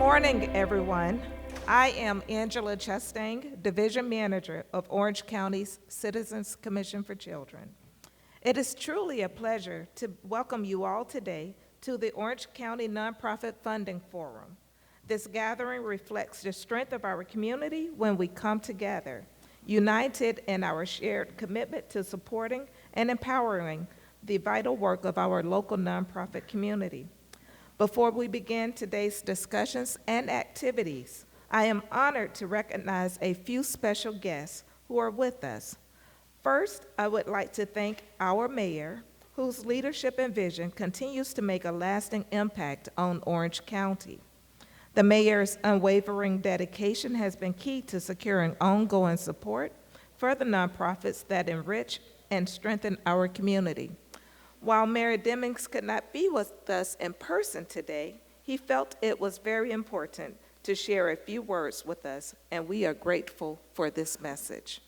morning, everyone. I am Angela Chastain, Division Manager of Orange County's Citizens Commission for Children. It is truly a pleasure to welcome you all today to the Orange County Nonprofit Funding Forum. This gathering reflects the strength of our community when we come together, united in our shared commitment to supporting and empowering the vital work of our local nonprofit community. Before we begin today's discussions and activities, I am honored to recognize a few special guests who are with us. First, I would like to thank our mayor, whose leadership and vision continues to make a lasting impact on Orange County. The mayor's unwavering dedication has been key to securing ongoing support for the nonprofits that enrich and strengthen our community. While Mayor Demings could not be with us in person today, he felt it was very important to share a few words with us, and we are grateful for this message.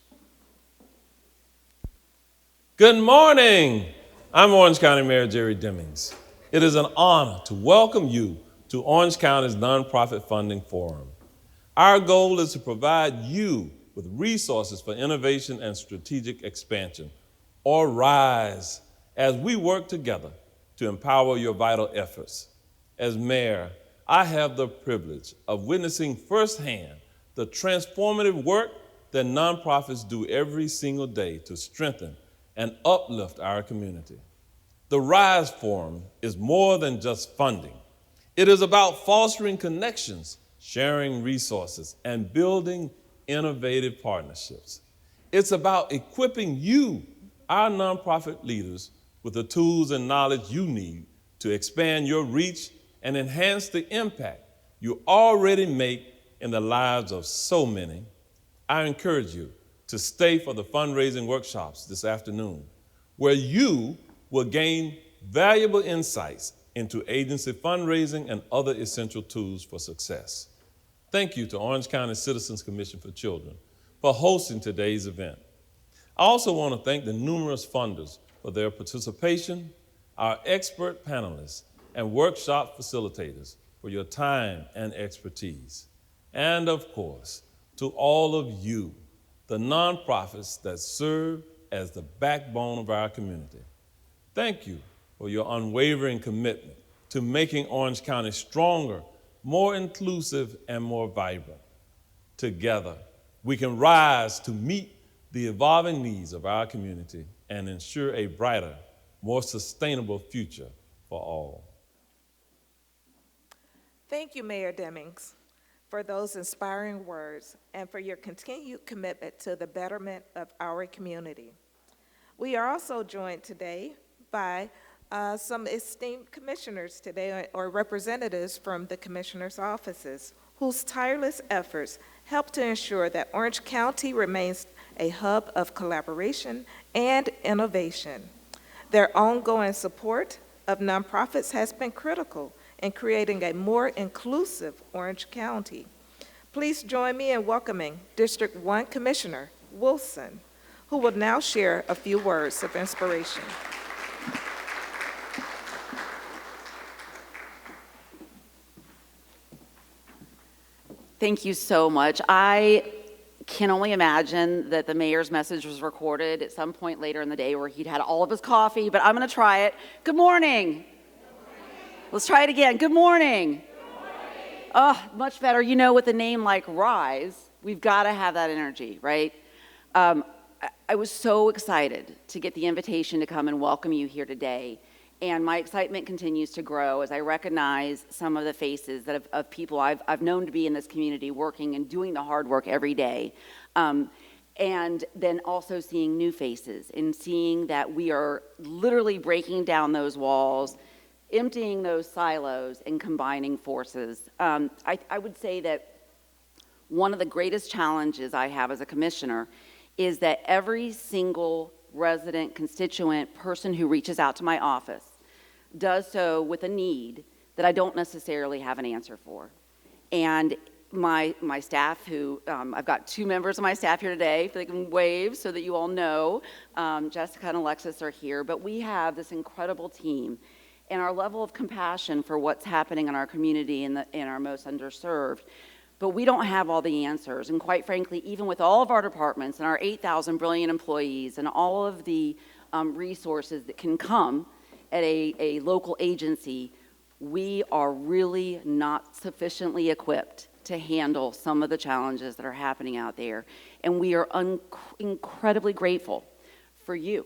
Good morning. I'm Orange County Mayor Jerry Demings. It is an honor to welcome you to Orange County's Nonprofit Funding Forum. Our goal is to provide you with resources for innovation and strategic expansion, or R.I.S E, as we work together to empower your vital efforts. As mayor, I have the privilege of witnessing firsthand the transformative work that nonprofits do every single day to strengthen and uplift our community. The R.I.S E Forum is more than just funding. It is about fostering connections, sharing resources, and building innovative partnerships. It's about equipping you, our nonprofit leaders, with the tools and knowledge you need to expand your reach and enhance the impact you already make in the lives of so many. I encourage you to stay for the fundraising workshops this afternoon, where you will gain valuable insights into agency fundraising and other essential tools for success. Thank you to Orange County Citizens Commission for Children for hosting today's event. I also want to thank the numerous funders for their participation, our expert panelists, and workshop facilitators for your time and expertise. And of course, to all of you, the nonprofits that serve as the backbone of our community. Thank you for your unwavering commitment to making Orange County stronger, more inclusive, and more vibrant. Together, we can rise to meet the evolving needs of our community and ensure a brighter, more sustainable future for all. Thank you, Mayor Demings, for those inspiring words and for your continued commitment to the betterment of our community. We are also joined today by some esteemed commissioners today, or representatives from the commissioners' offices, whose tireless efforts help to ensure that Orange County remains a hub of collaboration and innovation. Their ongoing support of nonprofits has been critical in creating a more inclusive Orange County. Please join me in welcoming District 1 Commissioner Wilson, who will now share a few words of inspiration. Thank you so much. I can only imagine that the mayor's message was recorded at some point later in the day where he'd had all of his coffee, but I'm going to try it. Good morning. Good morning. Let's try it again. Good morning. Good morning. Oh, much better. You know, with a name like R.I.S E, we've got to have that energy, right? I was so excited to get the invitation to come and welcome you here today. And my excitement continues to grow as I recognize some of the faces of people I've known to be in this community working and doing the hard work every day. And then also seeing new faces and seeing that we are literally breaking down those walls, emptying those silos, and combining forces. I would say that one of the greatest challenges I have as a commissioner is that every single resident, constituent, person who reaches out to my office does so with a need that I don't necessarily have an answer for. And my staff, who I've got two members of my staff here today, if they can wave so that you all know, Jessica and Alexis are here, but we have this incredible team. and our level of compassion for what's happening in our community and in our most underserved. But we don't have all the answers. And quite frankly, even with all of our departments and our 8,000 brilliant employees and all of the resources that can come at a local agency, we are really not sufficiently equipped to handle some of the challenges that are happening out there. And we are incredibly grateful for you,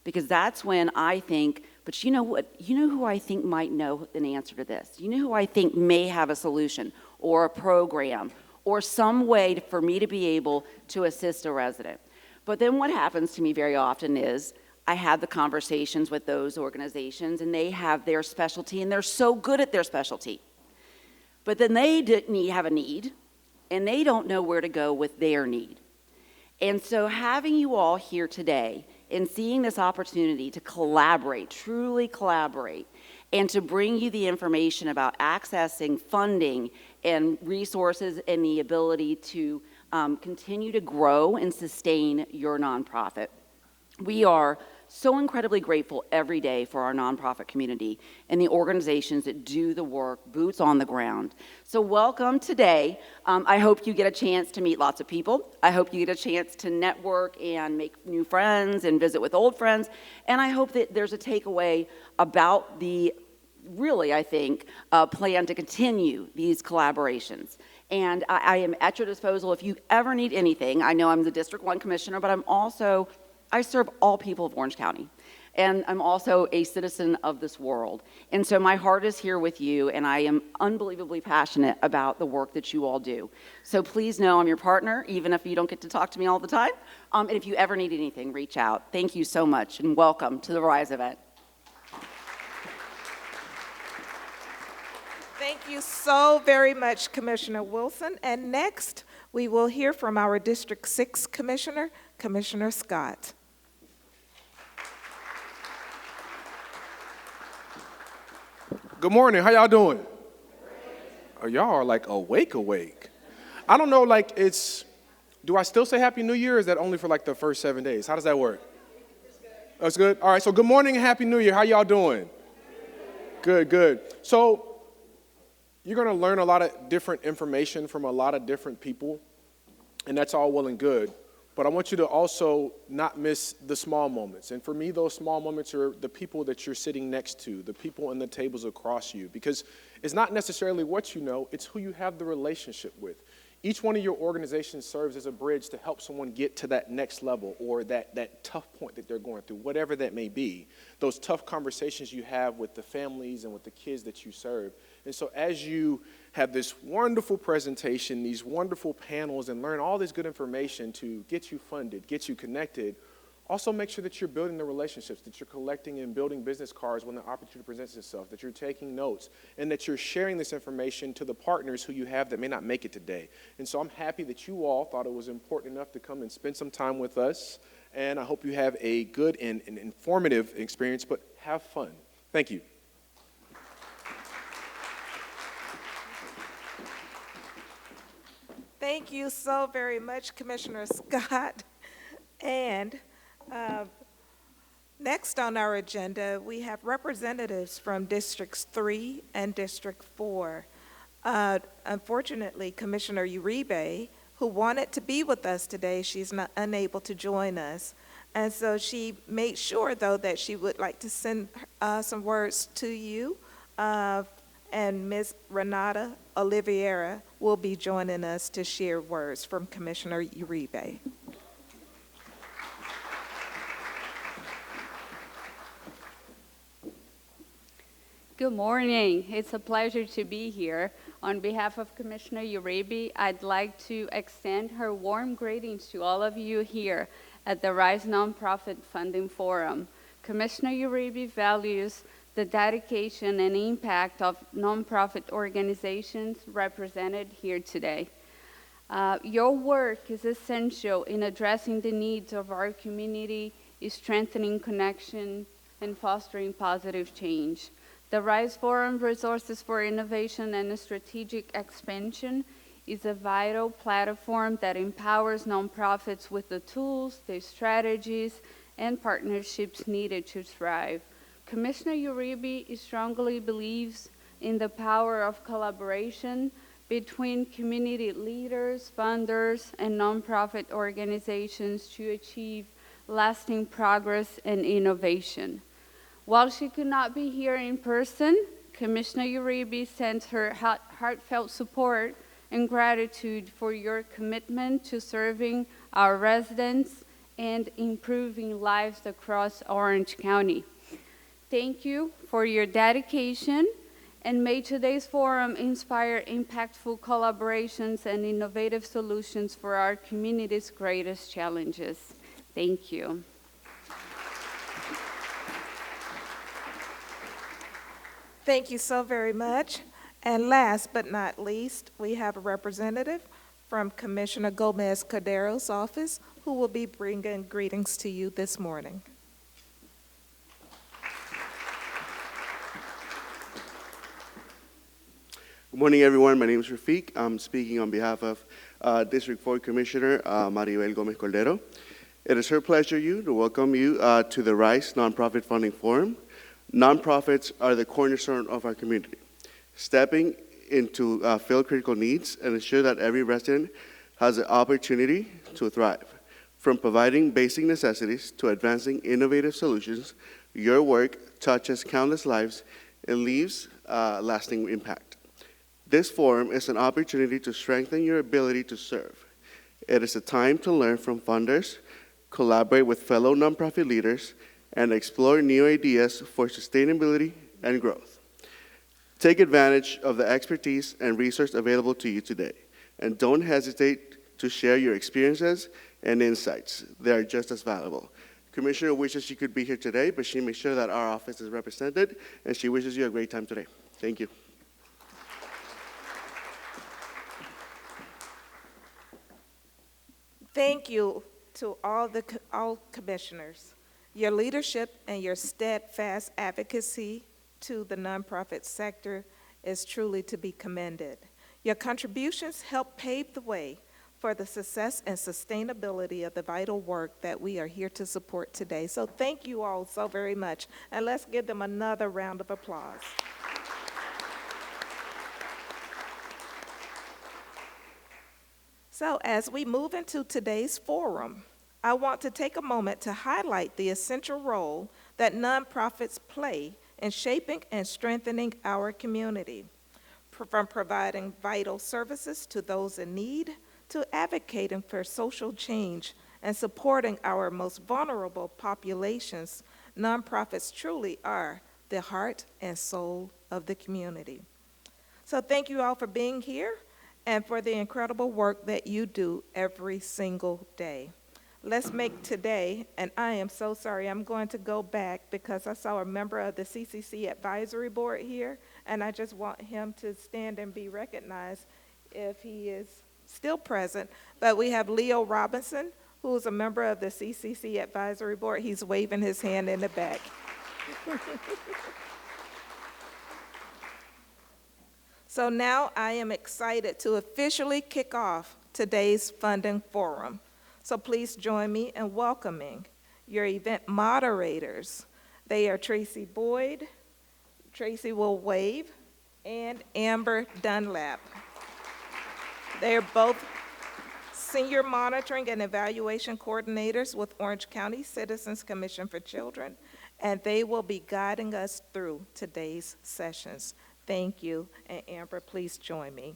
because that's when I think, but you know what? You know who I think might know an answer to this? You know who I think may have a solution or a program or some way for me to be able to assist a resident? But then what happens to me very often is I have the conversations with those organizations, and they have their specialty, and they're so good at their specialty. But then they have a need, and they don't know where to go with their need. And so having you all here today and seeing this opportunity to collaborate, truly collaborate, and to bring you the information about accessing funding and resources and the ability to continue to grow and sustain your nonprofit. We are so incredibly grateful every day for our nonprofit community and the organizations that do the work, boots on the ground. So welcome today. I hope you get a chance to meet lots of people. I hope you get a chance to network and make new friends and visit with old friends. And I hope that there's a takeaway about the, really, I think, plan to continue these collaborations. And I am at your disposal if you ever need anything. I know I'm the District 1 Commissioner, but I serve all people of Orange County, and I'm also a citizen of this world. And so my heart is here with you, and I am unbelievably passionate about the work that you all do. So please know I'm your partner, even if you don't get to talk to me all the time. And if you ever need anything, reach out. Thank you so much, and welcome to the R.I.S.E event. Thank you so very much, Commissioner Wilson. And next, we will hear from our District 6 Commissioner, Commissioner Scott. Good morning. How y'all doing? Oh, y'all are like awake. I don't know, do I still say Happy New Year, or is that only for like the first 7 days? How does that work? Oh, it's good? All right, so good morning and Happy New Year. How y'all doing? Good. So you're going to learn a lot of different information from a lot of different people, and that's all well and good. But I want you to also not miss the small moments. And for me, those small moments are the people that you're sitting next to, the people in the tables across you. Because it's not necessarily what you know, it's who you have the relationship with. Each one of your organizations serves as a bridge to help someone get to that next level or that tough point that they're going through, whatever that may be. Those tough conversations you have with the families and with the kids that you serve. And so as you have this wonderful presentation, these wonderful panels, and learn all this good information to get you funded, get you connected, also make sure that you're building the relationships, that you're collecting and building business cards when the opportunity presents itself, that you're taking notes, and that you're sharing this information to the partners who you have that may not make it today. And so I'm happy that you all thought it was important enough to come and spend some time with us, and I hope you have a good and informative experience, but have fun. Thank you. Thank you so very much, Commissioner Scott. And next on our agenda, we have representatives from Districts 3 and District 4. Unfortunately, Commissioner Uribe, who wanted to be with us today, she's unable to join us. And so she made sure, though, that she would like to send some words to you. And Ms. Renata Oliveira will be joining us to share words from Commissioner Uribe. Good morning. It's a pleasure to be here. On behalf of Commissioner Uribe, I'd like to extend her warm greetings to all of you here at the R.I.S.E Nonprofit Funding Forum. Commissioner Uribe values the dedication and impact of nonprofit organizations represented here today. Your work is essential in addressing the needs of our community, strengthening connection, and fostering positive change. The R.I.S.E Forum Resources for Innovation and Strategic Expansion is a vital platform that empowers nonprofits with the tools, the strategies, and partnerships needed to thrive. Commissioner Uribe strongly believes in the power of collaboration between community leaders, funders, and nonprofit organizations to achieve lasting progress and innovation. While she could not be here in person, Commissioner Uribe sends her heartfelt support and gratitude for your commitment to serving our residents and improving lives across Orange County. Thank you for your dedication, and may today's forum inspire impactful collaborations and innovative solutions for our community's greatest challenges. Thank you. Thank you so very much. And last but not least, we have a representative from Commissioner Gomez Cordero's office who will be bringing greetings to you this morning. Good morning, everyone. My name is Rafiq. I'm speaking on behalf of District 4 Commissioner Maribel Gomez Cordero. It is her pleasure to welcome you to the R.I.S.E Nonprofit Funding Forum. Nonprofits are the cornerstone of our community, stepping in to fill critical needs and ensure that every resident has the opportunity to thrive. From providing basic necessities to advancing innovative solutions, your work touches countless lives and leaves lasting impact. This forum is an opportunity to strengthen your ability to serve. It is a time to learn from funders, collaborate with fellow nonprofit leaders, and explore new ideas for sustainability and growth. Take advantage of the expertise and resources available to you today, and don't hesitate to share your experiences and insights. They are just as valuable. Commissioner wishes she could be here today, but she makes sure that our office is represented, and she wishes you a great time today. Thank you. Thank you to all commissioners. Your leadership and your steadfast advocacy to the nonprofit sector is truly to be commended. Your contributions help pave the way for the success and sustainability of the vital work that we are here to support today. So thank you all so very much, and let's give them another round of applause. So as we move into today's forum, I want to take a moment to highlight the essential role that nonprofits play in shaping and strengthening our community, from providing vital services to those in need, to advocating for social change and supporting our most vulnerable populations. Nonprofits truly are the heart and soul of the community. So thank you all for being here and for the incredible work that you do every single day. Let's make today, and I am so sorry, I'm going to go back because I saw a member of the CCC Advisory Board here, and I just want him to stand and be recognized if he is still present. But we have Leo Robinson, who is a member of the CCC Advisory Board. He's waving his hand in the back. So now I am excited to officially kick off today's funding forum. So please join me in welcoming your event moderators. They are Tracy Boyd, Tracy will wave, and Amber Dunlap. They are both Senior Monitoring and Evaluation Coordinators with Orange County Citizens Commission for Children, and they will be guiding us through today's sessions. Thank you, and Amber, please join me.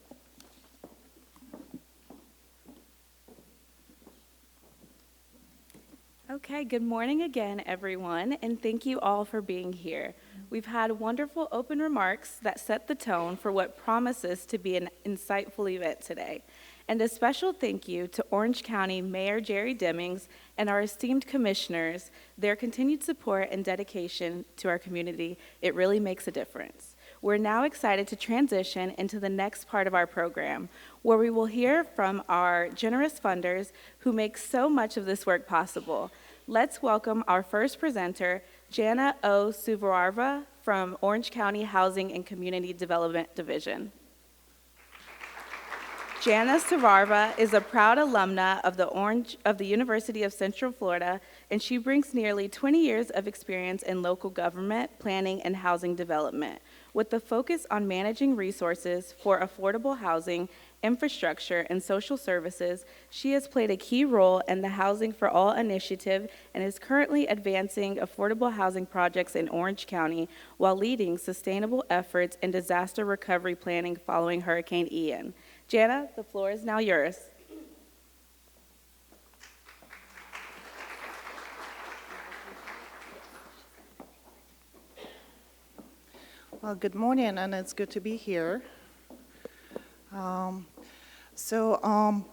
Okay, good morning again, everyone, and thank you all for being here. We've had wonderful open remarks that set the tone for what promises to be an insightful event today. And a special thank you to Orange County Mayor Jerry Demings and our esteemed commissioners. Their continued support and dedication to our community, it really makes a difference. We're now excited to transition into the next part of our program, where we will hear from our generous funders who make so much of this work possible. Let's welcome our first presenter, Jana O. Suvarava from Orange County Housing and Community Development Division. Jana Savarva is a proud alumna of the University of Central Florida, and she brings nearly 20 years of experience in local government, planning, and housing development, with the focus on managing resources for affordable housing, infrastructure, and social services. She has played a key role in the Housing for All initiative and is currently advancing affordable housing projects in Orange County while leading sustainable efforts in disaster recovery planning following Hurricane Ian. Jana, the floor is now yours. Well, good morning, and it's good to be here.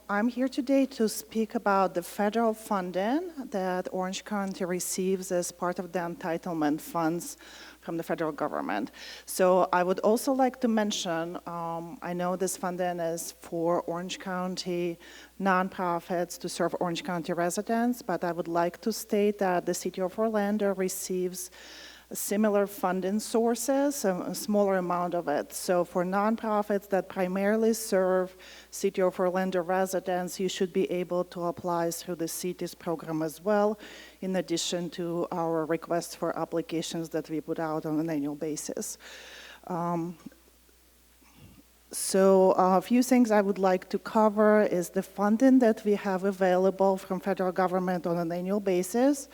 I'm here today to speak about the federal funding that Orange County receives as part of the entitlement funds from the federal government. So I would also like to mention, I know this funding is for Orange County nonprofits to serve Orange County residents, but I would like to state that the City of Orlando receives similar funding sources, a smaller amount of it. So for nonprofits that primarily serve City of Orlando residents, you should be able to apply through the city's program as well, in addition to our requests for applications that we put out on an annual basis. So a few things I would like to cover is the funding that we have available from federal government on an annual basis.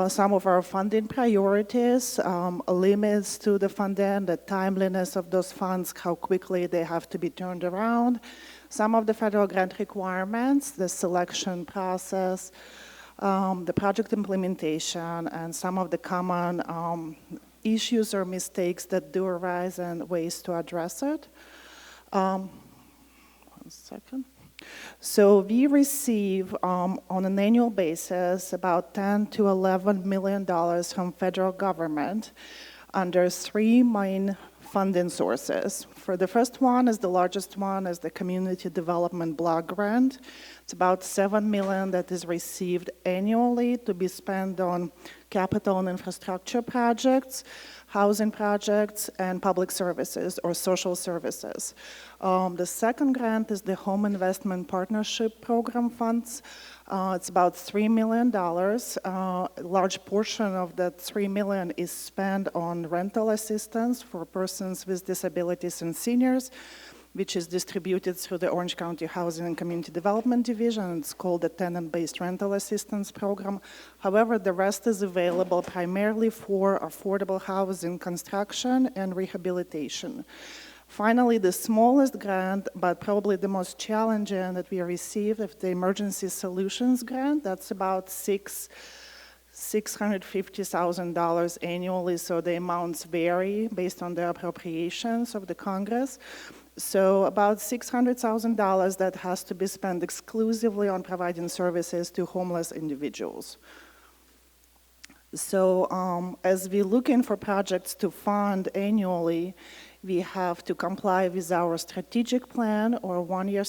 Some of our funding priorities, limits to the funding, the timeliness of those funds, how quickly they have to be turned around, some of the federal grant requirements, the selection process, the project implementation, and some of the common issues or mistakes that do arise and ways to address it. 1 second. So we receive on an annual basis about $10 to $11 million from federal government under three main funding sources. For the first one is the largest one is the Community Development Block Grant. It's about $7 million that is received annually to be spent on capital and infrastructure projects, housing projects, and public services or social services. The second grant is the Home Investment Partnership Program funds. It's about $3 million. A large portion of that $3 million is spent on rental assistance for persons with disabilities and seniors, which is distributed through the Orange County Housing and Community Development Division. It's called the Tenant-Based Rental Assistance Program. However, the rest is available primarily for affordable housing construction and rehabilitation. Finally, the smallest grant, but probably the most challenging that we received, is the Emergency Solutions Grant. That's about $650,000 annually, so the amounts vary based on the appropriations of the Congress. So about $600,000 that has to be spent exclusively on providing services to homeless individuals. So as we're looking for projects to fund annually, we have to comply with our strategic plan or one-year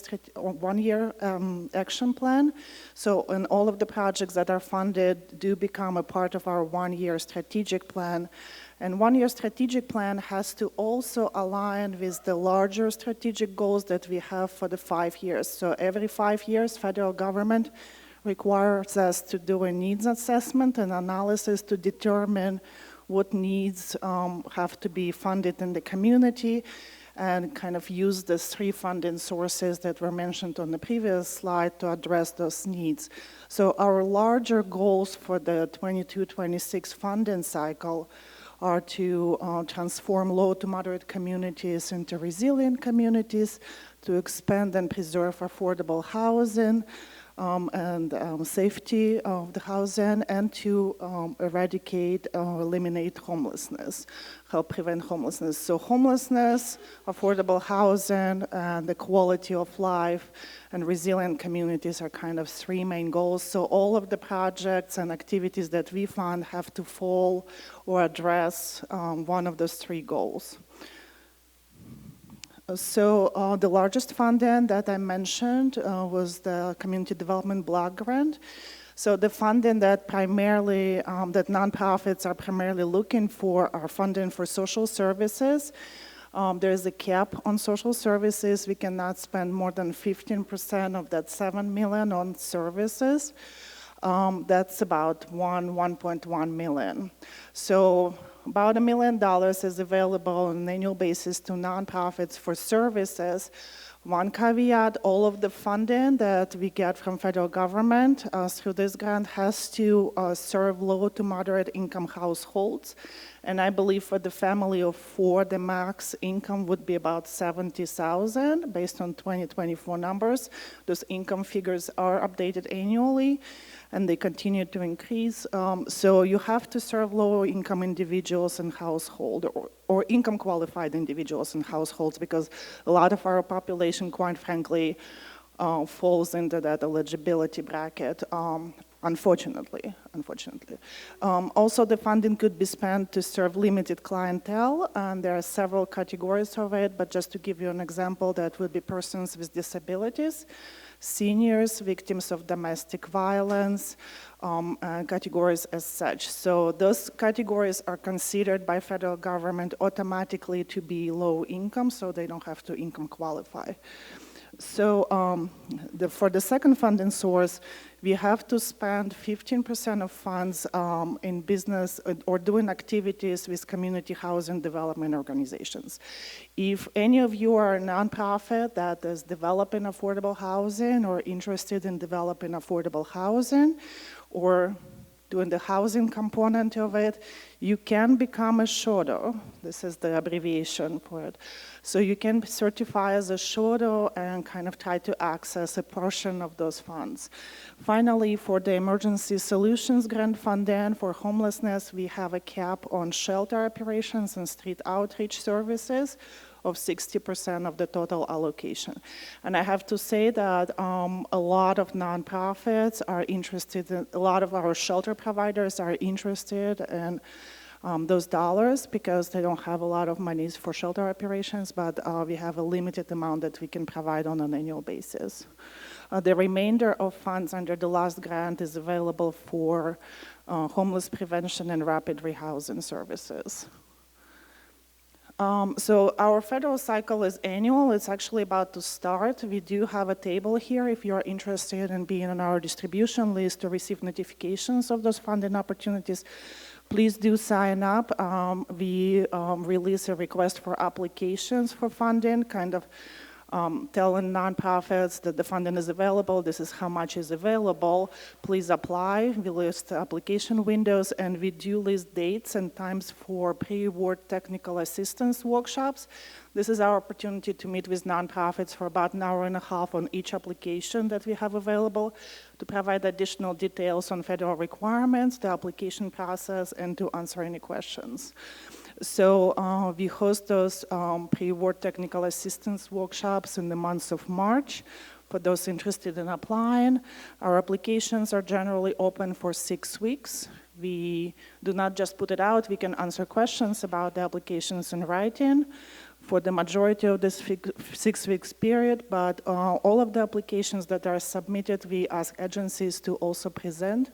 action plan. So and all of the projects that are funded do become a part of our one-year strategic plan. And one-year strategic plan has to also align with the larger strategic goals that we have for the 5 years. So every 5 years, federal government requires us to do a needs assessment and analysis to determine what needs have to be funded in the community and kind of use the three funding sources that were mentioned on the previous slide to address those needs. So our larger goals for the 22-26 funding cycle are to transform low to moderate communities into resilient communities, to expand and preserve affordable housing, and safety of the housing, and to eradicate or eliminate homelessness, help prevent homelessness. So homelessness, affordable housing, and the quality of life and resilient communities are kind of three main goals. So all of the projects and activities that we fund have to fall or address one of those three goals. So the largest funding that I mentioned was the Community Development Block Grant. So the funding that primarily, that nonprofits are primarily looking for are funding for social services. There's a cap on social services. We cannot spend more than 15% of that $7 million on services. That's about 1.1 million. So about $1 million is available on an annual basis to nonprofits for services. One caveat, all of the funding that we get from federal government through this grant has to serve low to moderate income households. And I believe for the family of 4, the max income would be about $70,000 based on 2024 numbers. Those income figures are updated annually, and they continue to increase. So you have to serve low-income individuals and households, or income-qualified individuals and households, because a lot of our population, quite frankly, falls into that eligibility bracket. Unfortunately. Also, the funding could be spent to serve limited clientele, and there are several categories of it, but just to give you an example, that would be persons with disabilities, seniors, victims of domestic violence, categories as such. So those categories are considered by federal government automatically to be low income, so they don't have to income qualify. So for the second funding source, we have to spend 15% of funds in business or doing activities with community housing development organizations. If any of you are a nonprofit that is developing affordable housing or interested in developing affordable housing or doing the housing component of it, you can become a SHODO. This is the abbreviation for it. So you can certify as a SHODO and kind of try to access a portion of those funds. Finally, for the Emergency Solutions Grant Funding for homelessness, we have a cap on shelter operations and street outreach services of 60% of the total allocation. And I have to say that a lot of nonprofits are interested in, a lot of our shelter providers are interested in those dollars because they don't have a lot of monies for shelter operations, but we have a limited amount that we can provide on an annual basis. The remainder of funds under the last grant is available for homeless prevention and rapid rehousing services. So our federal cycle is annual. It's actually about to start. We do have a table here if you're interested in being on our distribution list to receive notifications of those funding opportunities. Please do sign up. We release a request for applications for funding, kind of telling nonprofits that the funding is available, this is how much is available, please apply. We list application windows, and we do list dates and times for pre-award technical assistance workshops. This is our opportunity to meet with nonprofits for about an hour and a half on each application that we have available to provide additional details on federal requirements, the application process, and to answer any questions. So we host those pre-award technical assistance workshops in the months of March for those interested in applying. Our applications are generally open for 6 weeks. We do not just put it out, we can answer questions about the applications in writing for the majority of this 6 weeks period, but all of the applications that are submitted, we ask agencies to also present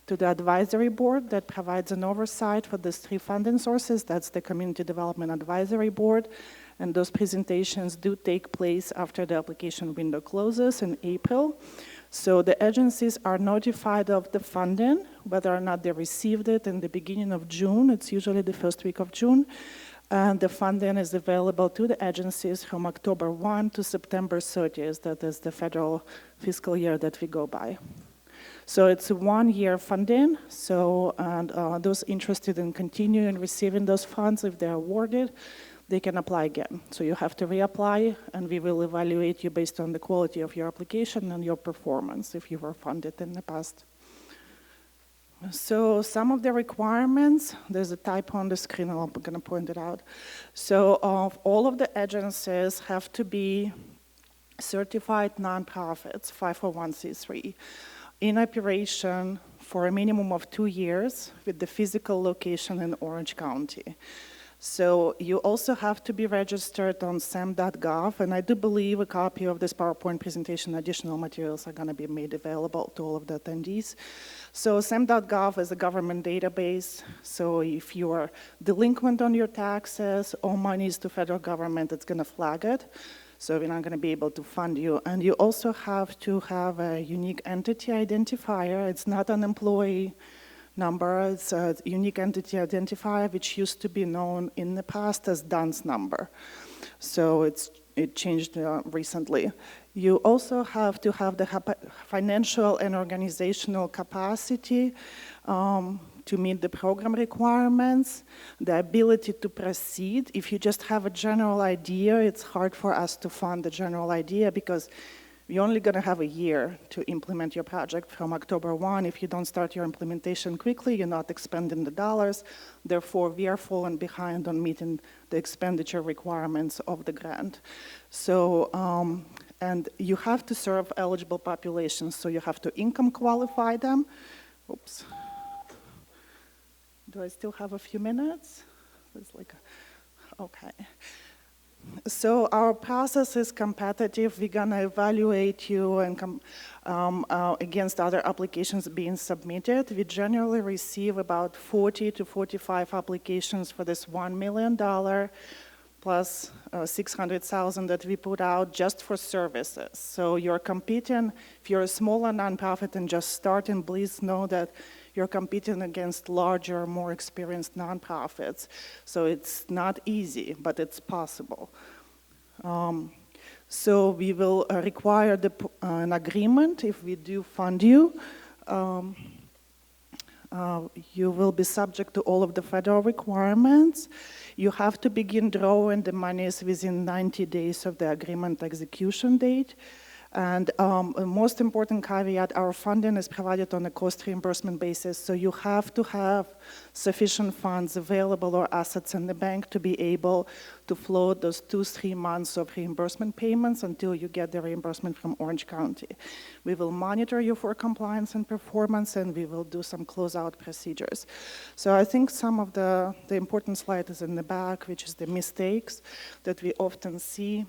to the advisory board that provides an oversight for these 3 funding sources. That's the Community Development Advisory Board. And those presentations do take place after the application window closes in April. So the agencies are notified of the funding, whether or not they received it in the beginning of June. It's usually the first week of June. And the funding is available to the agencies from October 1 to September 30th. That is the federal fiscal year that we go by. So it's a 1-year funding, so those interested in continuing receiving those funds, if they're awarded, they can apply again. So you have to reapply, and we will evaluate you based on the quality of your application and your performance if you were funded in the past. So some of the requirements, there's a typo on the screen, and I'm going to point it out. So all of the agencies have to be certified nonprofits, 501c3. In operation for a minimum of 2 years with the physical location in Orange County. So you also have to be registered on sam.gov, and I do believe a copy of this PowerPoint presentation, additional materials are going to be made available to all of the attendees. So sam.gov is a government database, so if you are delinquent on your taxes or monies to federal government, it's going to flag it. So we're not going to be able to fund you. And you also have to have a unique entity identifier. It's not an employee number. It's a unique entity identifier, which used to be known in the past as DUNS number. So it changed recently. You also have to have the financial and organizational capacity to meet the program requirements, the ability to proceed. If you just have a general idea, it's hard for us to fund the general idea because you're only going to have a year to implement your project from October 1. If you don't start your implementation quickly, you're not expending the dollars. Therefore, we are falling behind on meeting the expenditure requirements of the grant. So, and you have to serve eligible populations, so you have to income qualify them. Oops. Do I still have a few minutes? It's like, okay. So our process is competitive. We're gonna evaluate you and against other applications being submitted. We generally receive about 40 to 45 applications for this $1 million plus 600,000 that we put out just for services. So you're competing, if you're a smaller nonprofit and just starting, please know that you're competing against larger, more experienced nonprofits. So it's not easy, but it's possible. So we will require an agreement if we do fund you. You will be subject to all of the federal requirements. You have to begin drawing the monies within 90 days of the agreement execution date. And a most important caveat, our funding is provided on a cost reimbursement basis, so you have to have sufficient funds available or assets in the bank to be able to float those 2-3 months of reimbursement payments until you get the reimbursement from Orange County. We will monitor you for compliance and performance, and we will do some closeout procedures. So I think some of the important slide is in the back, which is the mistakes that we often see.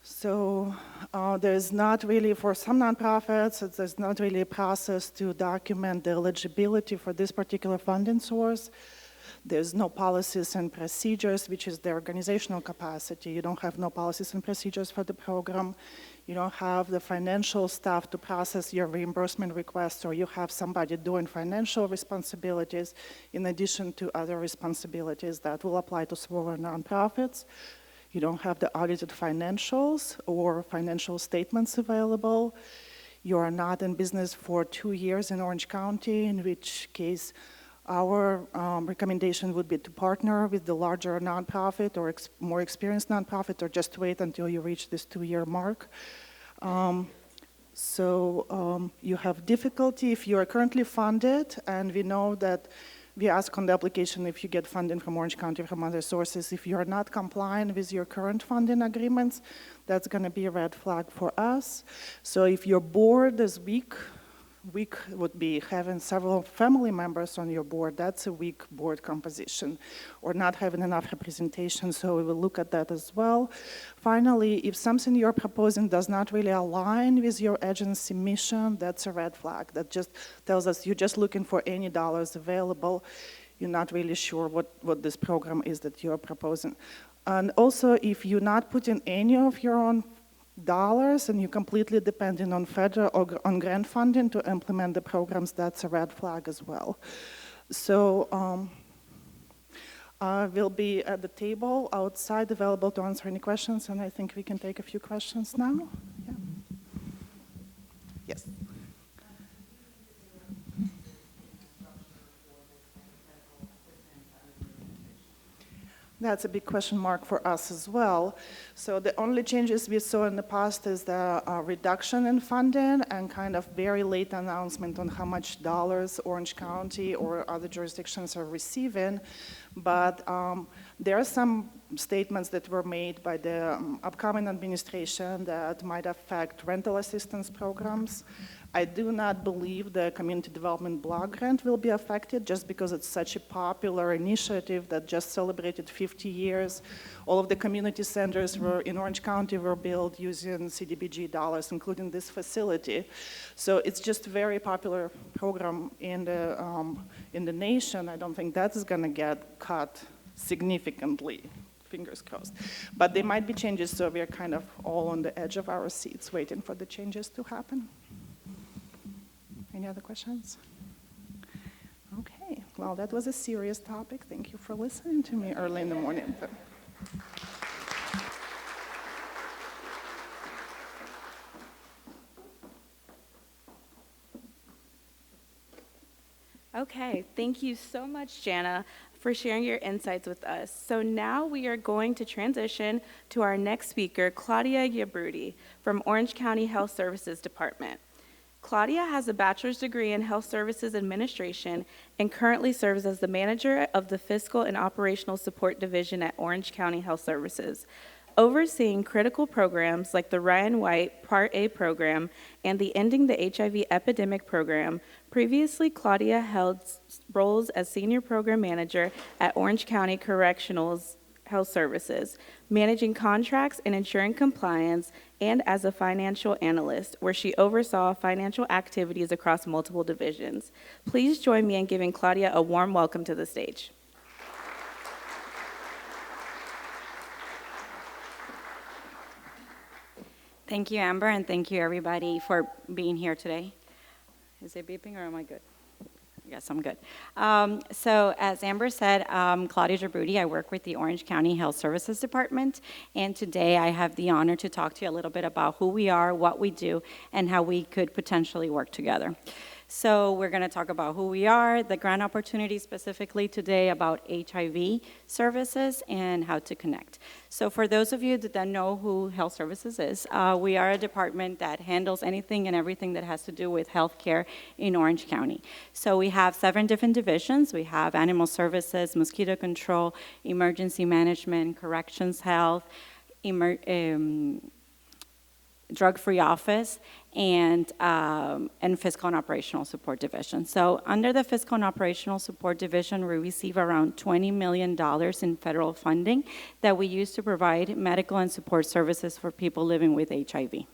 So there's not really, for some nonprofits, there's not really a process to document the eligibility for this particular funding source. There's no policies and procedures, which is the organizational capacity. You don't have no policies and procedures for the program. You don't have the financial staff to process your reimbursement requests, or you have somebody doing financial responsibilities in addition to other responsibilities that will apply to smaller nonprofits. You don't have the audited financials or financial statements available. You are not in business for 2 years in Orange County, in which case our recommendation would be to partner with the larger nonprofit or more experienced nonprofit, or just wait until you reach this 2-year mark. You have difficulty if you are currently funded, and we know that we ask on the application if you get funding from Orange County from other sources. If you're not complying with your current funding agreements, that's going to be a red flag for us. So if your board is weak would be having several family members on your board. That's a weak board composition, or not having enough representation, so we will look at that as well. Finally, if something you're proposing does not really align with your agency mission, that's a red flag. That just tells us you're just looking for any dollars available. You're not really sure what this program is that you're proposing. And also, if you're not putting any of your own dollars and you're completely dependent on federal or on grant funding to implement the programs, that's a red flag as well. So we'll be at the table outside, available to answer any questions, and I think we can take a few questions now. Yeah. Yes. That's a big question mark for us as well. So the only changes we saw in the past is the reduction in funding and kind of very late announcement on how much dollars Orange County or other jurisdictions are receiving. But there are some statements that were made by the upcoming administration that might affect rental assistance programs. I do not believe the community development block grant will be affected just because it's such a popular initiative that just celebrated 50 years. All of the community centers in Orange County were built using CDBG dollars, including this facility. So it's just a very popular program in the nation. I don't think that's gonna get cut significantly. Fingers crossed. But there might be changes, so we're kind of all on the edge of our seats waiting for the changes to happen. Any other questions? Okay, well, that was a serious topic. Thank you for listening to me early in the morning. Okay, thank you so much, Jana, for sharing your insights with us. So now we are going to transition to our next speaker, Claudia Yabrudi from Orange County Health Services Department. Claudia has a bachelor's degree in Health Services Administration and currently serves as the manager of the Fiscal and Operational Support Division at Orange County Health Services, overseeing critical programs like the Ryan White Part A program and the Ending the HIV Epidemic program. Previously, Claudia held roles as senior program manager at Orange County Correctional's Health Services, managing contracts and ensuring compliance, and as a financial analyst, where she oversaw financial activities across multiple divisions. Please join me in giving Claudia a warm welcome to the stage. Thank you, Amber, and thank you, everybody, for being here today. Is it beeping or am I good? Yes, I'm good. So as Amber said, Claudia Jabrudi. I work with the Orange County Health Services Department, and today I have the honor to talk to you a little bit about who we are, what we do, and how we could potentially work together. So we're going to talk about who we are, the grant opportunity specifically today about HIV services, and how to connect. So for those of you that don't know who Health Services is, we are a department that handles anything and everything that has to do with healthcare in Orange County. So we have 7 different divisions. We have Animal Services, Mosquito Control, Emergency Management, Corrections Health, Drug-Free Office, and Fiscal and Operational Support Division. So under the Fiscal and Operational Support Division, we receive around $20 million in federal funding that we use to provide medical and support services for people living with HIV.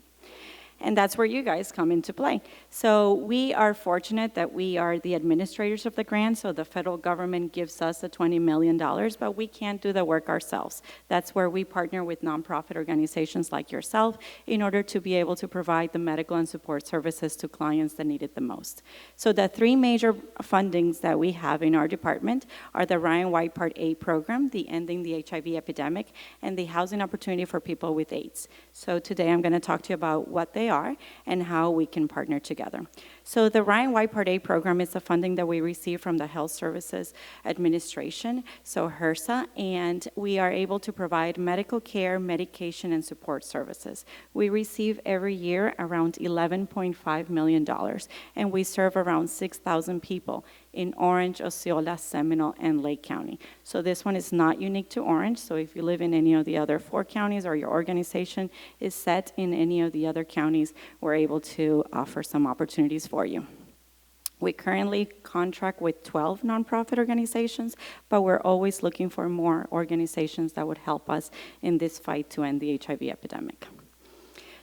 And that's where you guys come into play. So we are fortunate that we are the administrators of the grant, so the federal government gives us the $20 million, but we can't do the work ourselves. That's where we partner with nonprofit organizations like yourself in order to be able to provide the medical and support services to clients that need it the most. So the 3 major fundings that we have in our department are the Ryan White Part A program, the Ending the HIV Epidemic, and the Housing Opportunity for People with AIDS. So today I'm going to talk to you about what they are and how we can partner together. So the Ryan White Part A program is the funding that we receive from the Health Services Administration, so HRSA, and we are able to provide medical care, medication, and support services. We receive every year around $11.5 million, and we serve around 6,000 people in Orange, Osceola, Seminole, and Lake County. So this one is not unique to Orange, so if you live in any of the other 4 counties or your organization is set in any of the other counties, we're able to offer some opportunities for you. We currently contract with 12 nonprofit organizations, but we're always looking for more organizations that would help us in this fight to end the HIV epidemic.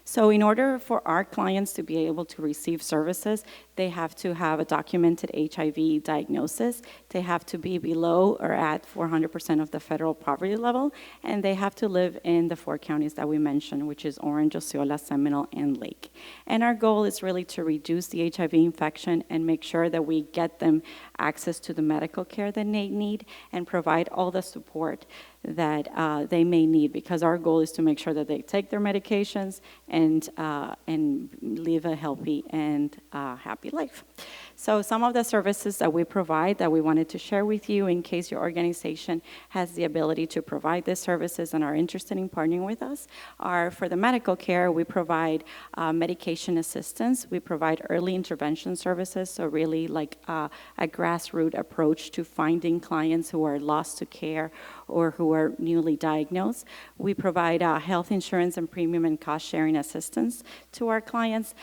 So in order for our clients to be able to receive services, they have to have a documented HIV diagnosis, they have to be below or at 400% of the federal poverty level, and they have to live in the 4 counties that we mentioned, which is Orange, Osceola, Seminole, and Lake. And our goal is really to reduce the HIV infection and make sure that we get them access to the medical care that they need and provide all the support that they may need, because our goal is to make sure that they take their medications and live a healthy and happy life. So some of the services that we provide that we wanted to share with you in case your organization has the ability to provide these services and are interested in partnering with us are for the medical care, we provide medication assistance, we provide early intervention services, so really like a grassroots approach to finding clients who are lost to care or who are newly diagnosed. We provide health insurance and premium and cost sharing assistance to our clients.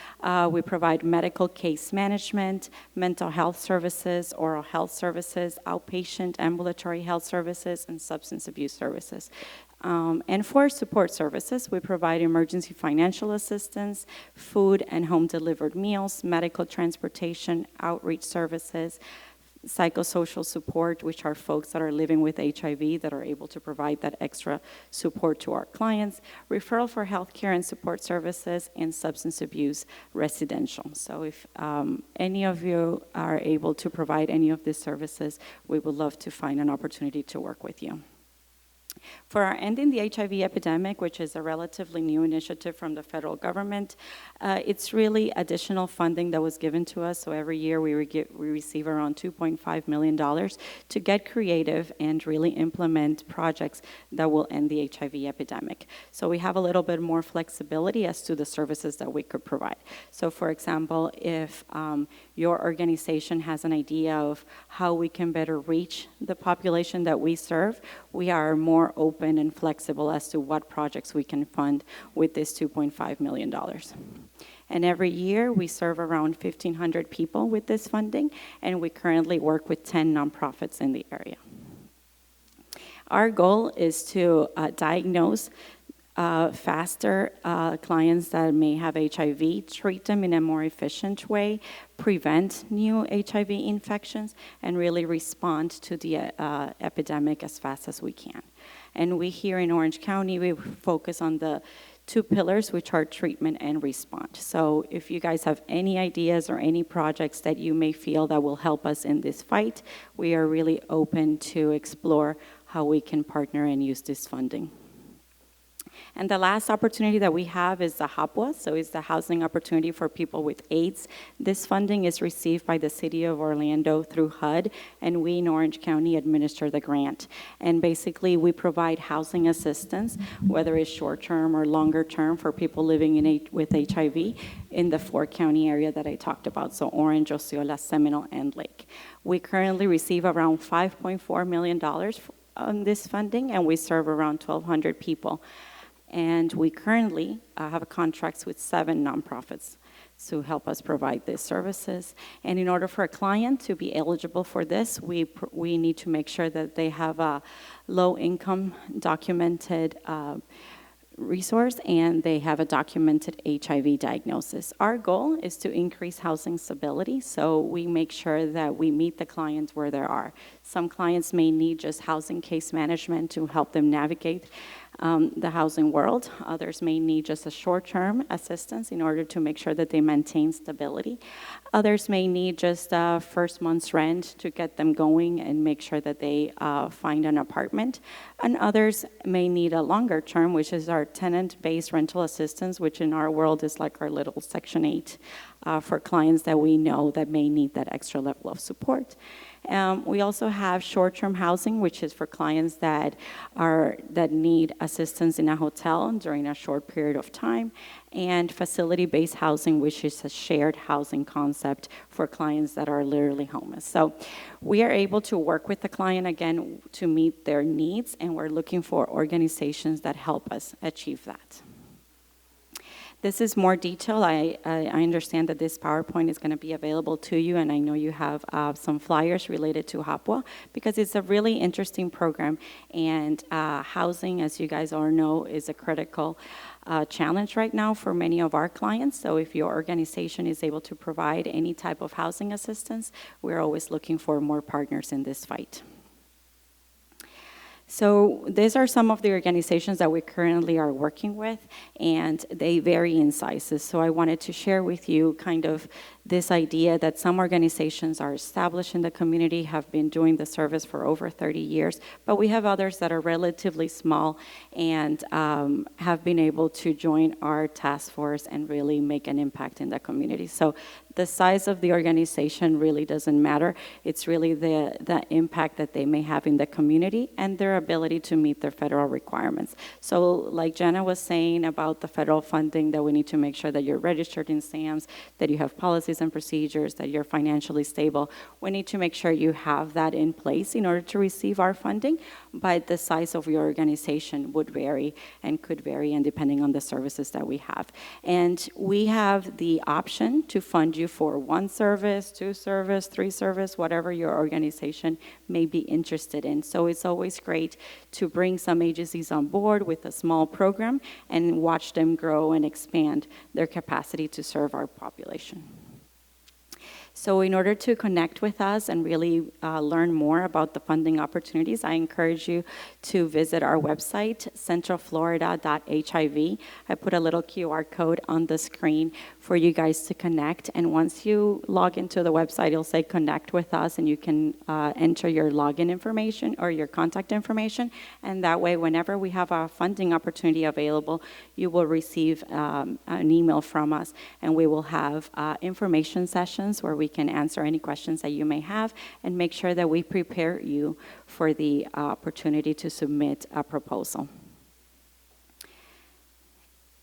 We provide medical case management, mental health services, oral health services, outpatient ambulatory health services, and substance abuse services. And for support services, we provide emergency financial assistance, food and home delivered meals, medical transportation, outreach services, psychosocial support, which are folks that are living with HIV that are able to provide that extra support to our clients, referral for healthcare and support services, and substance abuse residential. So if any of you are able to provide any of these services, we would love to find an opportunity to work with you. For our Ending the HIV Epidemic, which is a relatively new initiative from the federal government, it's really additional funding that was given to us. So every year we receive around $2.5 million to get creative and really implement projects that will end the HIV epidemic. So we have a little bit more flexibility as to the services that we could provide. So for example, if your organization has an idea of how we can better reach the population that we serve, we are more open and flexible as to what projects we can fund with this $2.5 million. And every year we serve around 1,500 people with this funding, and we currently work with 10 nonprofits in the area. Our goal is to diagnose faster clients that may have HIV, treat them in a more efficient way, prevent new HIV infections, and really respond to the epidemic as fast as we can. And we here in Orange County, we focus on the two pillars, which are treatment and response. So if you guys have any ideas or any projects that you may feel that will help us in this fight, we are really open to explore how we can partner and use this funding. And the last opportunity that we have is the HAPWA, so it's the Housing Opportunity for People with AIDS. This funding is received by the City of Orlando through HUD, and we in Orange County administer the grant. And basically, we provide housing assistance, whether it's short-term or longer-term, for people living with HIV in the four-county area that I talked about, so Orange, Osceola, Seminole, and Lake. We currently receive around $5.4 million on this funding, and we serve around 1,200 people. And we currently have contracts with 7 nonprofits to help us provide these services. And in order for a client to be eligible for this, we need to make sure that they have a low-income documented resource and they have a documented HIV diagnosis. Our goal is to increase housing stability, so we make sure that we meet the clients where they are. Some clients may need just housing case management to help them navigate the housing world. Others may need just a short-term assistance in order to make sure that they maintain stability. Others may need just a first month's rent to get them going and make sure that they find an apartment. And others may need a longer term, which is our tenant-based rental assistance, which in our world is like our little Section 8 for clients that we know that may need that extra level of support. We also have short-term housing, which is for clients that need assistance in a hotel during a short period of time, and facility-based housing, which is a shared housing concept for clients that are literally homeless. So we are able to work with the client, again, to meet their needs, and we're looking for organizations that help us achieve that. This is more detail. I understand that this PowerPoint is going to be available to you, and I know you have some flyers related to HAPWA, because it's a really interesting program, and housing, as you guys all know, is a critical challenge right now for many of our clients. So if your organization is able to provide any type of housing assistance, we're always looking for more partners in this fight. So these are some of the organizations that we currently are working with, and they vary in sizes. So I wanted to share with you kind of this idea that some organizations are established in the community, have been doing the service for over 30 years, but we have others that are relatively small and have been able to join our task force and really make an impact in the community. So the size of the organization really doesn't matter. It's really the impact that they may have in the community and their ability to meet their federal requirements. So like Jenna was saying about the federal funding, that we need to make sure that you're registered in SAMS, that you have policies and procedures, that you're financially stable. We need to make sure you have that in place in order to receive our funding, but the size of your organization would vary and could vary, and depending on the services that we have. And we have the option to fund you for 1 service, 2 service, 3 service, whatever your organization may be interested in. So it's always great to bring some agencies on board with a small program and watch them grow and expand their capacity to serve our population. So in order to connect with us and really learn more about the funding opportunities, I encourage you to visit our website, centralflorida.hiv. I put a little QR code on the screen for you guys to connect. And once you log into the website, it'll say connect with us, and you can enter your login information or your contact information. And that way, whenever we have a funding opportunity available, you will receive an email from us, and we will have information sessions where we can answer any questions that you may have and make sure that we prepare you for the opportunity to submit a proposal.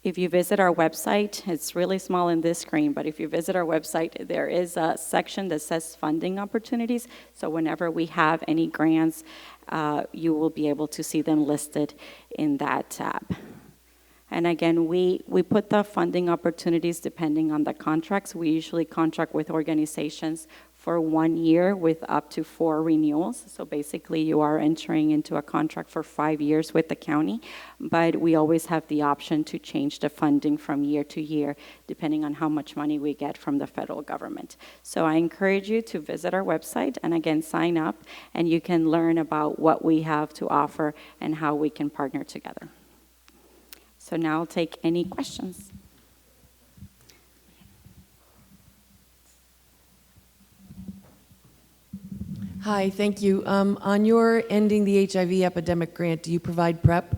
If you visit our website, it's really small in this screen, but if you visit our website, there is a section that says funding opportunities. So whenever we have any grants, you will be able to see them listed in that tab. And again, we put the funding opportunities depending on the contracts. We usually contract with organizations for 1 year with up to 4 renewals. So basically, you are entering into a contract for 5 years with the county, but we always have the option to change the funding from year to year, depending on how much money we get from the federal government. So I encourage you to visit our website and again, sign up, and you can learn about what we have to offer and how we can partner together. So now I'll take any questions. Hi, thank you. On your Ending the HIV Epidemic grant, do you provide PrEP?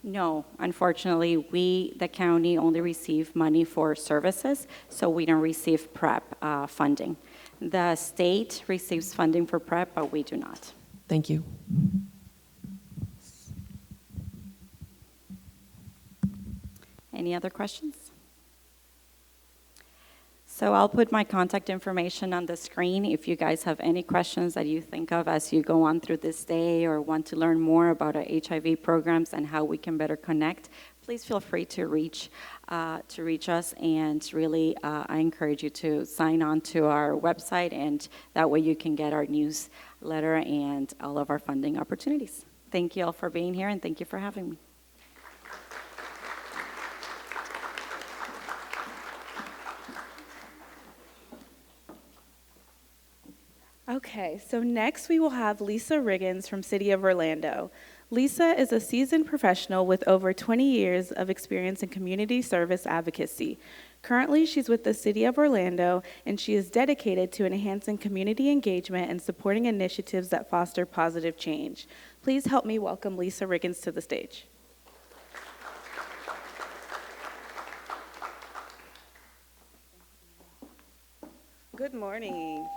No, unfortunately, we, the county, only receive money for services, so we don't receive PrEP funding. The state receives funding for PrEP, but we do not. Thank you. Any other questions? So I'll put my contact information on the screen. If you guys have any questions that you think of as you go on through this day or want to learn more about our HIV programs and how we can better connect, please feel free to reach us. And really, I encourage you to sign on to our website, and that way you can get our newsletter and all of our funding opportunities. Thank you all for being here, and thank you for having me. Okay, so next we will have Lisa Riggins from City of Orlando. Lisa is a seasoned professional with over 20 years of experience in community service advocacy. Currently, she's with the City of Orlando, and she is dedicated to enhancing community engagement and supporting initiatives that foster positive change. Please help me welcome Lisa Riggins to the stage. Good morning.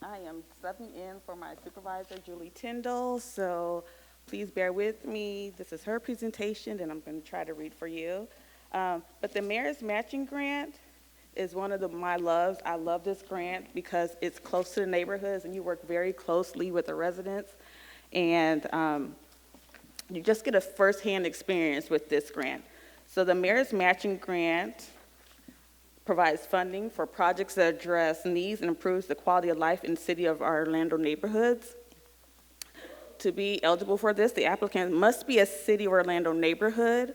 I am subbing in for my supervisor, Julie Tyndall, so please bear with me. This is her presentation, and I'm going to try to read for you. But the Mayor's Matching Grant is one of my loves. I love this grant because it's close to the neighborhoods, and you work very closely with the residents, and you just get a firsthand experience with this grant. So the Mayor's Matching Grant provides funding for projects that address needs and improves the quality of life in the City of Orlando neighborhoods. To be eligible for this, the applicant must be a City of Orlando neighborhood,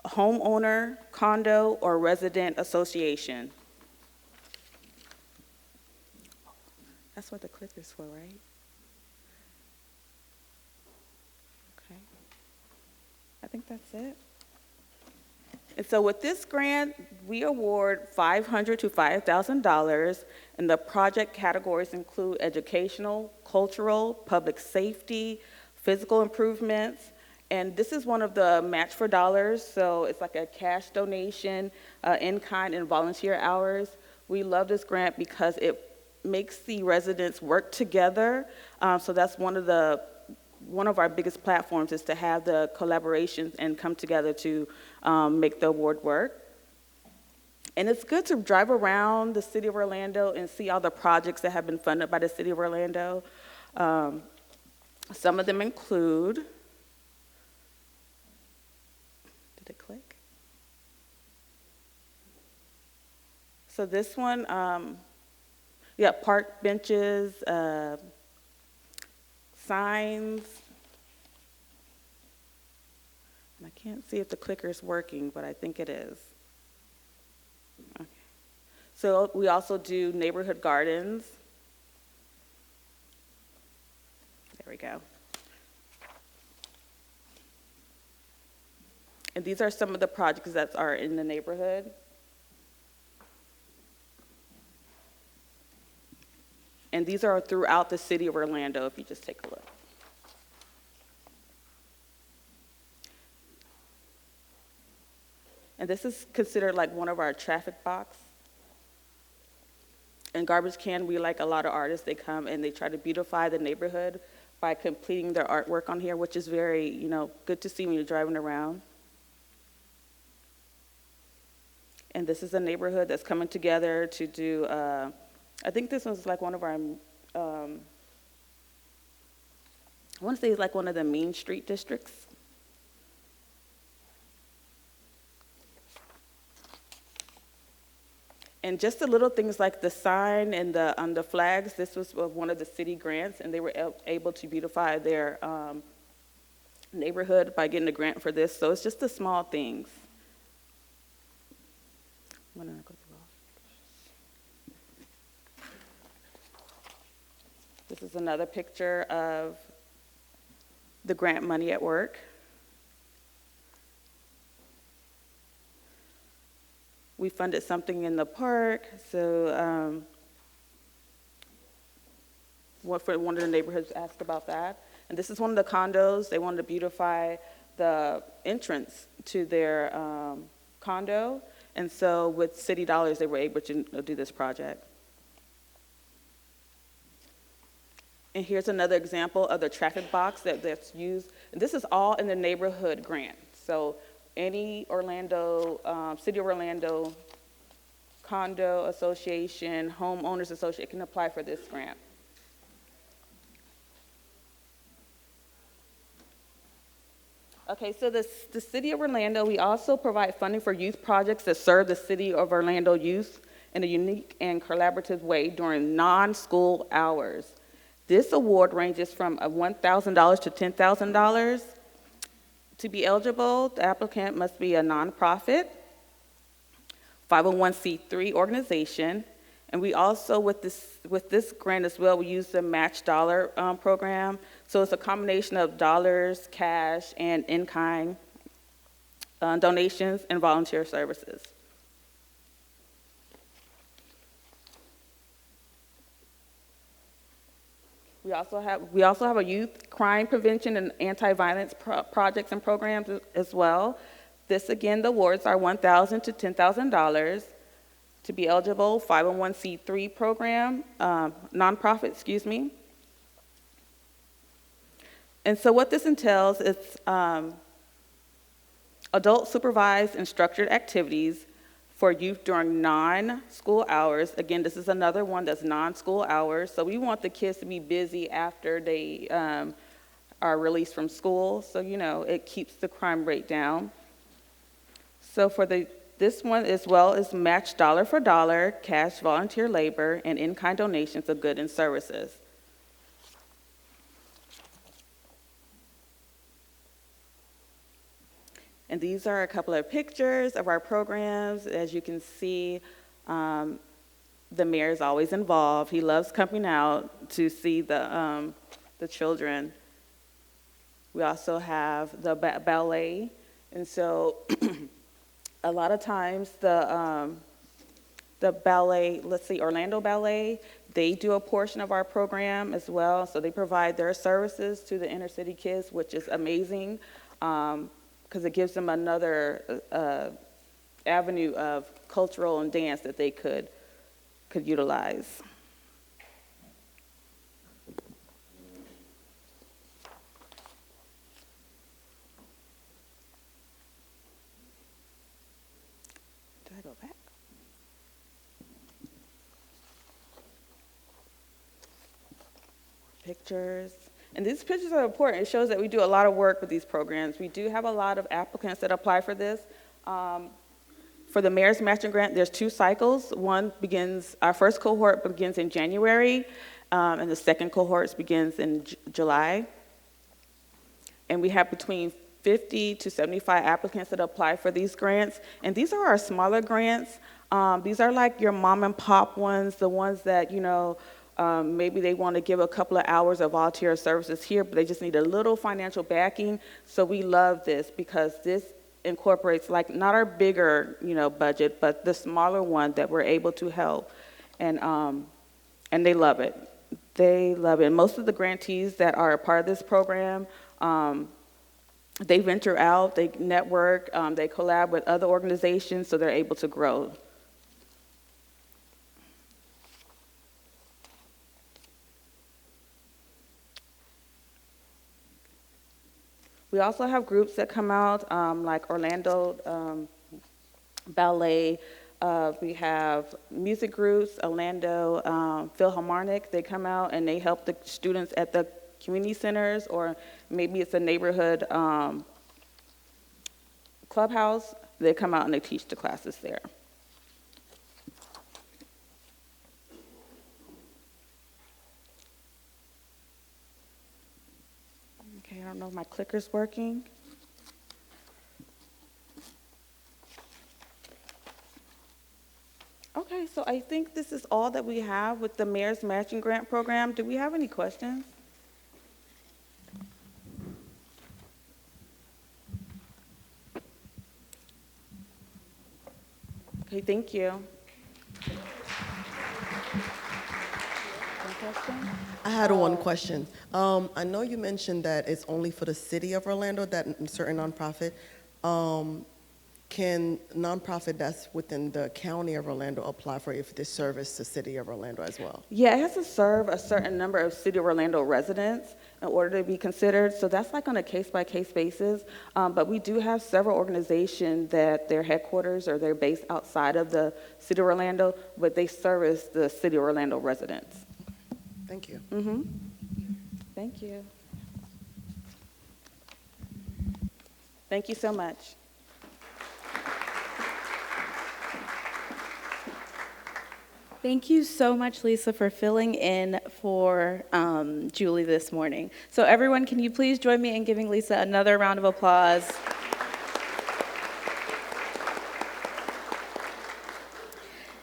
a homeowner, condo, or resident association. That's what the clip is for, right? Okay. I think that's it. And so with this grant, we award $500 to $5,000, and the project categories include educational, cultural, public safety, physical improvements, and this is one of the match for dollars, so it's like a cash donation, in-kind and volunteer hours. We love this grant because it makes the residents work together, so that's one of our biggest platforms is to have the collaborations and come together to make the award work. And it's good to drive around the city of Orlando and see all the projects that have been funded by the city of Orlando. Some of them include, did it click? So this one, yeah, park benches, signs. And I can't see if the clicker is working, but I think it is. Okay. So we also do neighborhood gardens. There we go. And these are some of the projects that are in the neighborhood. And these are throughout the city of Orlando, if you just take a look. And this is considered like one of our traffic box. In Garbage Can, we like a lot of artists. They come and they try to beautify the neighborhood by completing their artwork on here, which is very, good to see when you're driving around. And this is a neighborhood that's coming together to do, I think this was like one of our, I want to say it's like one of the Mean Street districts. And just the little things like the sign and the flags, this was one of the city grants, and they were able to beautify their neighborhood by getting a grant for this. So it's just the small things. I'm gonna go through all. This is another picture of the grant money at work. We funded something in the park, so one of the neighborhoods asked about that. And this is one of the condos. They wanted to beautify the entrance to their condo. And so with city dollars, they were able to do this project. And here's another example of the traffic box that's used. And this is all in the neighborhood grant. So any Orlando, City of Orlando condo association, homeowners association can apply for this grant. Okay, so the City of Orlando, we also provide funding for youth projects that serve the City of Orlando youth in a unique and collaborative way during non-school hours. This award ranges from $1,000 to $10,000. To be eligible, the applicant must be a nonprofit, 501c3 organization, and we also, with this grant as well, we use the match dollar program. So it's a combination of dollars, cash, and in-kind donations and volunteer services. We also have a youth crime prevention and anti-violence projects and programs as well. This, again, the awards are $1,000 to $10,000. To be eligible, 501c3 program, nonprofit, excuse me. And so what this entails is adult supervised and structured activities for youth during non-school hours. Again, this is another one that's non-school hours. So we want the kids to be busy after they are released from school. So, it keeps the crime rate down. So for this one as well is match dollar for dollar, cash volunteer labor, and in-kind donations of goods and services. And these are a couple of pictures of our programs. As you can see, the mayor is always involved. He loves coming out to see the children. We also have the ballet. And so a lot of times the ballet, let's see, Orlando Ballet, they do a portion of our program as well. So they provide their services to the inner city kids, which is amazing because it gives them another avenue of cultural and dance that they could utilize. Did I go back? Pictures. And these pictures are important. It shows that we do a lot of work with these programs. We do have a lot of applicants that apply for this. For the Mayor's Matching Grant, there's 2 cycles. Our first cohort begins in January, and the second cohort begins in July. And we have between 50 to 75 applicants that apply for these grants. And these are our smaller grants. These are like your mom and pop ones, the ones that, maybe they want to give a couple of hours of volunteer services here, but they just need a little financial backing. So we love this because this incorporates like not our bigger, budget, but the smaller one that we're able to help. And they love it. They love it. Most of the grantees that are a part of this program, they venture out, they network, they collab with other organizations so they're able to grow. We also have groups that come out, like Orlando Ballet. We have music groups, Orlando Philharmonic. They come out and they help the students at the community centers, or maybe it's a neighborhood clubhouse. They come out and they teach the classes there. Okay, I don't know if my clicker's working. Okay, so I think this is all that we have with the Mayor's Matching Grant Program. Do we have any questions? Okay, thank you. One question? I had one question. I know you mentioned that it's only for the city of Orlando, that certain nonprofit. Can nonprofit that's within the county of Orlando apply for if they service the city of Orlando as well? Yeah, it has to serve a certain number of City of Orlando residents in order to be considered. So that's like on a case-by-case basis. But we do have several organizations that their headquarters or they're based outside of the City of Orlando, but they service the City of Orlando residents. Thank you. Mm-hmm. Thank you. Thank you so much. Thank you so much, Lisa, for filling in for Julie this morning. So everyone, can you please join me in giving Lisa another round of applause?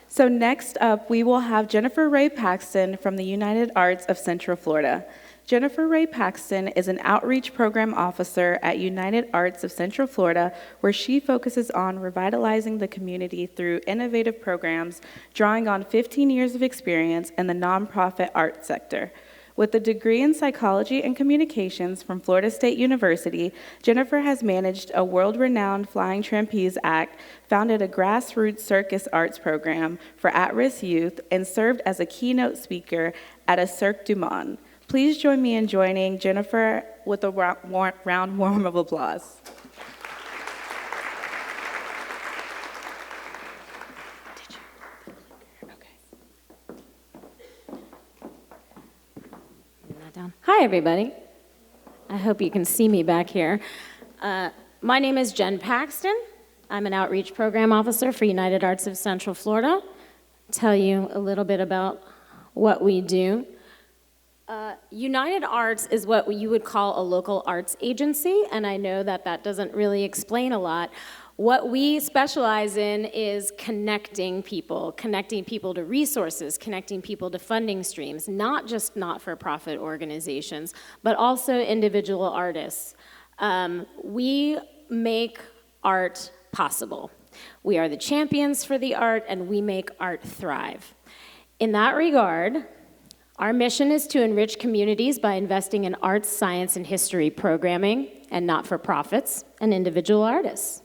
So next up, we will have Jennifer Ray Paxton from the United Arts of Central Florida. Jennifer Ray Paxton is an outreach program officer at United Arts of Central Florida, where she focuses on revitalizing the community through innovative programs, drawing on 15 years of experience in the nonprofit art sector. With a degree in psychology and communications from Florida State University, Jennifer has managed a world-renowned flying trapeze act, founded a grassroots circus arts program for at-risk youth, and served as a keynote speaker at a Cirque du Monde. Please join me in joining Jennifer with a round warm of applause. Hi, everybody. I hope you can see me back here. My name is Jen Paxton. I'm an outreach program officer for United Arts of Central Florida. Tell you a little bit about what we do. United Arts is what you would call a local arts agency, and I know that that doesn't really explain a lot. What we specialize in is connecting people to resources, connecting people to funding streams, not just not-for-profit organizations, but also individual artists. We make art possible. We are the champions for the art, and we make art thrive. In that regard, our mission is to enrich communities by investing in arts, science, and history programming, and not-for-profits and individual artists.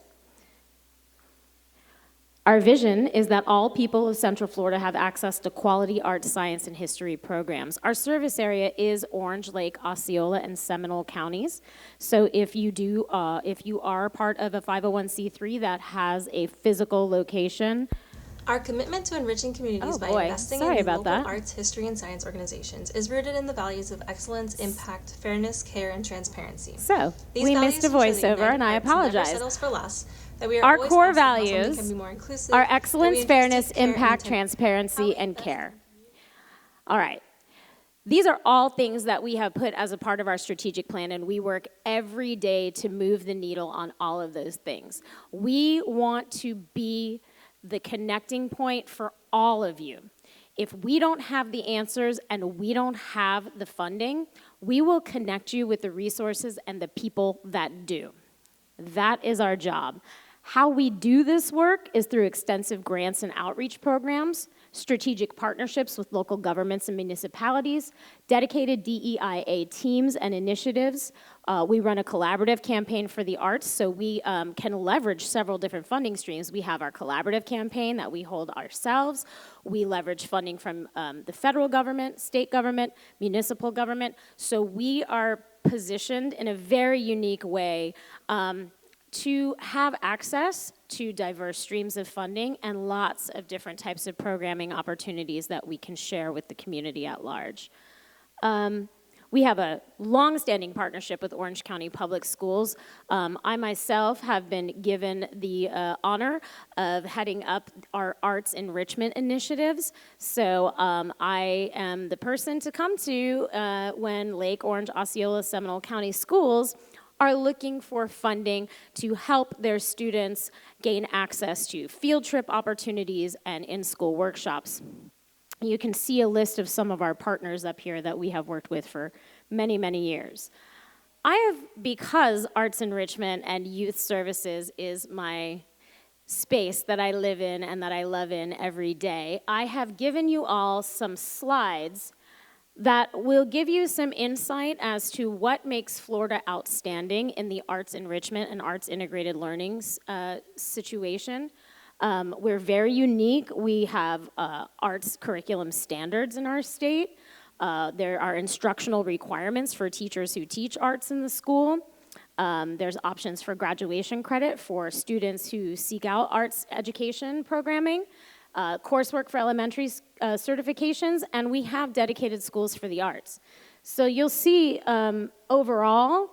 Our vision is that all people of Central Florida have access to quality art, science, and history programs. Our service area is Orange, Lake, Osceola, and Seminole counties. So if you are part of a 501c3 that has a physical location. Our commitment to enriching communities by investing in local arts, history, and science organizations is rooted in the values of excellence, impact, fairness, care, and transparency. So, we missed a voiceover, and I apologize. Settles for less. Our core values are are excellence, fairness, impact, transparency, and care. All right. These are all things that we have put as a part of our strategic plan, and we work every day to move the needle on all of those things. We want to be the connecting point for all of you. If we don't have the answers and we don't have the funding, we will connect you with the resources and the people that do. That is our job. How we do this work is through extensive grants and outreach programs, strategic partnerships with local governments and municipalities, dedicated DEIA teams and initiatives. We run a collaborative campaign for the arts, so we can leverage several different funding streams. We have our collaborative campaign that we hold ourselves. We leverage funding from the federal government, state government, municipal government. So we are positioned in a very unique way to have access to diverse streams of funding and lots of different types of programming opportunities that we can share with the community at large. We have a long-standing partnership with Orange County Public Schools. I myself have been given the honor of heading up our arts enrichment initiatives. So I am the person to come to when Lake, Orange, Osceola, Seminole County schools are looking for funding to help their students gain access to field trip opportunities and in-school workshops. You can see a list of some of our partners up here that we have worked with for many, many years. Because arts enrichment and youth services is my space that I live in and that I love in every day, I have given you all some slides that will give you some insight as to what makes Florida outstanding in the arts enrichment and arts integrated learning situation. We're very unique. We have arts curriculum standards in our state. There are instructional requirements for teachers who teach arts in the school. There's options for graduation credit for students who seek out arts education programming. Coursework for elementary certifications, and we have dedicated schools for the arts. So you'll see overall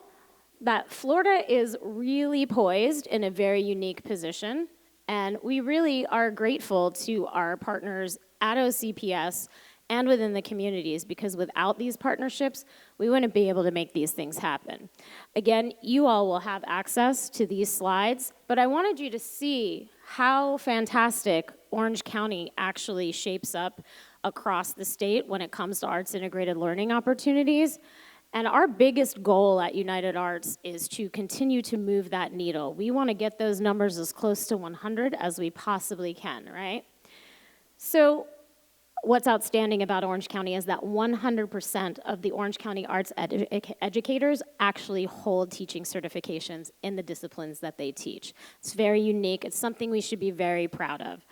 that Florida is really poised in a very unique position, and we really are grateful to our partners at OCPS and within the communities, because without these partnerships, we wouldn't be able to make these things happen. Again, you all will have access to these slides, but I wanted you to see how fantastic Orange County actually shapes up across the state when it comes to arts integrated learning opportunities. And our biggest goal at United Arts is to continue to move that needle. We want to get those numbers as close to 100 as we possibly can, right? So what's outstanding about Orange County is that 100% of the Orange County arts educators actually hold teaching certifications in the disciplines that they teach. It's very unique. It's something we should be very proud of.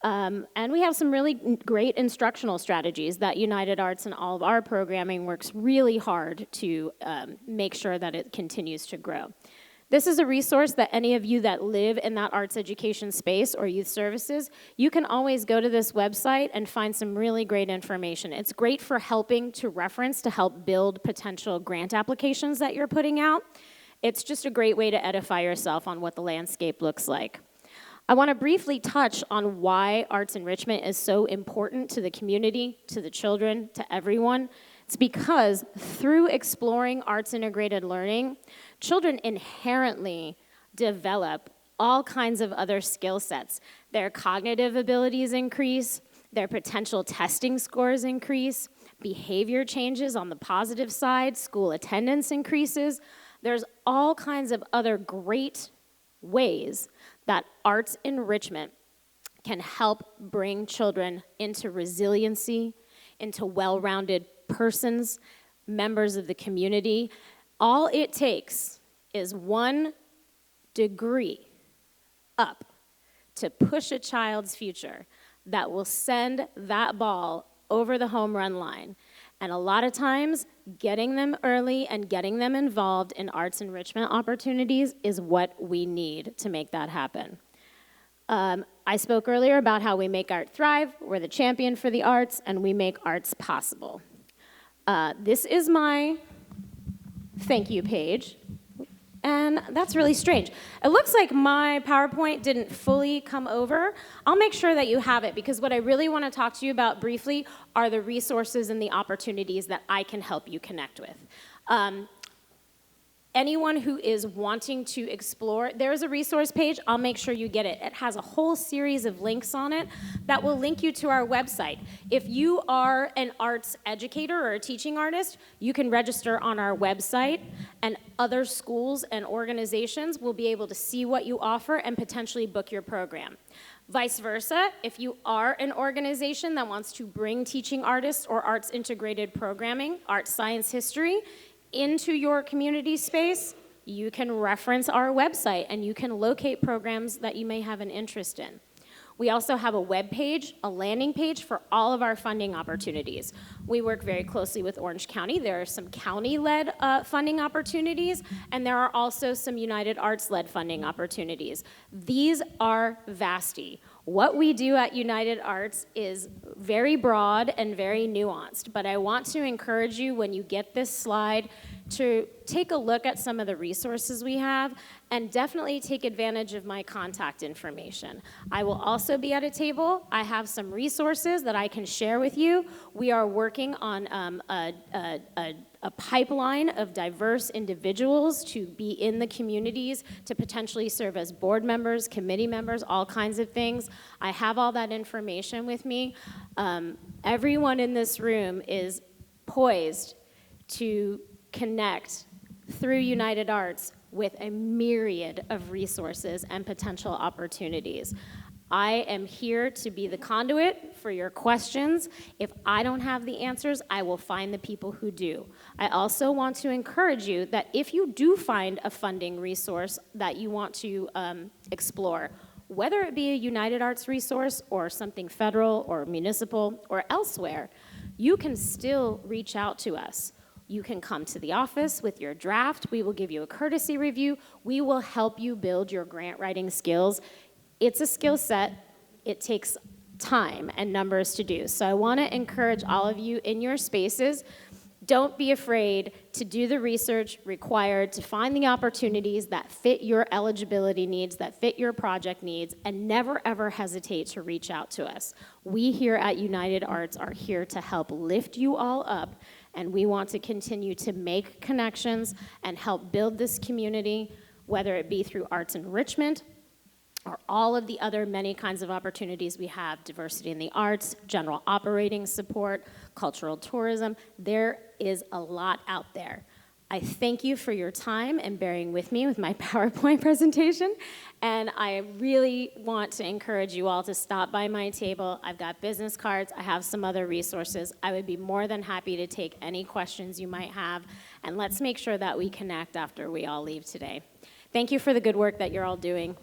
And we have some really great instructional strategies that United Arts and all of our programming works really hard to make sure that it continues to grow. This is a resource that any of you that live in that arts education space or youth services, you can always go to this website and find some really great information. It's great for helping to reference to help build potential grant applications that you're putting out. It's just a great way to edify yourself on what the landscape looks like. I want to briefly touch on why arts enrichment is so important to the community, to the children, to everyone. It's because through exploring arts integrated learning, children inherently develop all kinds of other skill sets. Their cognitive abilities increase, their potential testing scores increase, behavior changes on the positive side, school attendance increases. There's all kinds of other great ways that arts enrichment can help bring children into resiliency, into well-rounded persons, members of the community. All it takes is 1 degree up to push a child's future that will send that ball over the home run line. And a lot of times, getting them early and getting them involved in arts enrichment opportunities is what we need to make that happen. I spoke earlier about how we make art thrive, we're the champion for the arts, and we make arts possible. This is my thank you page, and that's really strange. It looks like my PowerPoint didn't fully come over. I'll make sure that you have it, because what I really want to talk to you about briefly are the resources and the opportunities that I can help you connect with. Anyone who is wanting to explore, there's a resource page. I'll make sure you get it. It has a whole series of links on it that will link you to our website. If you are an arts educator or a teaching artist, you can register on our website, and other schools and organizations will be able to see what you offer and potentially book your program. Vice versa, if you are an organization that wants to bring teaching artists or arts integrated programming, art, science, history, into your community space, you can reference our website and you can locate programs that you may have an interest in. We also have a web page, a landing page for all of our funding opportunities. We work very closely with Orange County. There are some county-led funding opportunities, and there are also some United Arts-led funding opportunities. These are vasty. What we do at United Arts is very broad and very nuanced, but I want to encourage you, when you get this slide, to take a look at some of the resources we have and definitely take advantage of my contact information. I will also be at a table. I have some resources that I can share with you. We are working on a pipeline of diverse individuals to be in the communities, to potentially serve as board members, committee members, all kinds of things. I have all that information with me. Everyone in this room is poised to connect through United Arts with a myriad of resources and potential opportunities. I am here to be the conduit for your questions. If I don't have the answers, I will find the people who do. I also want to encourage you that if you do find a funding resource that you want to explore, whether it be a United Arts resource or something federal or municipal or elsewhere, you can still reach out to us. You can come to the office with your draft. We will give you a courtesy review. We will help you build your grant writing skills. It's a skill set. It takes time and numbers to do. So I want to encourage all of you in your spaces, don't be afraid to do the research required to find the opportunities that fit your eligibility needs, that fit your project needs, and never ever hesitate to reach out to us. We here at United Arts are here to help lift you all up, and we want to continue to make connections and help build this community, whether it be through arts enrichment, or all of the other many kinds of opportunities we have, diversity in the arts, general operating support, cultural tourism. There is a lot out there. I thank you for your time and bearing with me with my PowerPoint presentation, and I really want to encourage you all to stop by my table. I've got business cards, I have some other resources. I would be more than happy to take any questions you might have, and let's make sure that we connect after we all leave today. Thank you for the good work that you're all doing.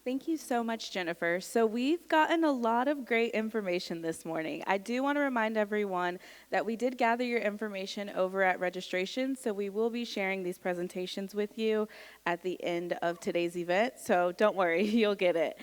Thank you so much, Jennifer. So we've gotten a lot of great information this morning. I do want to remind everyone that we did gather your information over at registration, so we will be sharing these presentations with you at the end of today's event, so don't worry, you'll get it.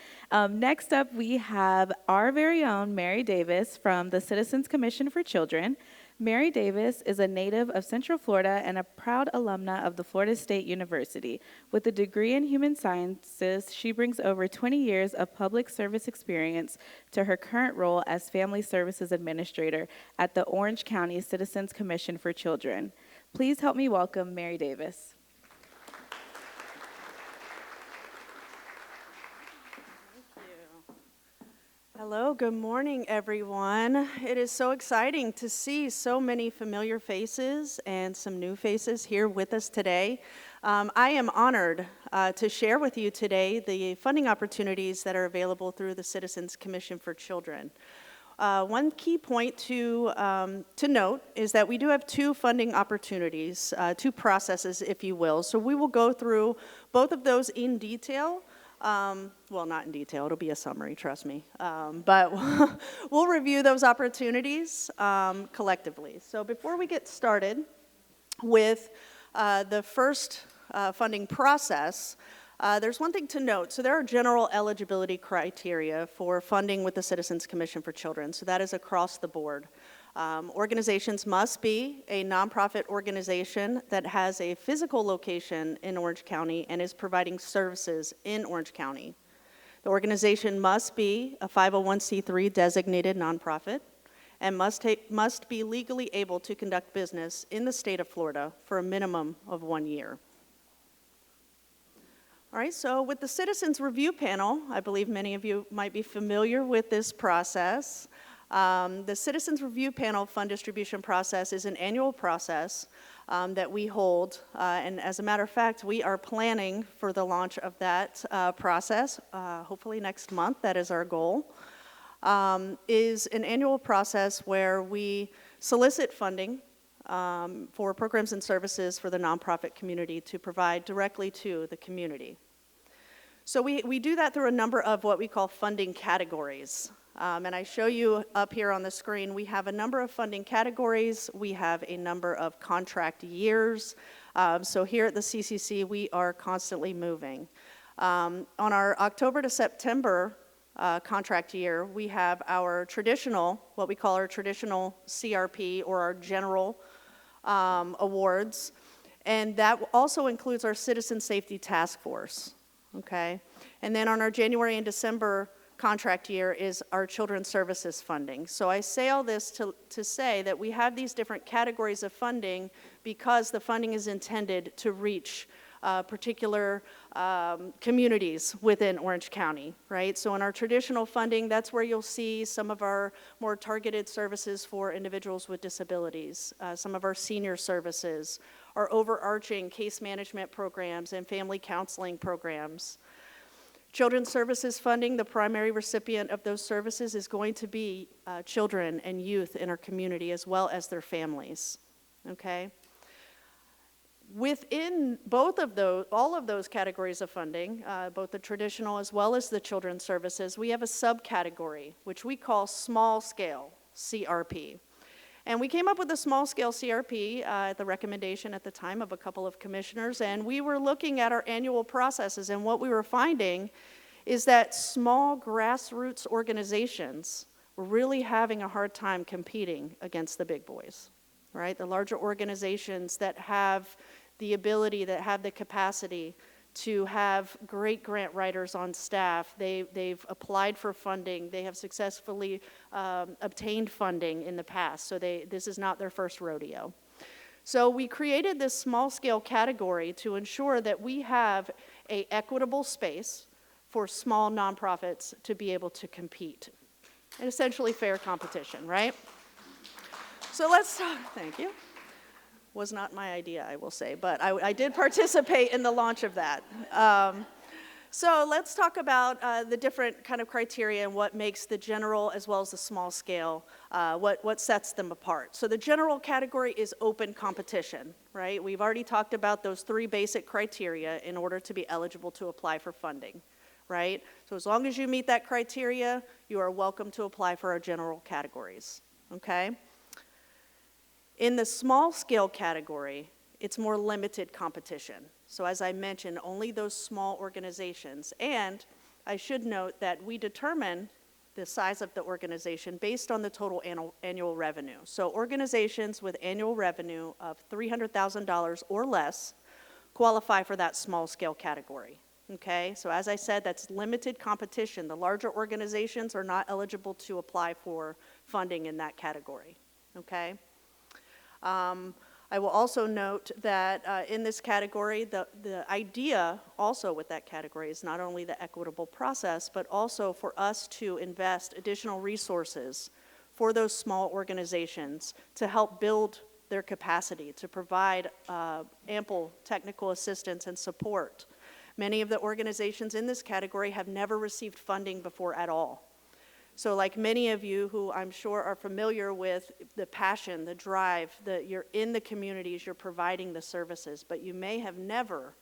Next up, we have our very own Mary Davis from the Citizens Commission for Children. Mary Davis is a native of Central Florida and a proud alumna of the Florida State University. With a degree in human sciences, she brings over 20 years of public service experience to her current role as Family Services Administrator at the Orange County Citizens Commission for Children. Please help me welcome Mary Davis. Hello, good morning, everyone. It is so exciting to see so many familiar faces and some new faces here with us today. I am honored to share with you today the funding opportunities that are available through the Citizens Commission for Children. One key point to note is that we do have two funding opportunities, two processes, if you will. So we will go through both of those in detail. Well, not in detail, it'll be a summary, trust me. But we'll review those opportunities collectively. So before we get started with the first funding process, there's one thing to note. So there are general eligibility criteria for funding with the Citizens Commission for Children. So that is across the board. Organizations must be a nonprofit organization that has a physical location in Orange County and is providing services in Orange County. The organization must be a 501c3 designated nonprofit and must be legally able to conduct business in the state of Florida for a minimum of 1 year. All right, so with the Citizens Review Panel, I believe many of you might be familiar with this process. The Citizens Review Panel fund distribution process is an annual process that we hold, and as a matter of fact, we are planning for the launch of that process, hopefully next month. That is our goal. Is an annual process where we solicit funding for programs and services for the nonprofit community to provide directly to the community. So we do that through a number of what we call funding categories. And I show you up here on the screen, we have a number of funding categories. We have a number of contract years. So here at the CCC, we are constantly moving. On our October to September contract year, we have our traditional, what we call our traditional CRP or our general awards. And that also includes our Citizen Safety Task Force, okay? And then on our January and December contract year is our children's services funding. So I say all this to say that we have these different categories of funding because the funding is intended to reach particular communities within Orange County, right? So in our traditional funding, that's where you'll see some of our more targeted services for individuals with disabilities, some of our senior services, our overarching case management programs and family counseling programs. Children's services funding, the primary recipient of those services is going to be children and youth in our community as well as their families, okay? Within both of those, all of those categories of funding, both the traditional as well as the children's services, we have a subcategory, which we call small scale CRP. And we came up with a small scale CRP at the recommendation at the time of a couple of commissioners, and we were looking at our annual processes, and what we were finding is that small grassroots organizations were really having a hard time competing against the big boys, right? The larger organizations that have the ability, that have the capacity to have great grant writers on staff. They've applied for funding. They have successfully obtained funding in the past, so this is not their first rodeo. So we created this small scale category to ensure that we have an equitable space for small nonprofits to be able to compete. And essentially fair competition, right? So let's talk, thank you. Was not my idea, I will say, but I did participate in the launch of that. So let's talk about the different kind of criteria and what makes the general as well as the small scale, what sets them apart. So the general category is open competition, right? We've already talked about those three basic criteria in order to be eligible to apply for funding, right? So as long as you meet that criteria, you are welcome to apply for our general categories, okay? In the small scale category, it's more limited competition. So as I mentioned, only those small organizations. And I should note that we determine the size of the organization based on the total annual revenue. So organizations with annual revenue of $300,000 or less qualify for that small scale category. Okay, so as I said, that's limited competition. The larger organizations are not eligible to apply for funding in that category. Okay. I will also note that in this category, the idea also with that category is not only the equitable process, but also for us to invest additional resources for those small organizations to help build their capacity, to provide ample technical assistance and support. Many of the organizations in this category have never received funding before at all. So like many of you who I'm sure are familiar with the passion, the drive, you're in the communities, you're providing the services, but you may have never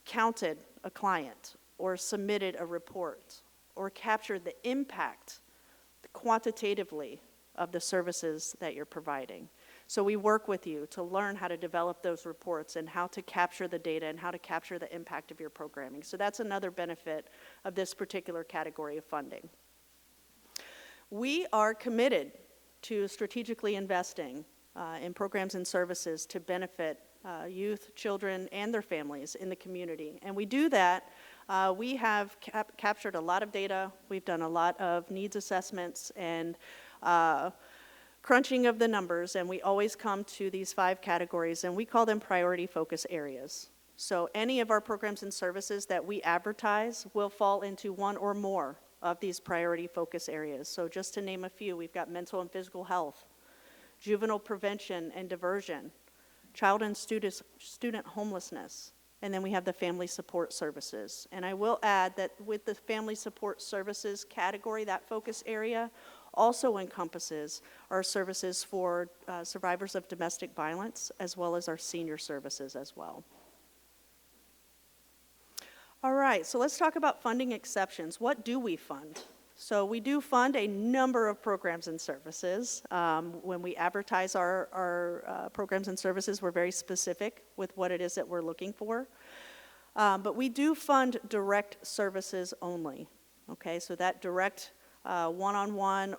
counted a client or submitted a report or captured the impact quantitatively of the services that you're providing. So we work with you to learn how to develop those reports and how to capture the data and how to capture the impact of your programming. So that's another benefit of this particular category of funding. We are committed to strategically investing in programs and services to benefit youth, children, and their families in the community. And we do that. We have captured a lot of data. We've done a lot of needs assessments and crunching of the numbers, and we always come to these 5 categories, and we call them priority focus areas. So any of our programs and services that we advertise will fall into one or more of these priority focus areas. So just to name a few, we've got mental and physical health, juvenile prevention and diversion, child and student homelessness, and then we have the family support services. And I will add that with the family support services category, that focus area also encompasses our services for survivors of domestic violence, as well as our senior services as well. All right, so let's talk about funding exceptions. What do we fund? So we do fund a number of programs and services. When we advertise our programs and services, we're very specific with what it is that we're looking for. But we do fund direct services only. Okay, so that direct one-on-one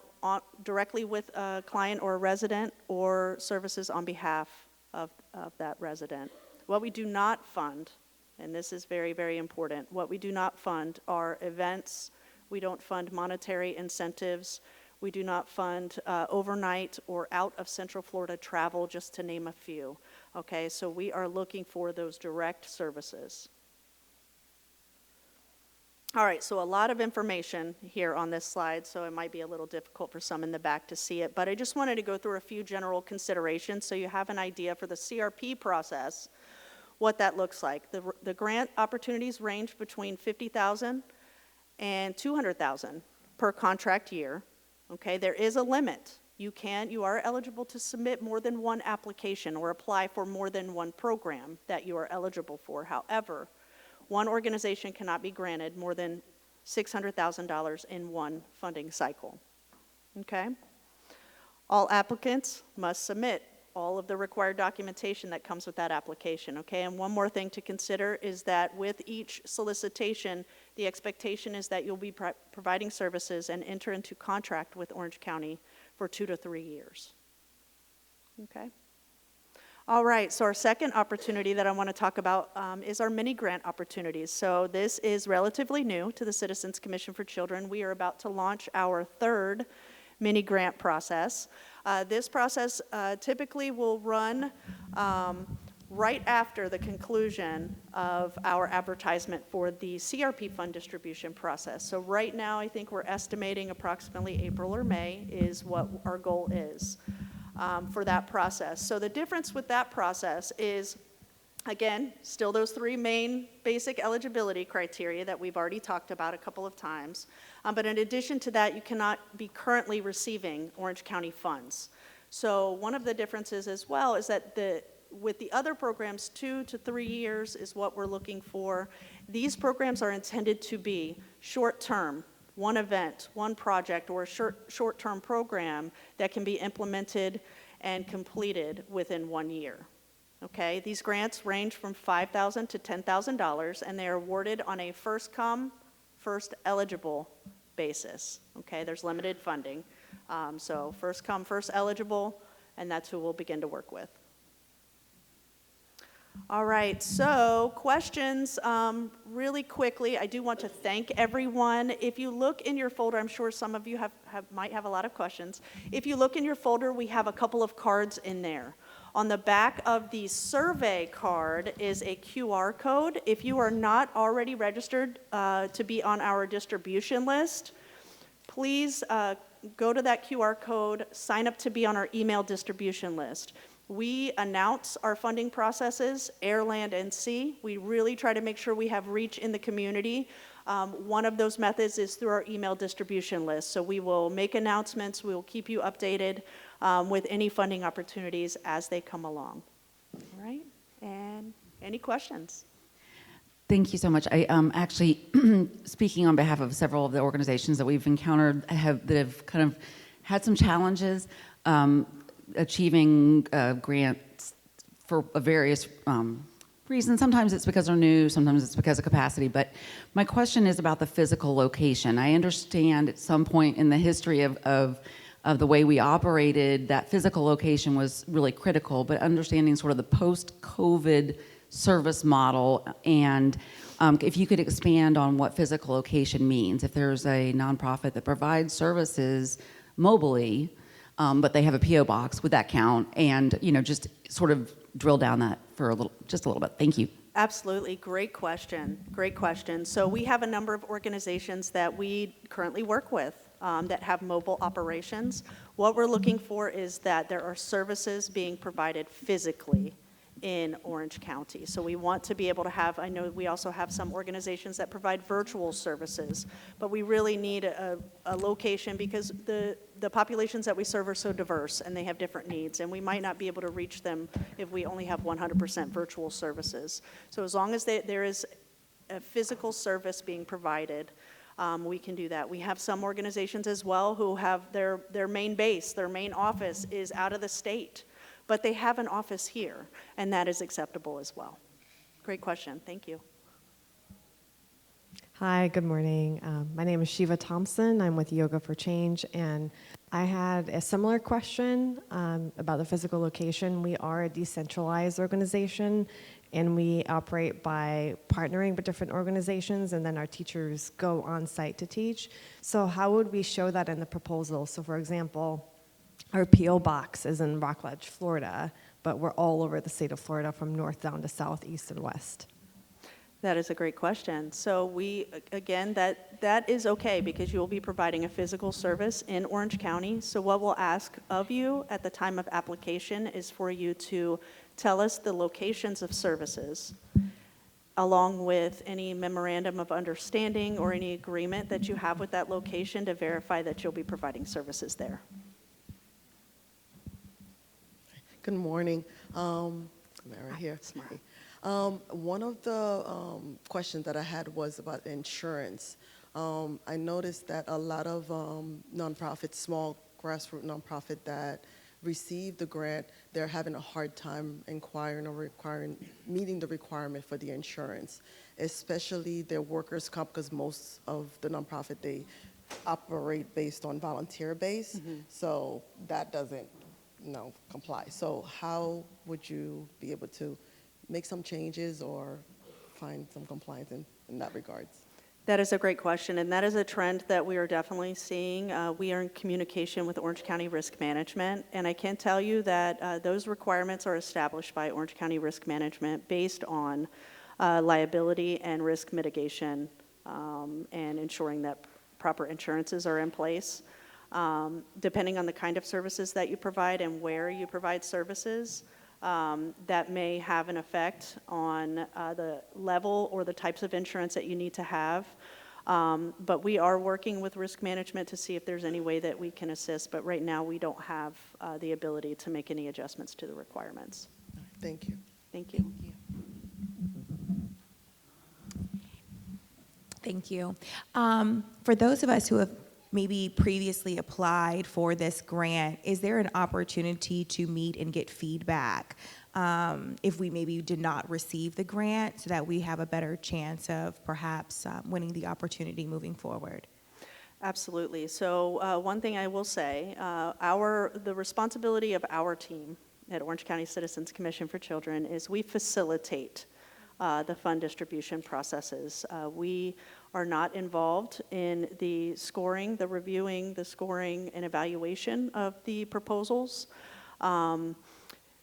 directly with a client or a resident, or services on behalf of that resident. What we do not fund, and this is very, very important, what we do not fund are events. We don't fund monetary incentives. We do not fund overnight or out of Central Florida travel, just to name a few. Okay, so we are looking for those direct services. All right, so a lot of information here on this slide, so it might be a little difficult for some in the back to see it, but I just wanted to go through a few general considerations so you have an idea for the CRP process, what that looks like. The grant opportunities range between $50,000 and $200,000 per contract year. Okay, there is a limit. You are eligible to submit more than one application or apply for more than one program that you are eligible for. However, one organization cannot be granted more than $600,000 in one funding cycle. Okay? All applicants must submit all of the required documentation that comes with that application. Okay? And one more thing to consider is that with each solicitation, the expectation is that you'll be providing services and enter into contract with Orange County for 2 to 3 years. Okay? All right, so our second opportunity that I want to talk about is our mini grant opportunities. So this is relatively new to the Citizens Commission for Children. We are about to launch our 3rd mini grant process. This process typically will run right after the conclusion of our advertisement for the CRP fund distribution process. So right now, I think we're estimating approximately April or May is what our goal is. For that process. So the difference with that process is, again, still those 3 main basic eligibility criteria that we've already talked about a couple of times. But in addition to that, you cannot be currently receiving Orange County funds. So one of the differences as well is that with the other programs, 2 to 3 years is what we're looking for. These programs are intended to be short-term, one event, one project, or a short-term program that can be implemented and completed within 1 year. Okay, these grants range from $5,000 to $10,000, and they are awarded on a first-come, first-eligible basis. Okay, there's limited funding. So first-come, first-eligible, and that's who we'll begin to work with. All right, so questions really quickly. I do want to thank everyone. If you look in your folder, I'm sure some of you might have a lot of questions. If you look in your folder, we have a couple of cards in there. On the back of the survey card is a QR code. If you are not already registered to be on our distribution list, please go to that QR code, sign up to be on our email distribution list. We announce our funding processes, air, land, and sea. We really try to make sure we have reach in the community. One of those methods is through our email distribution list. So we will make announcements, we will keep you updated with any funding opportunities as they come along. All right, and any questions? Thank you so much. I actually, speaking on behalf of several of the organizations that we've encountered that have kind of had some challenges achieving grants for various reasons. Sometimes it's because they're new, sometimes it's because of capacity, but my question is about the physical location. I understand at some point in the history of the way we operated, that physical location was really critical, but understanding sort of the post-COVID service model, and if you could expand on what physical location means. If there's a nonprofit that provides services mobily, but they have a PO box, would that count? And just sort of drill down that for just a little bit. Thank you. Absolutely, great question. Great question. So we have a number of organizations that we currently work with that have mobile operations. What we're looking for is that there are services being provided physically in Orange County. So we want to be able to have, I know we also have some organizations that provide virtual services, but we really need a location because the populations that we serve are so diverse and they have different needs, and we might not be able to reach them if we only have 100% virtual services. So as long as there is a physical service being provided, we can do that. We have some organizations as well who have their main base, their main office is out of the state, but they have an office here, and that is acceptable as well. Great question, thank you. Hi, good morning. My name is Shiva Thompson. I'm with Yoga for Change, and I had a similar question about the physical location. We are a decentralized organization, and we operate by partnering with different organizations, and then our teachers go on site to teach. So how would we show that in the proposal? So for example, our PO box is in Rockledge, Florida, but we're all over the state of Florida from north down to south, east, and west. That is a great question. So again, that is okay because you will be providing a physical service in Orange County. So what we'll ask of you at the time of application is for you to tell us the locations of services along with any memorandum of understanding or any agreement that you have with that location to verify that you'll be providing services there. Good morning. I'm right here. One of the questions that I had was about insurance. I noticed that a lot of nonprofits, small grassroots nonprofit that received the grant, they're having a hard time meeting the requirement for the insurance, especially their workers' comp, because most of the nonprofit, they operate based on volunteer base, so that doesn't comply. So how would you be able to make some changes or find some compliance in that regards? That is a great question, and that is a trend that we are definitely seeing. We are in communication with Orange County Risk Management, and I can tell you that those requirements are established by Orange County Risk Management based on liability and risk mitigation and ensuring that proper insurances are in place. Depending on the kind of services that you provide and where you provide services, that may have an effect on the level or the types of insurance that you need to have. But we are working with risk management to see if there's any way that we can assist, but right now we don't have the ability to make any adjustments to the requirements. Thank you. Thank you. Thank you. For those of us who have maybe previously applied for this grant, is there an opportunity to meet and get feedback if we maybe did not receive the grant so that we have a better chance of perhaps winning the opportunity moving forward? Absolutely. So one thing I will say, the responsibility of our team at Orange County Citizens Commission for Children is we facilitate the fund distribution processes. We are not involved in the scoring, the reviewing, the scoring, and evaluation of the proposals.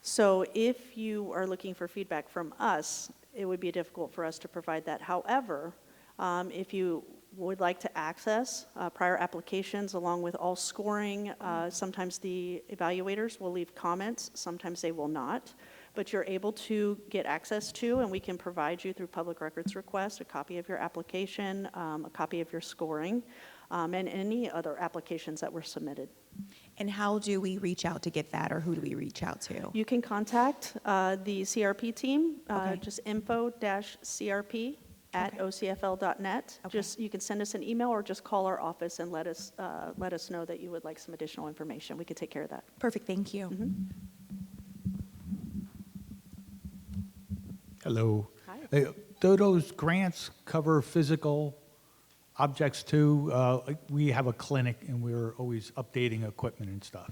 So if you are looking for feedback from us, it would be difficult for us to provide that. However, if you would like to access prior applications along with all scoring, sometimes the evaluators will leave comments, sometimes they will not, but you're able to get access to, and we can provide you through public records request, a copy of your application, a copy of your scoring, and any other applications that were submitted. And how do we reach out to get that, or who do we reach out to? You can contact the CRP team, Okay. just info-crp@ocfl.net. Okay. Just, you can send us an email or just call our office and let us know that you would like some additional information. We could take care of that. Perfect, thank you. Hello. Hi. Do those grants cover physical objects too? We have a clinic and we're always updating equipment and stuff.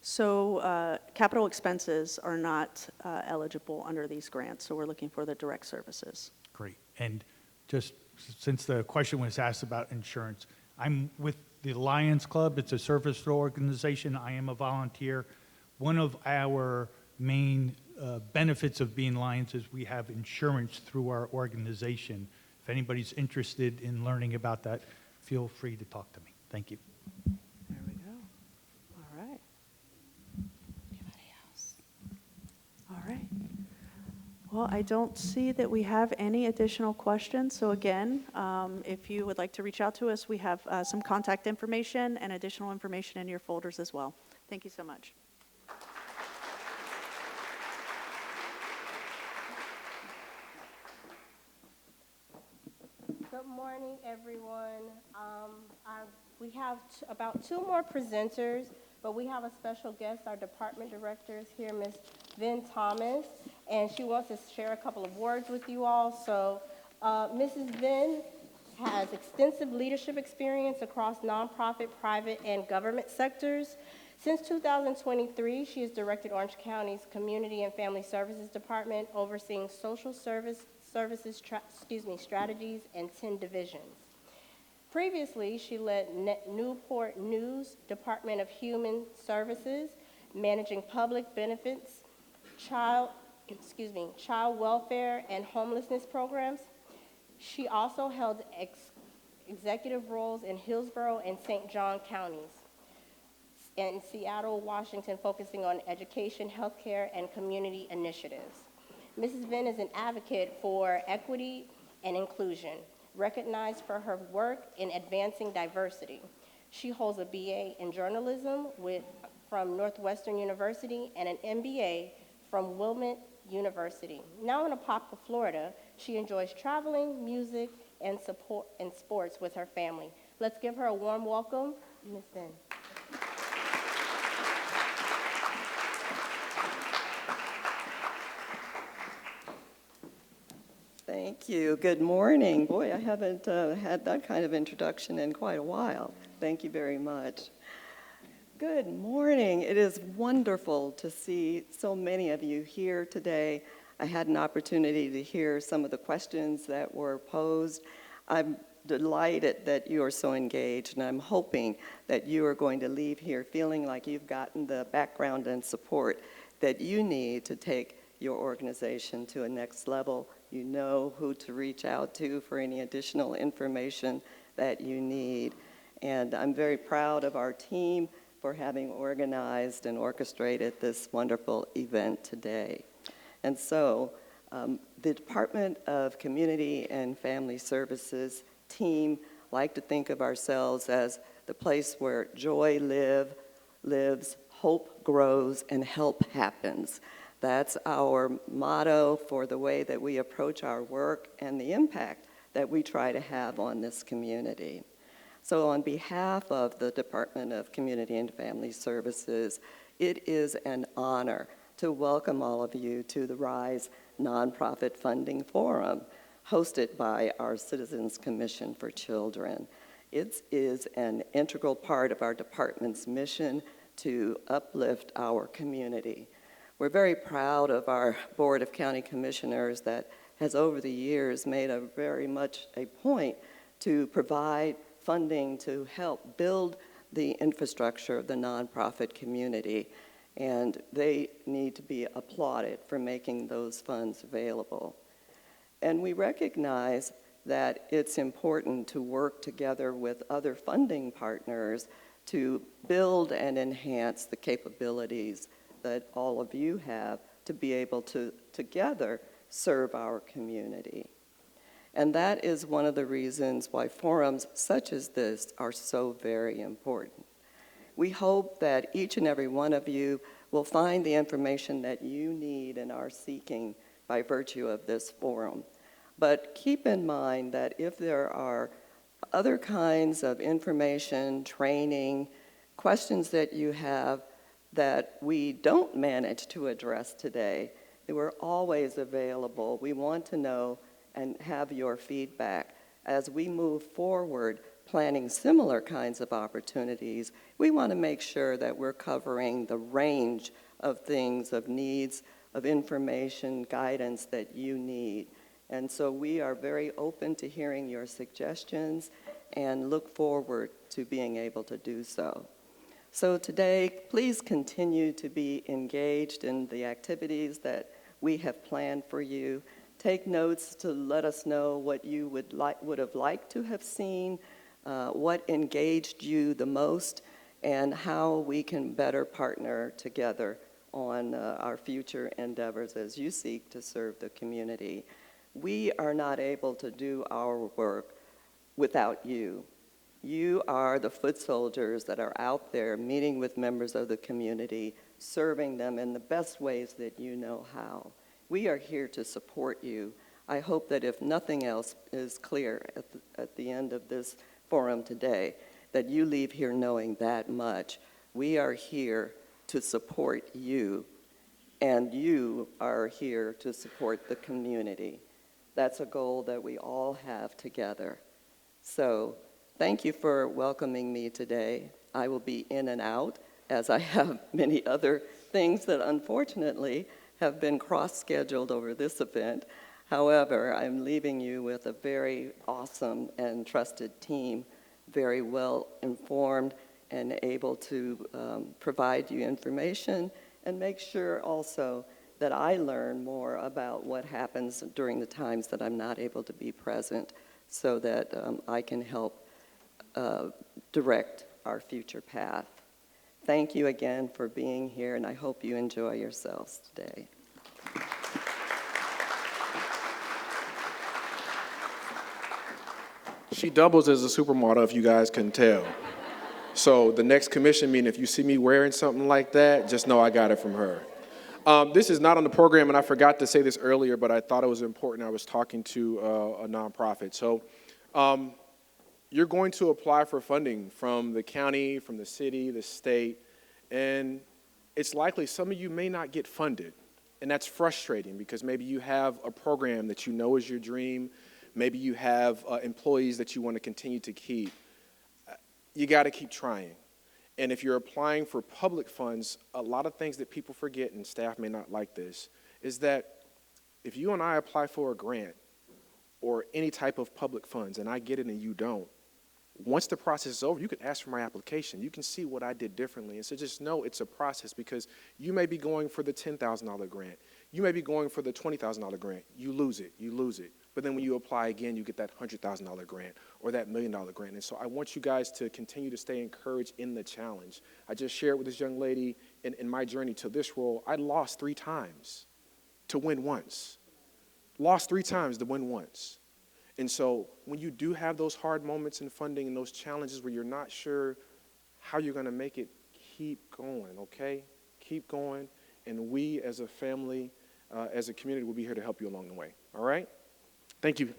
So capital expenses are not eligible under these grants, so we're looking for the direct services. Great. And just since the question was asked about insurance, I'm with the Lions Club. It's a service organization. I am a volunteer. One of our main benefits of being Lions is we have insurance through our organization. If anybody's interested in learning about that, feel free to talk to me. Thank you. There we go. All right. Anybody else? All right. Well, I don't see that we have any additional questions. So again, if you would like to reach out to us, we have some contact information and additional information in your folders as well. Thank you so much. Good morning, everyone. We have about two more presenters, but we have a special guest. Our department director is here, Ms. Vin Thomas, and she wants to share a couple of words with you all. So Mrs. Vin has extensive leadership experience across nonprofit, private, and government sectors. Since 2023, she has directed Orange County's Community and Family Services Department, overseeing social services strategies and 10 divisions. Previously, she led Newport News Department of Human Services, managing public benefits, child welfare, and homelessness programs. She also held executive roles in Hillsborough and St. John counties, and Seattle, Washington, focusing on education, healthcare, and community initiatives. Mrs. Vin is an advocate for equity and inclusion, recognized for her work in advancing diversity. She holds a BA in journalism from Northwestern University and an MBA from Wilmette University. Now in Apopka, Florida, she enjoys traveling, music, and sports with her family. Let's give her a warm welcome, Ms. Vin. Thank you. Good morning. Boy, I haven't had that kind of introduction in quite a while. Thank you very much. Good morning. It is wonderful to see so many of you here today. I had an opportunity to hear some of the questions that were posed. I'm delighted that you are so engaged, and I'm hoping that you are going to leave here feeling like you've gotten the background and support that you need to take your organization to a next level. You know who to reach out to for any additional information that you need. And I'm very proud of our team for having organized and orchestrated this wonderful event today. And so the Department of Community and Family Services team like to think of ourselves as the place where joy lives, hope grows, and help happens. That's our motto for the way that we approach our work and the impact that we try to have on this community. So on behalf of the Department of Community and Family Services, it is an honor to welcome all of you to the R.I.S.E Nonprofit Funding Forum, hosted by our Citizens Commission for Children. It is an integral part of our department's mission to uplift our community. We're very proud of our Board of County Commissioners that has over the years made a very much a point to provide funding to help build the infrastructure of the nonprofit community. and they need to be applauded for making those funds available. And we recognize that it's important to work together with other funding partners to build and enhance the capabilities that all of you have to be able to together serve our community. And that is one of the reasons why forums such as this are so very important. We hope that each and every one of you will find the information that you need and are seeking by virtue of this forum. But keep in mind that if there are other kinds of information, training, questions that you have that we don't manage to address today, they were always available. We want to know and have your feedback. As we move forward planning similar kinds of opportunities, we want to make sure that we're covering the range of things, of needs, of information, guidance that you need. And so we are very open to hearing your suggestions and look forward to being able to do so. So today, please continue to be engaged in the activities that we have planned for you. Take notes to let us know what you would have liked to have seen, what engaged you the most, and how we can better partner together on our future endeavors as you seek to serve the community. We are not able to do our work without you. You are the foot soldiers that are out there meeting with members of the community, serving them in the best ways that you know how. We are here to support you. I hope that if nothing else is clear at the end of this forum today, that you leave here knowing that much. We are here to support you, and you are here to support the community. That's a goal that we all have together. So thank you for welcoming me today. I will be in and out, as I have many other things that unfortunately have been cross-scheduled over this event. However, I'm leaving you with a very awesome and trusted team, very well informed and able to provide you information and make sure also that I learn more about what happens during the times that I'm not able to be present so that I can help direct our future path. Thank you again for being here, and I hope you enjoy yourselves today. She doubles as a supermodel, if you guys can tell. So the next commission meeting, if you see me wearing something like that, just know I got it from her. This is not on the program, and I forgot to say this earlier, but I thought it was important. I was talking to a nonprofit. So you're going to apply for funding from the county, from the city, the state, and it's likely some of you may not get funded. And that's frustrating because maybe you have a program that you know is your dream. Maybe you have employees that you want to continue to keep. You got to keep trying. And if you're applying for public funds, a lot of things that people forget, and staff may not like this, is that if you and I apply for a grant or any type of public funds and I get it and you don't, once the process is over, you can ask for my application. You can see what I did differently. And so just know it's a process because you may be going for the $10,000 grant. You may be going for the $20,000 grant. You lose it. You lose it. But then when you apply again, you get that $100,000 grant or that $1 million grant. And so I want you guys to continue to stay encouraged in the challenge. I just shared with this young lady in my journey to this role, I lost 3 times to win once. Lost 3 times to win once. And so when you do have those hard moments in funding and those challenges where you're not sure how you're going to make it, keep going, okay? Keep going. And we as a family, as a community, will be here to help you along the way, all right? Thank you.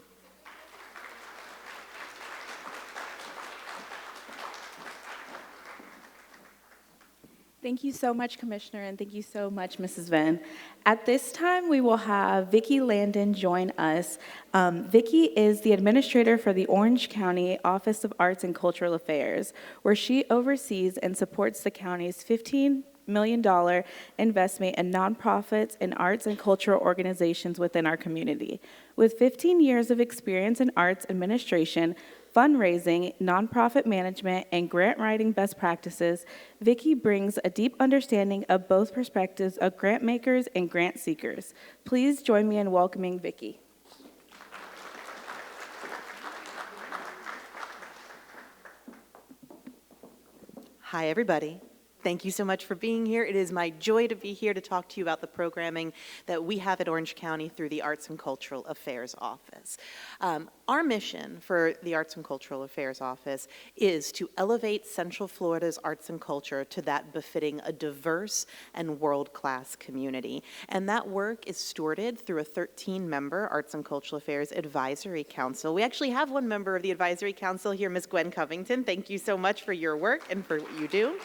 Thank you so much, Commissioner, and thank you so much, Mrs. Venn. At this time, we will have Vicki Landon join us. Vicki is the administrator for the Orange County Office of Arts and Cultural Affairs, where she oversees and supports the county's $15 million investment in nonprofits and arts and cultural organizations within our community. With 15 years of experience in arts administration, fundraising, nonprofit management, and grant writing best practices, Vicki brings a deep understanding of both perspectives of grant makers and grant seekers. Please join me in welcoming Vicki. Hi, everybody. Thank you so much for being here. It is my joy to be here to talk to you about the programming that we have at Orange County through the Arts and Cultural Affairs Office. Our mission for the Arts and Cultural Affairs Office is to elevate Central Florida's arts and culture to that befitting a diverse and world-class community. And that work is stewarded through a 13-member Arts and Cultural Affairs Advisory Council. We actually have one member of the Advisory Council here, Ms. Gwen Covington. Thank you so much for your work and for what you do.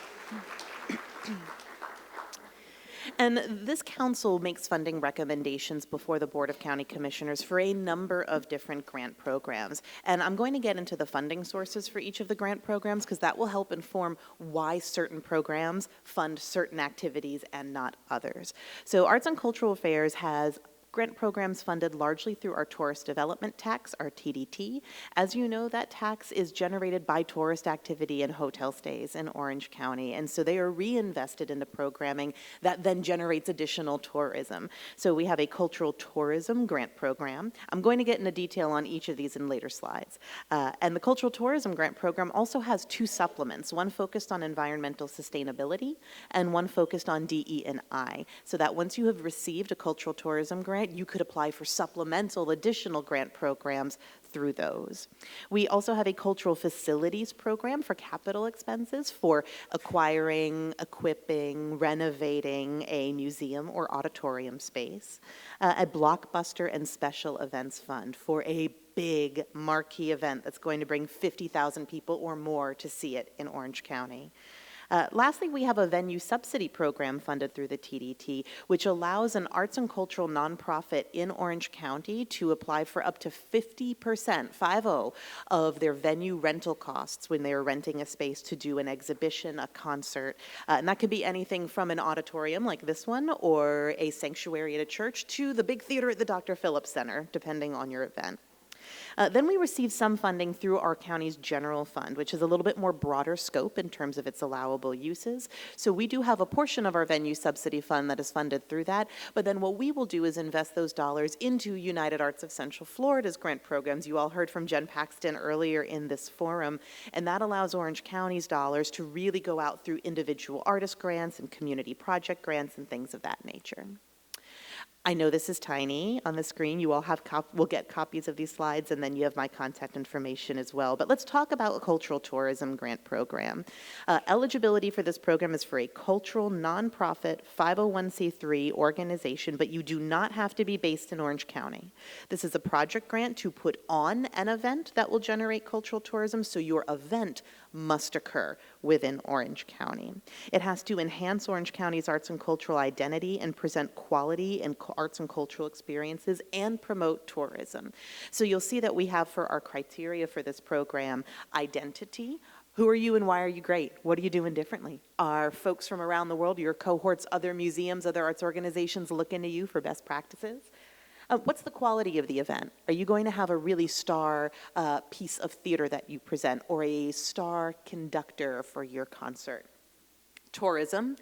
And this council makes funding recommendations before the Board of County Commissioners for a number of different grant programs. And I'm going to get into the funding sources for each of the grant programs because that will help inform why certain programs fund certain activities and not others. So Arts and Cultural Affairs has grant programs funded largely through our tourist development tax, our TDT. As you know, that tax is generated by tourist activity and hotel stays in Orange County, and so they are reinvested into programming that then generates additional tourism. So we have a cultural tourism grant program. I'm going to get into detail on each of these in later slides. And the cultural tourism grant program also has two supplements, one focused on environmental sustainability and one focused on DE&I, so that once you have received a cultural tourism grant, you could apply for supplemental additional grant programs through those. We also have a cultural facilities program for capital expenses for acquiring, equipping, renovating a museum or auditorium space, a blockbuster and special events fund for a big marquee event that's going to bring 50,000 people or more to see it in Orange County. Lastly, we have a venue subsidy program funded through the TDT, which allows an arts and cultural nonprofit in Orange County to apply for up to 50%, 50, of their venue rental costs when they are renting a space to do an exhibition, a concert. And that could be anything from an auditorium like this one or a sanctuary at a church to the big theater at the Dr. Phillips Center, depending on your event. Then we receive some funding through our county's general fund, which is a little bit more broader scope in terms of its allowable uses. So we do have a portion of our venue subsidy fund that is funded through that, but then what we will do is invest those dollars into United Arts of Central Florida's grant programs. You all heard from Jen Paxton earlier in this forum, and that allows Orange County's dollars to really go out through individual artist grants and community project grants and things of that nature. I know this is tiny on the screen. You all will get copies of these slides, and then you have my contact information as well. But let's talk about a cultural tourism grant program. Eligibility for this program is for a cultural nonprofit 501c3 organization, but you do not have to be based in Orange County. This is a project grant to put on an event that will generate cultural tourism, so your event must occur within Orange County. It has to enhance Orange County's arts and cultural identity and present quality and arts and cultural experiences and promote tourism. So you'll see that we have for our criteria for this program, identity. Who are you and why are you great? What are you doing differently? Are folks from around the world, your cohorts, other museums, other arts organizations looking to you for best practices? What's the quality of the event? Are you going to have a really star piece of theater that you present or a star conductor for your concert? Tourism.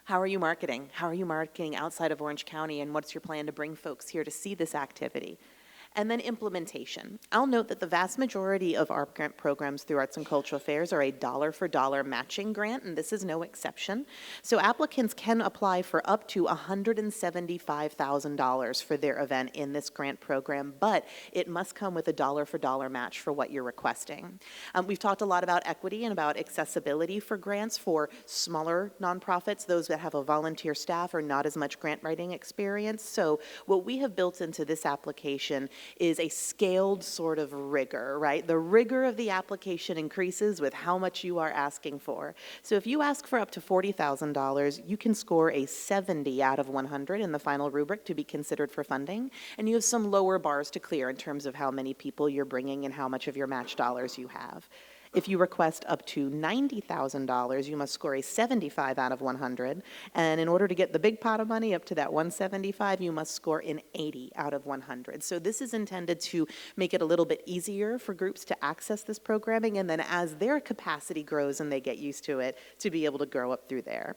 How are you marketing? How are you marketing outside of Orange County, and what's your plan to bring folks here to see this activity? And then implementation. I'll note that the vast majority of our grant programs through Arts and Cultural Affairs are a dollar-for-dollar matching grant, and this is no exception. So applicants can apply for up to $175,000 for their event in this grant program, but it must come with a dollar-for-dollar match for what you're requesting. We've talked a lot about equity and about accessibility for grants for smaller nonprofits, those that have a volunteer staff or not as much grant writing experience. So what we have built into this application is a scaled sort of rigor, right? The rigor of the application increases with how much you are asking for. So if you ask for up to $40,000, you can score a 70 out of 100 in the final rubric to be considered for funding, and you have some lower bars to clear in terms of how many people you're bringing and how much of your match dollars you have. If you request up to $90,000, you must score a 75 out of 100. And in order to get the big pot of money up to that 175, you must score an 80 out of 100. So this is intended to make it a little bit easier for groups to access this programming, and then as their capacity grows and they get used to it, to be able to grow up through there.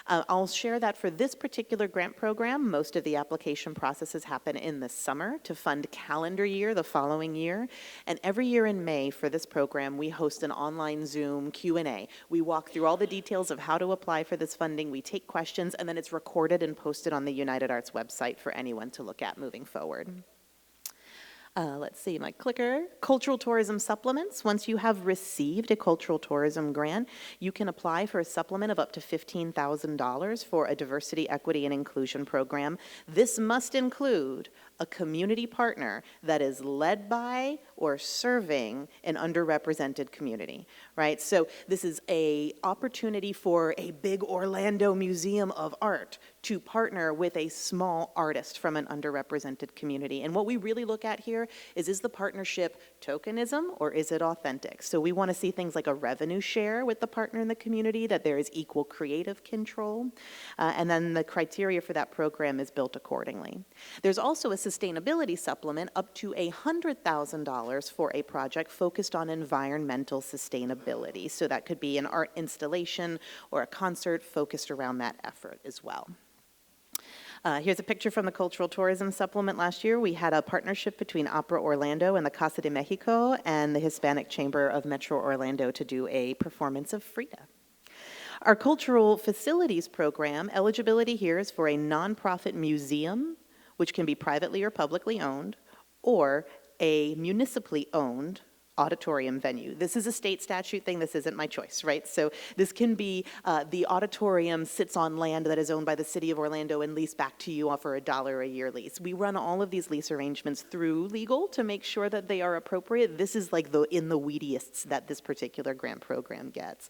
I'll share that for this particular grant program, most of the application processes happen in the summer to fund calendar year the following year. And every year in May for this program, we host an online Zoom Q&A. We walk through all the details of how to apply for this funding. We take questions, and then it's recorded and posted on the United Arts website for anyone to look at moving forward. Let's see, my clicker. Cultural tourism supplements. Once you have received a cultural tourism grant, you can apply for a supplement of up to $15,000 for a diversity, equity, and inclusion program. This must include a community partner that is led by or serving an underrepresented community, right? So this is an opportunity for a big Orlando Museum of Art to partner with a small artist from an underrepresented community. And what we really look at here is the partnership tokenism or is it authentic? So we want to see things like a revenue share with the partner in the community, that there is equal creative control, and then the criteria for that program is built accordingly. There's also a sustainability supplement up to $100,000 for a project focused on environmental sustainability. So that could be an art installation or a concert focused around that effort as well. Here's a picture from the Cultural Tourism Supplement last year. We had a partnership between Opera Orlando and the Casa de Mexico and the Hispanic Chamber of Metro Orlando to do a performance of Frida. Our Cultural Facilities Program, eligibility here is for a nonprofit museum, which can be privately or publicly owned, or a municipally owned auditorium venue. This is a state statute thing. This isn't my choice, right? So this can be the auditorium sits on land that is owned by the city of Orlando and leased back to you for $1 a year lease. We run all of these lease arrangements through legal to make sure that they are appropriate. This is like in the weediest that this particular grant program gets.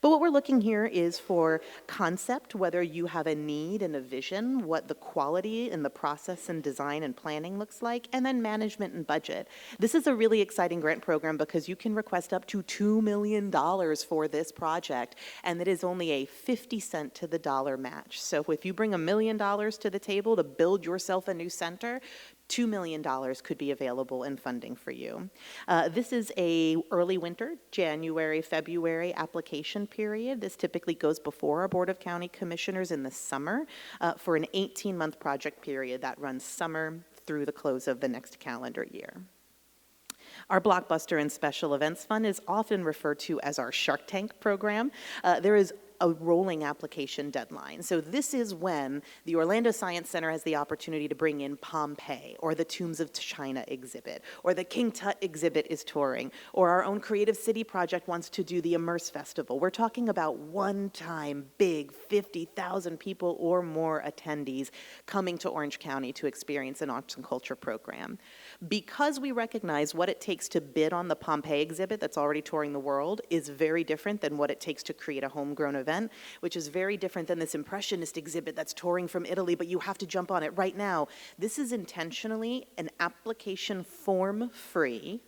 But what we're looking here is for concept, whether you have a need and a vision, what the quality and the process and design and planning looks like, and then management and budget. This is a really exciting grant program because you can request up to $2 million for this project, and it is only a 50-cent to the dollar match. So if you bring $1 million to the table to build yourself a new center, $2 million could be available in funding for you. This is a early winter, January, February application period. This typically goes before our Board of County Commissioners in the summer for an 18-month project period that runs summer through the close of the next calendar year. Our Blockbuster and Special Events Fund is often referred to as our Shark Tank program. There is a rolling application deadline. So this is when the Orlando Science Center has the opportunity to bring in Pompeii, or the Tombs of China exhibit, or the King Tut exhibit is touring, or our own Creative City project wants to do the Immerse Festival. We're talking about one-time big 50,000 people or more attendees coming to Orange County to experience an arts and culture program. Because we recognize what it takes to bid on the Pompeii exhibit that's already touring the world is very different than what it takes to create a homegrown event, which is very different than this impressionist exhibit that's touring from Italy, but you have to jump on it right now. This is intentionally an application form-free,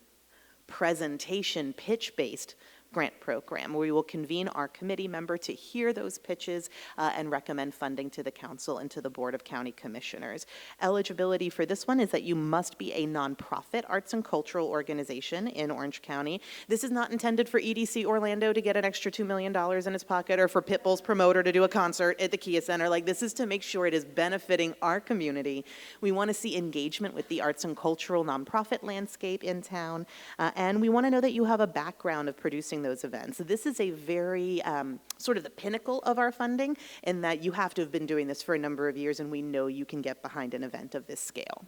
presentation pitch-based grant program where we will convene our committee member to hear those pitches and recommend funding to the council and to the Board of County Commissioners. Eligibility for this one is that you must be a nonprofit arts and cultural organization in Orange County. This is not intended for EDC Orlando to get an extra $2 million in its pocket, or for Pitbull's promoter to do a concert at the Kia Center. Like, this is to make sure it is benefiting our community. We want to see engagement with the arts and cultural nonprofit landscape in town, and we want to know that you have a background of producing those events. This is a very sort of the pinnacle of our funding, in that you have to have been doing this for a number of years, and we know you can get behind an event of this scale.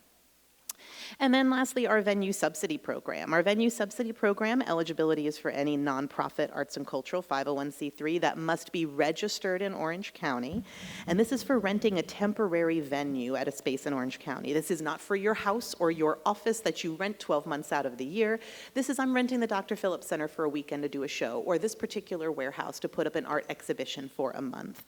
And then lastly, our venue subsidy program. Our venue subsidy program, eligibility is for any nonprofit arts and cultural 501c3 that must be registered in Orange County. And this is for renting a temporary venue at a space in Orange County. This is not for your house or your office that you rent 12 months out of the year. This is, I'm renting the Dr. Phillips Center for a weekend to do a show, or this particular warehouse to put up an art exhibition for a month.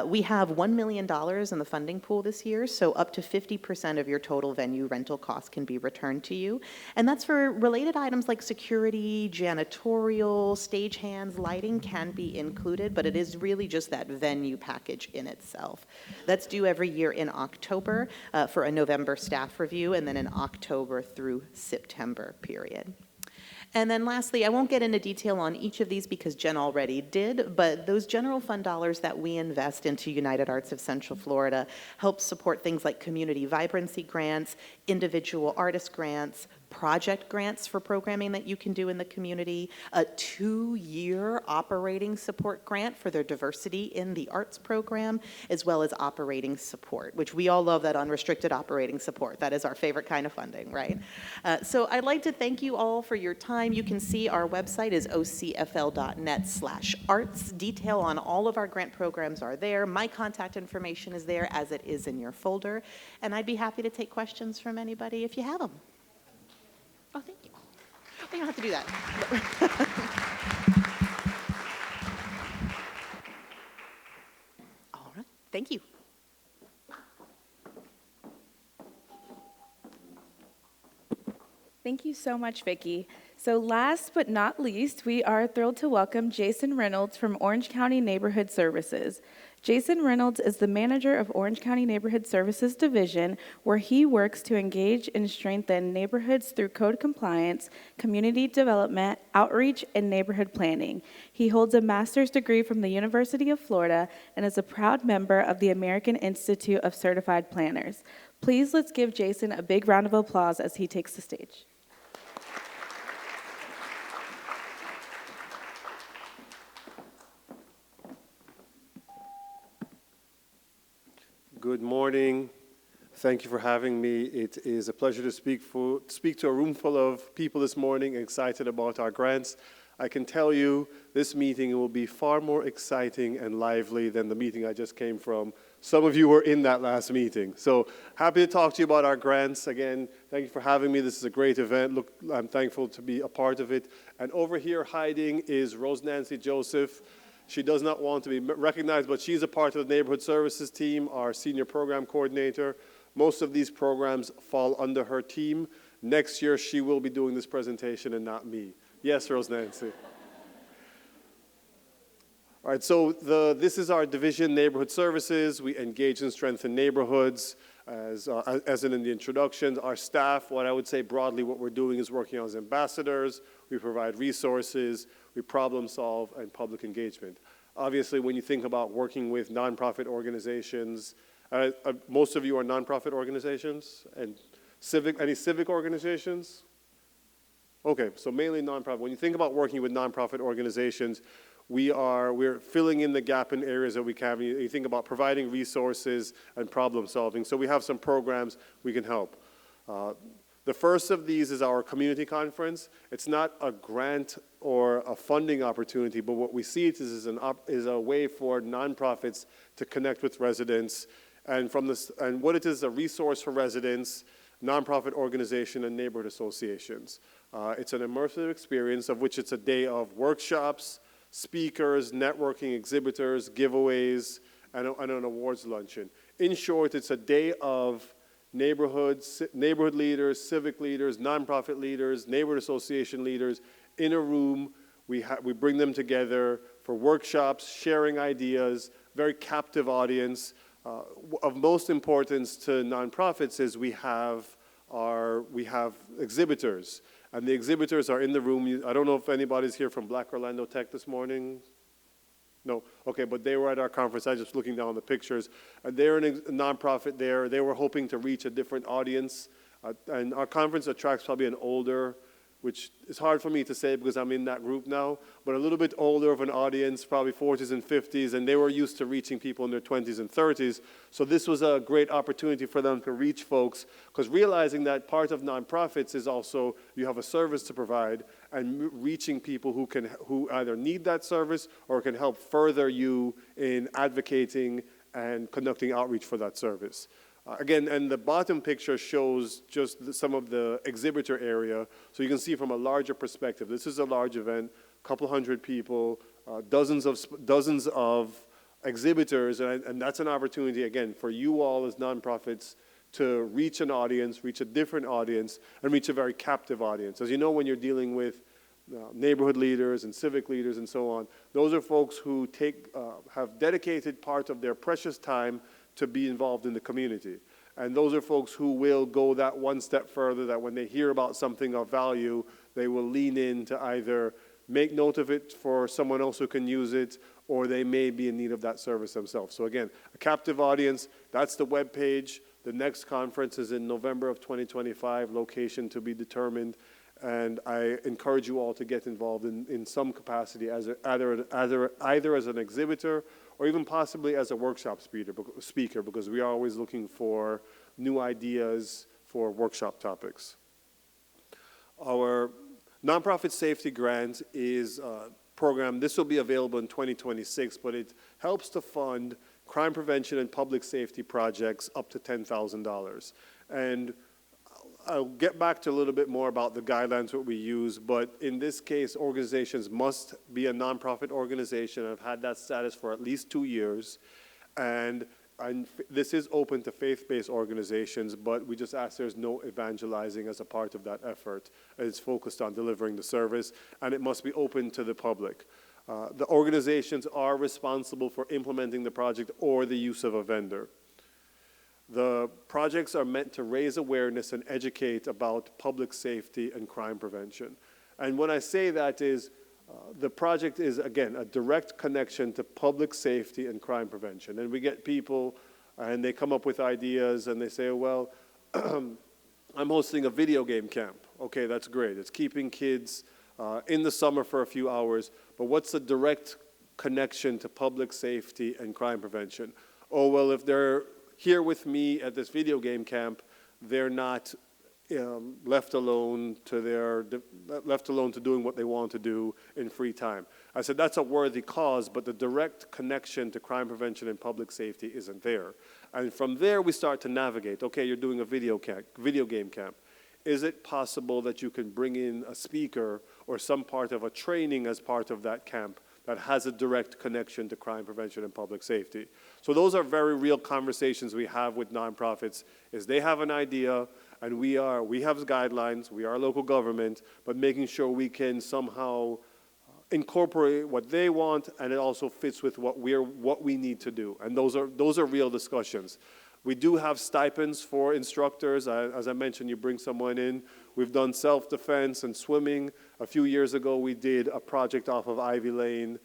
We have $1 million in the funding pool this year, so up to 50% of your total venue rental costs can can be returned to you. And that's for related items like security, janitorial, stagehands, lighting can be included, but it is really just that venue package in itself. That's due every year in October for a November staff review, and then an October through September period. And then lastly, I won't get into detail on each of these because Jen already did, but those general fund dollars that we invest into United Arts of Central Florida help support things like community vibrancy grants, individual artist grants, project grants for programming that you can do in the community, a 2-year operating support grant for their diversity in the arts program, as well as operating support, which we all love, that unrestricted operating support. That is our favorite kind of funding, right? So I'd like to thank you all for your time. You can see our website is ocfl.net/arts. Detail on all of our grant programs are there. My contact information is there, as it is in your folder. And I'd be happy to take questions from anybody if you have them. Oh, thank you. You don't have to do that. All right, thank you. Thank you so much, Vicki. So last but not least, we are thrilled to welcome Jason Reynolds from Orange County Neighborhood Services. Jason Reynolds is the manager of Orange County Neighborhood Services Division, where he works to engage and strengthen neighborhoods through code compliance, community development, outreach, and neighborhood planning. He holds a master's degree from the University of Florida and is a proud member of the American Institute of Certified Planners. Please let's give Jason a big round of applause as he takes the stage. Good morning. Thank you for having me. It is a pleasure to speak to a room full of people this morning excited about our grants. I can tell you this meeting will be far more exciting and lively than the meeting I just came from. Some of you were in that last meeting. So happy to talk to you about our grants. Again, thank you for having me. This is a great event. Look, I'm thankful to be a part of it. And over here hiding is Rose Nancy Joseph. She does not want to be recognized, but she's a part of the Neighborhood Services team, our senior program coordinator. Most of these programs fall under her team. Next year, she will be doing this presentation and not me. Yes, Rose Nancy. All right, so this is our division, Neighborhood Services. We engage and strengthen neighborhoods. As in the introduction, our staff, what I would say broadly, what we're doing is working as ambassadors. We provide resources, we problem solve, and public engagement. Obviously, when you think about working with nonprofit organizations, most of you are nonprofit organizations and any civic organizations? Okay, so mainly nonprofit. When you think about working with nonprofit organizations, we're filling in the gap in areas that we can. You think about providing resources and problem solving. So we have some programs we can help. The first of these is our community conference. It's not a grant or a funding opportunity, but what we see it is a way for nonprofits to connect with residents, and what it is, a resource for residents, nonprofit organization, and neighborhood associations. It's an immersive experience of which it's a day of workshops, speakers, networking, exhibitors, giveaways, and an awards luncheon. In short, it's a day of neighborhood leaders, civic leaders, nonprofit leaders, neighborhood association leaders in a room. We bring them together for workshops, sharing ideas, very captive audience. Of most importance to nonprofits is we have exhibitors. And the exhibitors are in the room. I don't know if anybody's here from Black Orlando Tech this morning. No? Okay, but they were at our conference. I was just looking down the pictures. And they're a nonprofit there. They were hoping to reach a different audience. And our conference attracts probably an older, which is hard for me to say because I'm in that group now, but a little bit older of an audience, probably 40s and 50s, and they were used to reaching people in their 20s and 30s. So this was a great opportunity for them to reach folks, because realizing that part of nonprofits is also you have a service to provide, and reaching people who either need that service or can help further you in advocating and conducting outreach for that service. Again, and the bottom picture shows just some of the exhibitor area. So you can see from a larger perspective, this is a large event, a couple hundred people, dozens of exhibitors, and that's an opportunity, again, for you all as nonprofits to reach an audience, reach a different audience, and reach a very captive audience. As you know, when you're dealing with neighborhood leaders and civic leaders and so on, those are folks who have dedicated part of their precious time to be involved in the community. And those are folks who will go that one step further, that when they hear about something of value, they will lean in to either make note of it for someone else who can use it, or they may be in need of that service themselves. So again, a captive audience, that's the web page. The next conference is in November of 2025, location to be determined. And I encourage you all to get involved in some capacity, either as an exhibitor or even possibly as a workshop speaker, because we are always looking for new ideas for workshop topics. Our nonprofit safety grant is a program. This will be available in 2026, but it helps to fund crime prevention and public safety projects up to $10,000. And I'll get back to a little bit more about the guidelines that we use, but in this case, organizations must be a nonprofit organization and have had that status for at least 2 years. And this is open to faith-based organizations, but we just ask there's no evangelizing as a part of that effort. It's focused on delivering the service, and it must be open to the public. The organizations are responsible for implementing the project or the use of a vendor. The projects are meant to raise awareness and educate about public safety and crime prevention. And when I say that is, the project is, again, a direct connection to public safety and crime prevention. And we get people, and they come up with ideas, and they say, well, I'm hosting a video game camp. Okay, that's great. It's keeping kids in the summer for a few hours, but what's the direct connection to public safety and crime prevention? Oh, well, if they're here with me at this video game camp, they're not left alone to doing what they want to do in free time. I said that's a worthy cause, but the direct connection to crime prevention and public safety isn't there. And from there, we start to navigate. Okay, you're doing a video game camp. Is it possible that you can bring in a speaker or some part of a training as part of that camp that has a direct connection to crime prevention and public safety? So those are very real conversations we have with nonprofits, is they have an idea, and we have guidelines, we are local government, but making sure we can somehow incorporate what they want, and it also fits with what we need to do. And those are real discussions. We do have stipends for instructors. As I mentioned, you bring someone in. We've done self-defense and swimming. A few years ago, we did a project off of Ivy Lane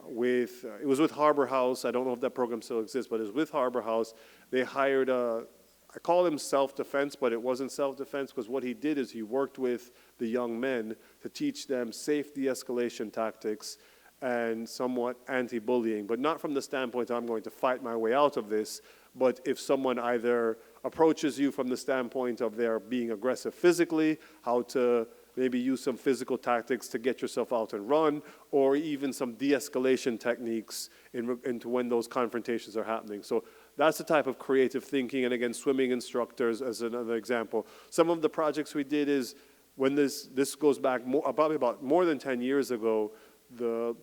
it was with Harbor House. I don't know if that program still exists, but it was with Harbor House. They hired I call him self-defense, but it wasn't self-defense, because what he did is he worked with the young men to teach them safe de-escalation tactics and somewhat anti-bullying, but not from the standpoint I'm going to fight my way out of this, but if someone either approaches you from the standpoint of their being aggressive physically, how to maybe use some physical tactics to get yourself out and run, or even some de-escalation techniques into when those confrontations are happening. So that's the type of creative thinking, and again, swimming instructors as another example. Some of the projects we did is, when this goes back probably about more than 10 years ago, the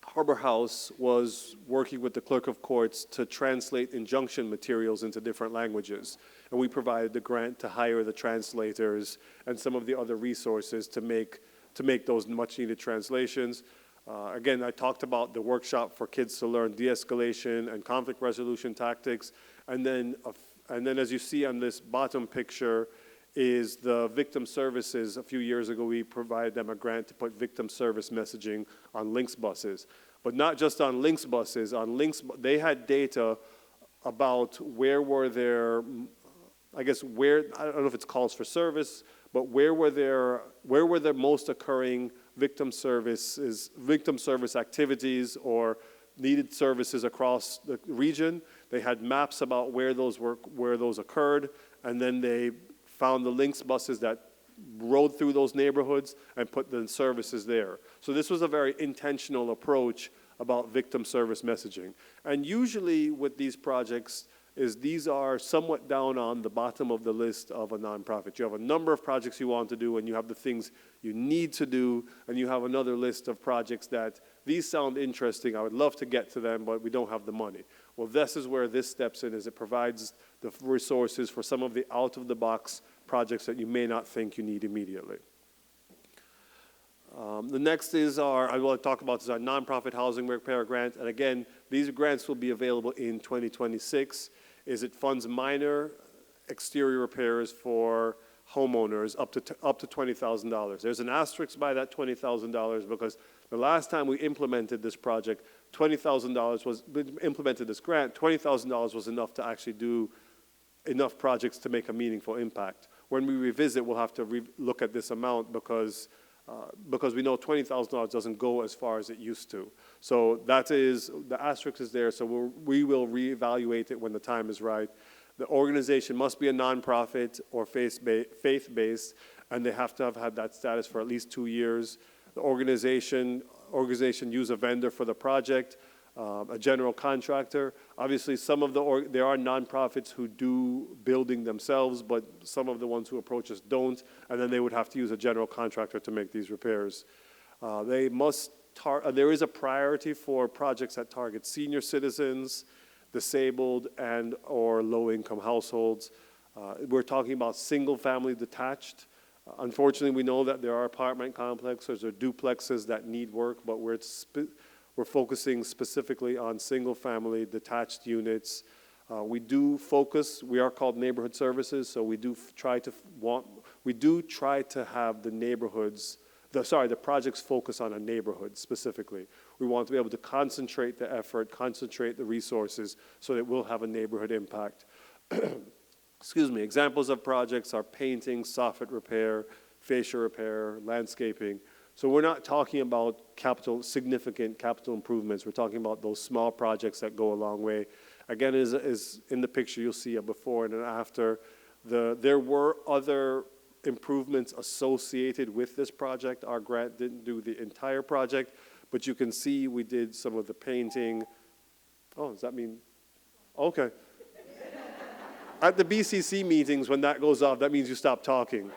Harbor House was working with the clerk of courts to translate injunction materials into different languages. And we provided the grant to hire the translators and some of the other resources to make those much needed translations. Again, I talked about the workshop for kids to learn de-escalation and conflict resolution tactics. And then as you see on this bottom picture is the victim services. A few years ago, we provided them a grant to put victim service messaging on Lynx buses. But not just on Lynx buses. They had data about where were their, I don't know if it's calls for service, but where were there most occurring victim service activities or needed services across the region. They had maps about where those occurred, and then they found the Lynx buses that rode through those neighborhoods and put the services there. So this was a very intentional approach about victim service messaging. And usually with these projects, these are somewhat down on the bottom of the list of a nonprofit. You have a number of projects you want to do, and you have the things you need to do, and you have another list of projects that these sound interesting. I would love to get to them, but we don't have the money. Well, this is where this steps in, is it provides the resources for some of the out-of-the-box projects that you may not think you need immediately. The next is I will talk about, is our nonprofit housing repair grant. And again, these grants will be available in 2026. It funds minor exterior repairs for homeowners up to $20,000. There's an asterisk by that $20,000 because the last time we implemented this project, implemented this grant, $20,000 was enough to actually do enough projects to make a meaningful impact. When we revisit, we'll have to look at this amount because we know $20,000 doesn't go as far as it used to. So that is, the asterisk is there, so we will reevaluate it when the time is right. The organization must be a nonprofit or faith-based, and they have to have had that status for at least 2 years. The organization use a vendor for the project, a general contractor. Obviously, there are nonprofits who do building themselves, but some of the ones who approach us don't, and then they would have to use a general contractor to make these repairs. There is a priority for projects that target senior citizens, disabled and or low-income households. We're talking about single-family detached. Unfortunately, we know that there are apartment complexes or duplexes that need work, but we're focusing specifically on single-family detached units. We are called neighborhood services, so we do try to have the projects focus on a neighborhood specifically. We want to be able to concentrate the effort, concentrate the resources so that it will have a neighborhood impact. Excuse me, examples of projects are painting, soffit repair, fascia repair, landscaping. So we're not talking about significant capital improvements. We're talking about those small projects that go a long way. Again, is in the picture, you'll see a before and an after. There were other improvements associated with this project. Our grant didn't do the entire project, but you can see we did some of the painting. Oh, does that mean? Okay. At the BCC meetings, when that goes off, that means you stop talking.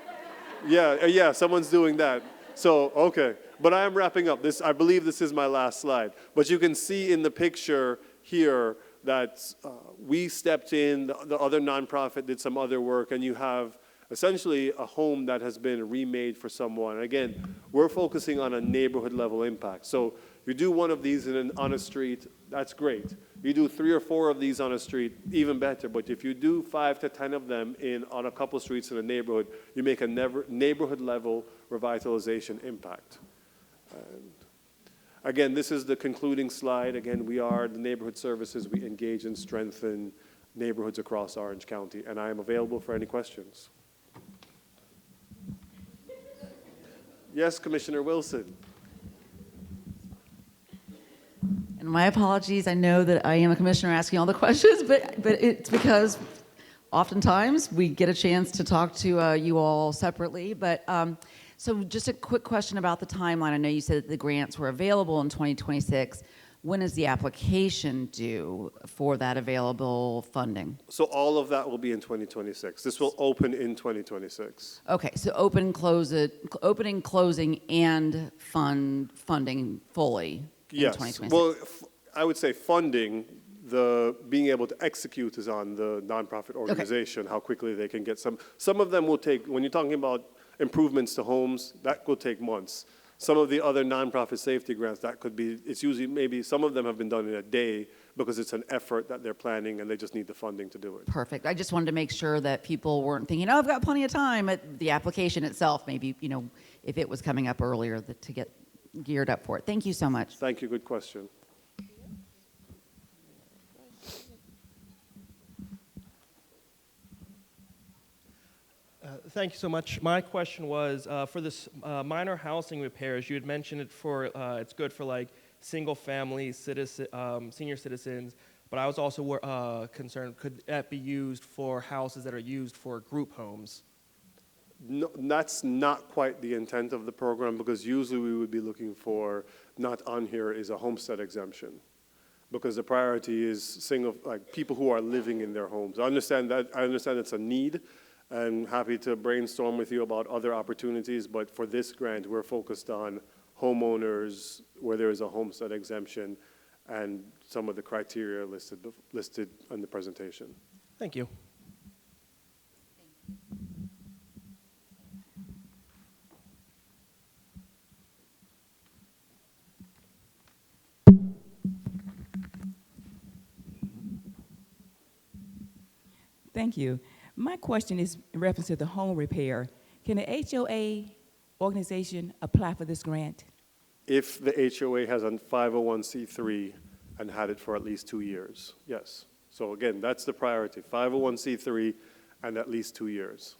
Yeah, someone's doing that. So, okay. But I am wrapping up. I believe this is my last slide. But you can see in the picture here that we stepped in, the other nonprofit did some other work, and you have essentially a home that has been remade for someone. Again, we're focusing on a neighborhood level impact. So you do one of these on a street, that's great. You do 3 or 4 of these on a street, even better. But if you do 5 to 10 of them on a couple streets in a neighborhood, you make a neighborhood level revitalization impact. And again, this is the concluding slide. Again, we are the neighborhood services. We engage and strengthen neighborhoods across Orange County. And I am available for any questions. Yes, Commissioner Wilson. And my apologies, I know that I am a commissioner asking all the questions, but it's because oftentimes we get a chance to talk to you all separately. But so just a quick question about the timeline. I know you said that the grants were available in 2026. When is the application due for that available funding? So all of that will be in 2026. This will open in 2026. Okay, so opening, closing, and funding fully in 2026. Well, I would say funding, being able to execute is on the nonprofit organization, how quickly they can get some. Some of them will take, when you're talking about improvements to homes, that will take months. Some of the other nonprofit safety grants, that could be, it's usually maybe some of them have been done in a day because it's an effort that they're planning and they just need the funding to do it. Perfect. I just wanted to make sure that people weren't thinking, oh, I've got plenty of time. The application itself, maybe, if it was coming up earlier to get geared up for it. Thank you so much. Thank you. Good question. Thank you so much. My question was for this minor housing repairs. You had mentioned it it's good for like single-family senior citizens, but I was also concerned, could that be used for houses that are used for group homes? No, that's not quite the intent of the program, because usually we would be looking for, not on here, is a homestead exemption, because the priority is people who are living in their homes. I understand it's a need. I'm happy to brainstorm with you about other opportunities, but for this grant, we're focused on homeowners where there is a homestead exemption. and some of the criteria listed in the presentation. Thank you. Thank you. My question is in reference to the home repair. Can the HOA organization apply for this grant? If the HOA has a 501c3 and had it for at least 2 years, yes. So again, that's the priority, 501c3 and at least 2 years.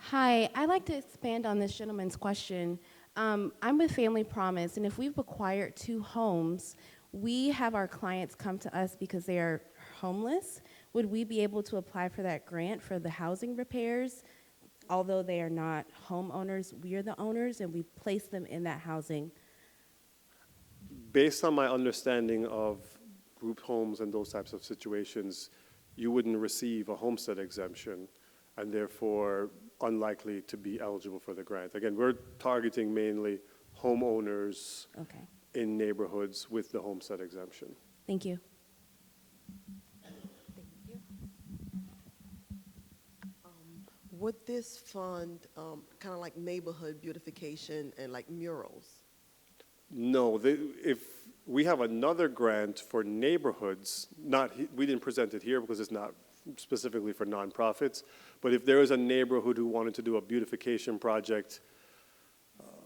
Hi, I'd like to expand on this gentleman's question. I'm with Family Promise, and if we've acquired 2 homes, we have our clients come to us because they are homeless. Would we be able to apply for that grant for the housing repairs? Although they are not homeowners, we are the owners, and we place them in that housing. Based on my understanding of group homes and those types of situations, you wouldn't receive a homestead exemption, and therefore unlikely to be eligible for the grant. Again, we're targeting mainly homeowners in neighborhoods with the homestead exemption. Thank you. Would this fund kind of like neighborhood beautification and like murals? No, if we have another grant for neighborhoods, we didn't present it here because it's not specifically for nonprofits, but if there is a neighborhood who wanted to do a beautification project,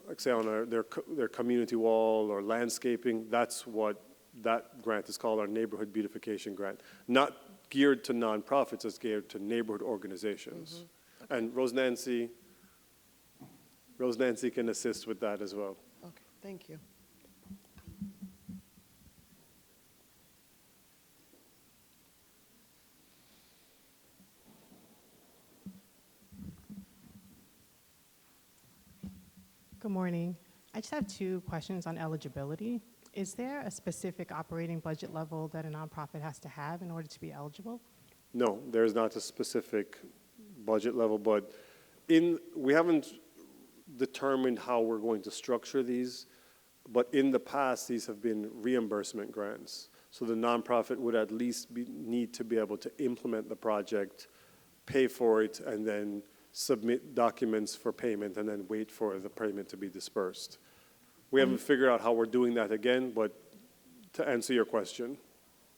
like say on their community wall or landscaping, that's what that grant is called, our neighborhood beautification grant. Not geared to nonprofits, it's geared to neighborhood organizations. Okay. And Rose Nancy can assist with that as well. Okay, thank you. Good morning. I just have 2 questions on eligibility. Is there a specific operating budget level that a nonprofit has to have in order to be eligible? No, there's not a specific budget level, but we haven't determined how we're going to structure these, but in the past, these have been reimbursement grants. So the nonprofit would at least need to be able to implement the project, pay for it, and then submit documents for payment, and then wait for the payment to be dispersed. We haven't figured out how we're doing that again, but to answer your question.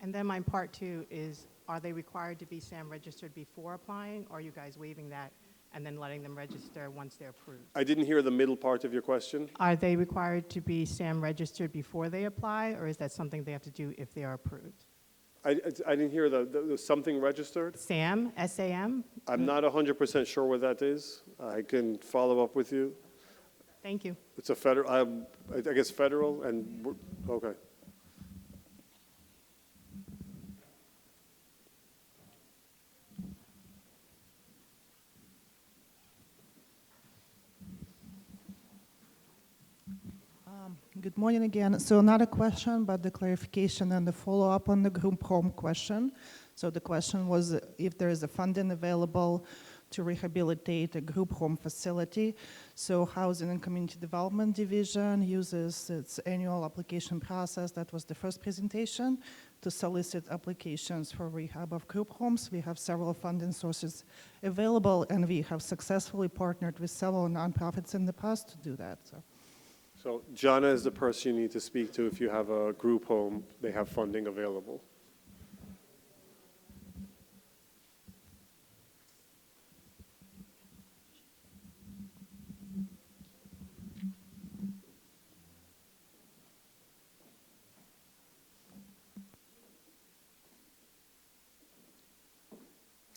And then my part 2 is, are they required to be SAM registered before applying, or are you guys waiving that and then letting them register once they're approved? I didn't hear the middle part of your question. Are they required to be SAM registered before they apply, or is that something they have to do if they are approved? I didn't hear the something registered. SAM, S-A-M? I'm not 100% sure what that is. I can follow up with you. Thank you. It's a federal, I guess federal, and, okay. Good morning again. So not a question, but the clarification and the follow-up on the group home question. So the question was if there is a funding available to rehabilitate a group home facility. So Housing and Community Development Division uses its annual application process, that was the first presentation, to solicit applications for rehab of group homes. We have several funding sources available, and we have successfully partnered with several nonprofits in the past to do that. So Jana is the person you need to speak to if you have a group home, they have funding available.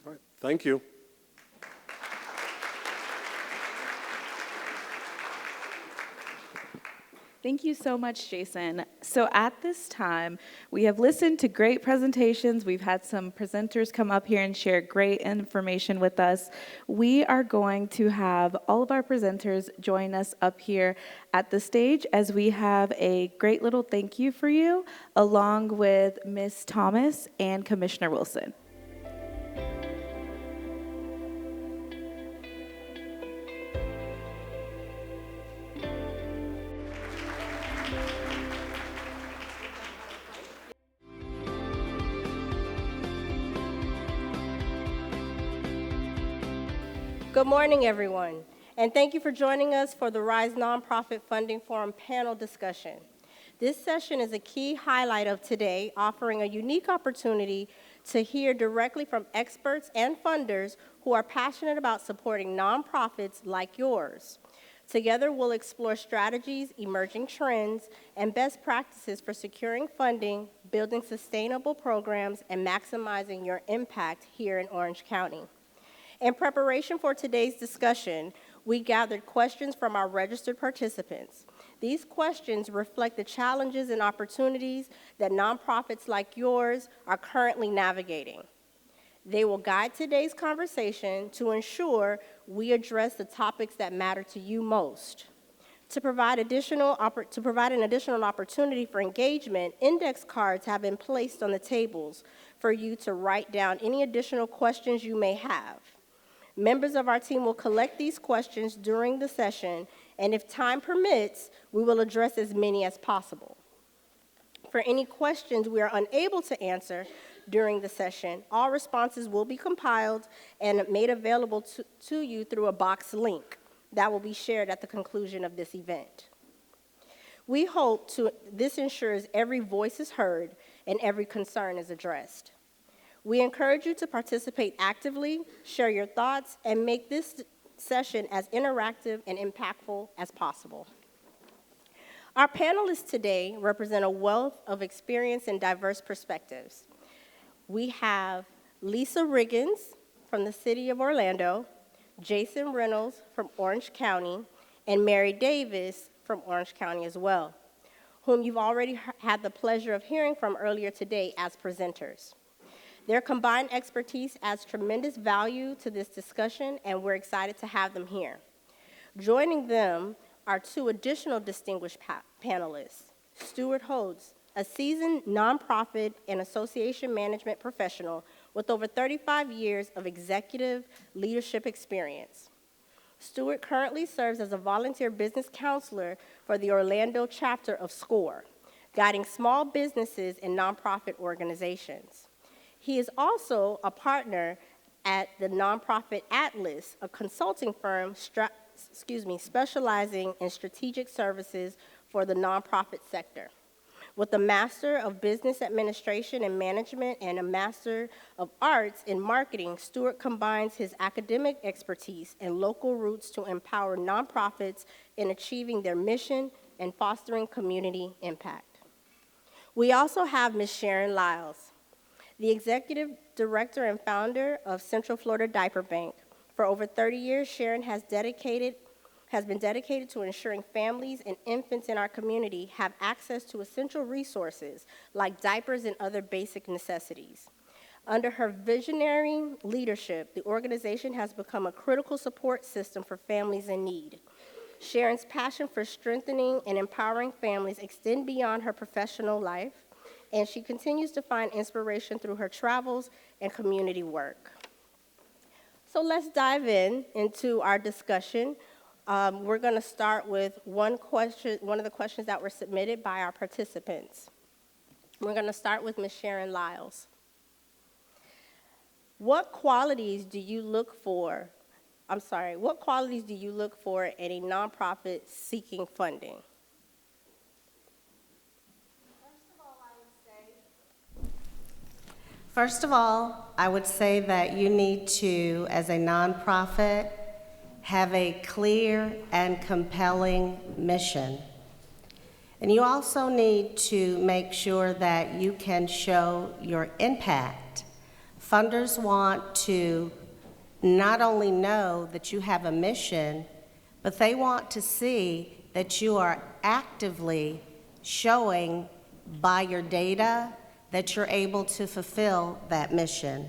All right, thank you. Thank you so much, Jason. So at this time, we have listened to great presentations. We've had some presenters come up here and share great information with us. We are going to have all of our presenters join us up here at the stage as we have a great little thank you for you, along with Ms. Thomas and Commissioner Wilson. Good morning, everyone, and thank you for joining us for the R.I.S.E Nonprofit Funding Forum panel discussion. This session is a key highlight of today, offering a unique opportunity to hear directly from experts and funders who are passionate about supporting nonprofits like yours. Together, we'll explore strategies, emerging trends, and best practices for securing funding, building sustainable programs, and maximizing your impact here in Orange County. In preparation for today's discussion, we gathered questions from our registered participants. These questions reflect the challenges and opportunities that nonprofits like yours are currently navigating. They will guide today's conversation to ensure we address the topics that matter to you most. To provide an additional opportunity for engagement, index cards have been placed on the tables for you to write down any additional questions you may have. Members of our team will collect these questions during the session, and if time permits, we will address as many as possible. For any questions we are unable to answer during the session, all responses will be compiled and made available to you through a box link that will be shared at the conclusion of this event. We hope this ensures every voice is heard and every concern is addressed. We encourage you to participate actively, share your thoughts, and make this session as interactive and impactful as possible. Our panelists today represent a wealth of experience and diverse perspectives. We have Lisa Riggins from the City of Orlando, Jason Reynolds from Orange County, and Mary Davis from Orange County as well, whom you've already had the pleasure of hearing from earlier today as presenters. Their combined expertise adds tremendous value to this discussion, and we're excited to have them here. Joining them are two additional distinguished panelists, Stuart Hodes, a seasoned nonprofit and association management professional with over 35 years of executive leadership experience. Stuart currently serves as a volunteer business counselor for the Orlando chapter of SCORE, guiding small businesses and nonprofit organizations. He is also a partner at the nonprofit R.I.S.E, a consulting firm specializing in strategic services for the nonprofit sector. With a Master of Business Administration and Management and a Master of Arts in Marketing, Stuart combines his academic expertise and local roots to empower nonprofits in achieving their mission and fostering community impact. We also have Ms. Sharon Lyles, the Executive Director and founder of Central Florida Diaper Bank. For over 30 years, Sharon has been dedicated to ensuring families and infants in our community have access to essential resources like diapers and other basic necessities. Under her visionary leadership, the organization has become a critical support system for families in need. Sharon's passion for strengthening and empowering families extends beyond her professional life, and she continues to find inspiration through her travels and community work. So let's dive into our discussion. We're going to start with one of the questions that were submitted by our participants. We're going to start with Ms. Sharon Lyles. What qualities do you look for in a nonprofit seeking funding? First of all, I would say that you need to, as a nonprofit, have a clear and compelling mission. And you also need to make sure that you can show your impact. Funders want to not only know that you have a mission, but they want to see that you are actively showing by your data that you're able to fulfill that mission.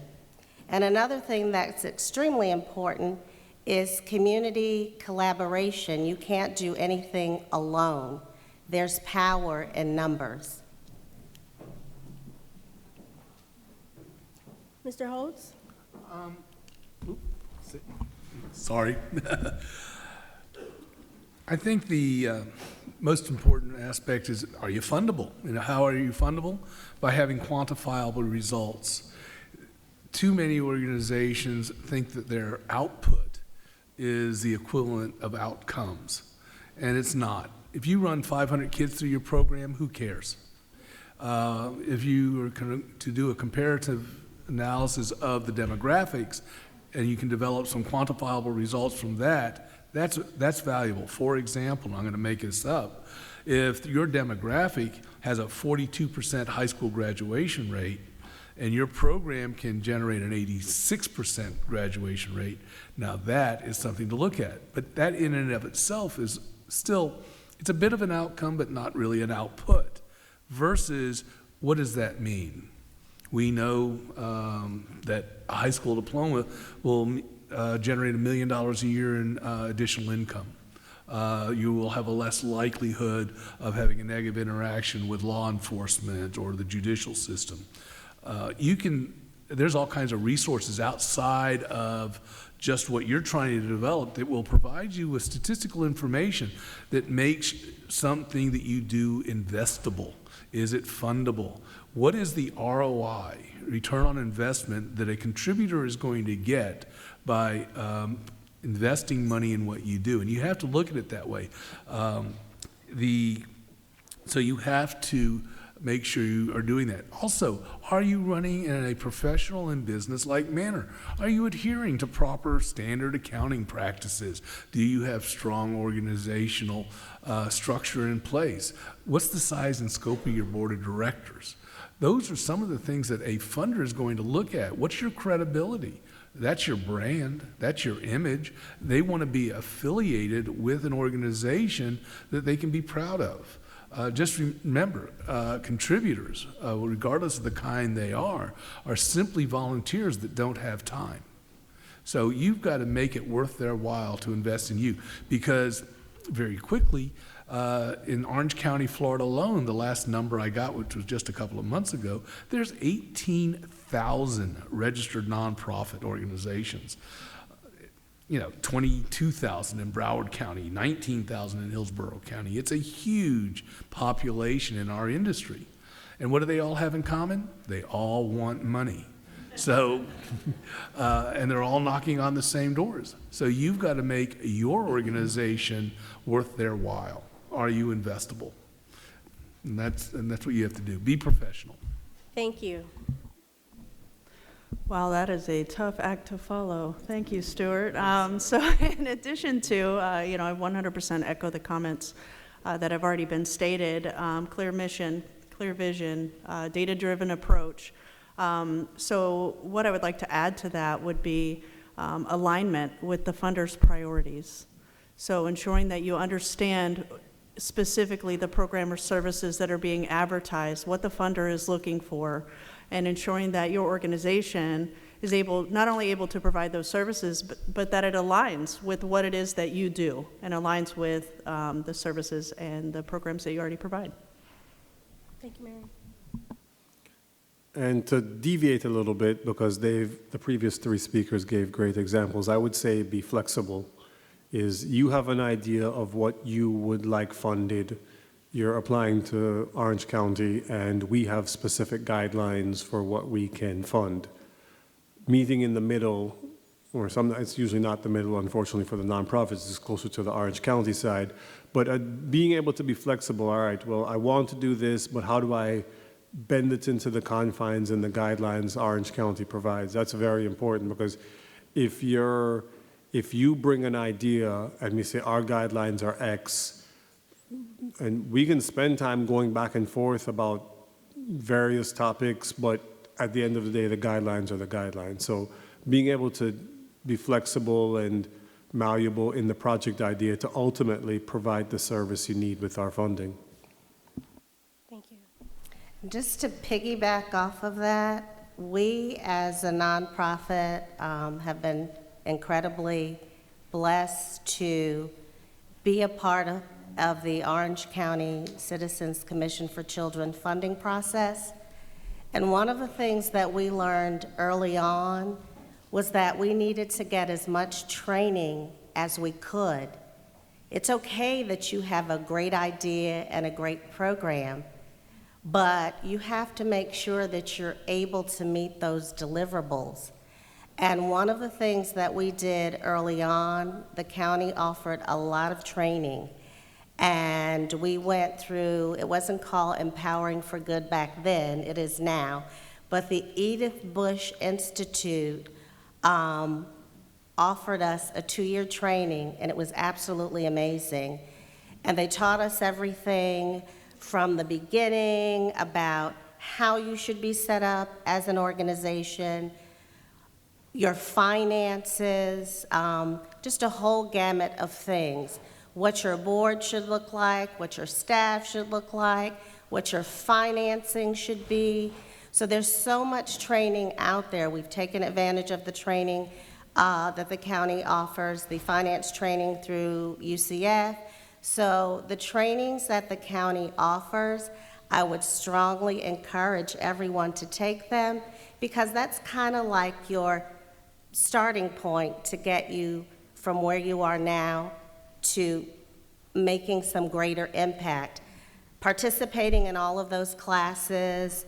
And another thing that's extremely important is community collaboration. You can't do anything alone. There's power in numbers. Mr. Holtz? Sorry. I think the most important aspect is, are you fundable? How are you fundable? By having quantifiable results. Too many organizations think that their output is the equivalent of outcomes, and it's not. If you run 500 kids through your program, who cares? If you are to do a comparative analysis of the demographics, and you can develop some quantifiable results from that, that's valuable. For example, I'm going to make this up, if your demographic has a 42% high school graduation rate, and your program can generate an 86% graduation rate, now that is something to look at. But that in and of itself is still, it's a bit of an outcome, but not really an output. Versus, what does that mean? We know that a high school diploma will generate $1 million a year in additional income. You will have a less likelihood of having a negative interaction with law enforcement or the judicial system. There's all kinds of resources outside of just what you're trying to develop that will provide you with statistical information that makes something that you do investable. Is it fundable? What is the ROI, return on investment, that a contributor is going to get by investing money in what you do? And you have to look at it that way. So you have to make sure you are doing that. Also, are you running in a professional and business-like manner? Are you adhering to proper standard accounting practices? Do you have strong organizational structure in place? What's the size and scope of your board of directors? Those are some of the things that a funder is going to look at. What's your credibility? That's your brand, that's your image. They want to be affiliated with an organization that they can be proud of. Just remember, contributors, regardless of the kind they are simply volunteers that don't have time. So you've got to make it worth their while to invest in you, because very quickly, in Orange County, Florida alone, the last number I got, which was just a couple of months ago, there's 18,000 registered nonprofit organizations. 22,000 in Broward County, 19,000 in Hillsborough County. It's a huge population in our industry. And what do they all have in common? They all want money. So, and they're all knocking on the same doors. So you've got to make your organization worth their while. Are you investable? And that's what you have to do. Be professional. Thank you. Wow, that is a tough act to follow. Thank you, Stuart. So in addition to, I 100% echo the comments that have already been stated. Clear mission, clear vision, data-driven approach. So what I would like to add to that would be alignment with the funder's priorities. So ensuring that you understand specifically the program or services that are being advertised, what the funder is looking for, and ensuring that your organization is not only able to provide those services, but that it aligns with what it is that you do and aligns with the services and the programs that you already provide. Thank you, Mary. And to deviate a little bit, because the previous three speakers gave great examples, I would say be flexible. Is you have an idea of what you would like funded. You're applying to Orange County, and we have specific guidelines for what we can fund. Meeting in the middle, or it's usually not the middle, unfortunately, for the nonprofits, it's closer to the Orange County side. But being able to be flexible, all right, well, I want to do this, but how do I bend it into the confines and the guidelines Orange County provides? That's very important, because if you bring an idea and we say our guidelines are X, and we can spend time going back and forth about various topics, but at the end of the day, the guidelines are the guidelines. So being able to be flexible and malleable in the project idea to ultimately provide the service you need with our funding. Thank you. Just to piggyback off of that, we as a nonprofit have been incredibly blessed to be a part of the Orange County Citizens Commission for Children funding process. And one of the things that we learned early on was that we needed to get as much training as we could. It's okay that you have a great idea and a great program, but you have to make sure that you're able to meet those deliverables. And one of the things that we did early on, the county offered a lot of training. And we went through, it wasn't called Empowering for Good back then, it is now, but the Edith Bush Institute offered us a 2-year training, and it was absolutely amazing. And they taught us everything from the beginning about how you should be set up as an organization, your finances, just a whole gamut of things. What your board should look like, what your staff should look like, what your financing should be. So there's so much training out there. We've taken advantage of the training that the county offers, the finance training through UCF. So the trainings that the county offers, I would strongly encourage everyone to take them, because that's kind of like your starting point to get you from where you are now to making some greater impact. Participating in all of those classes,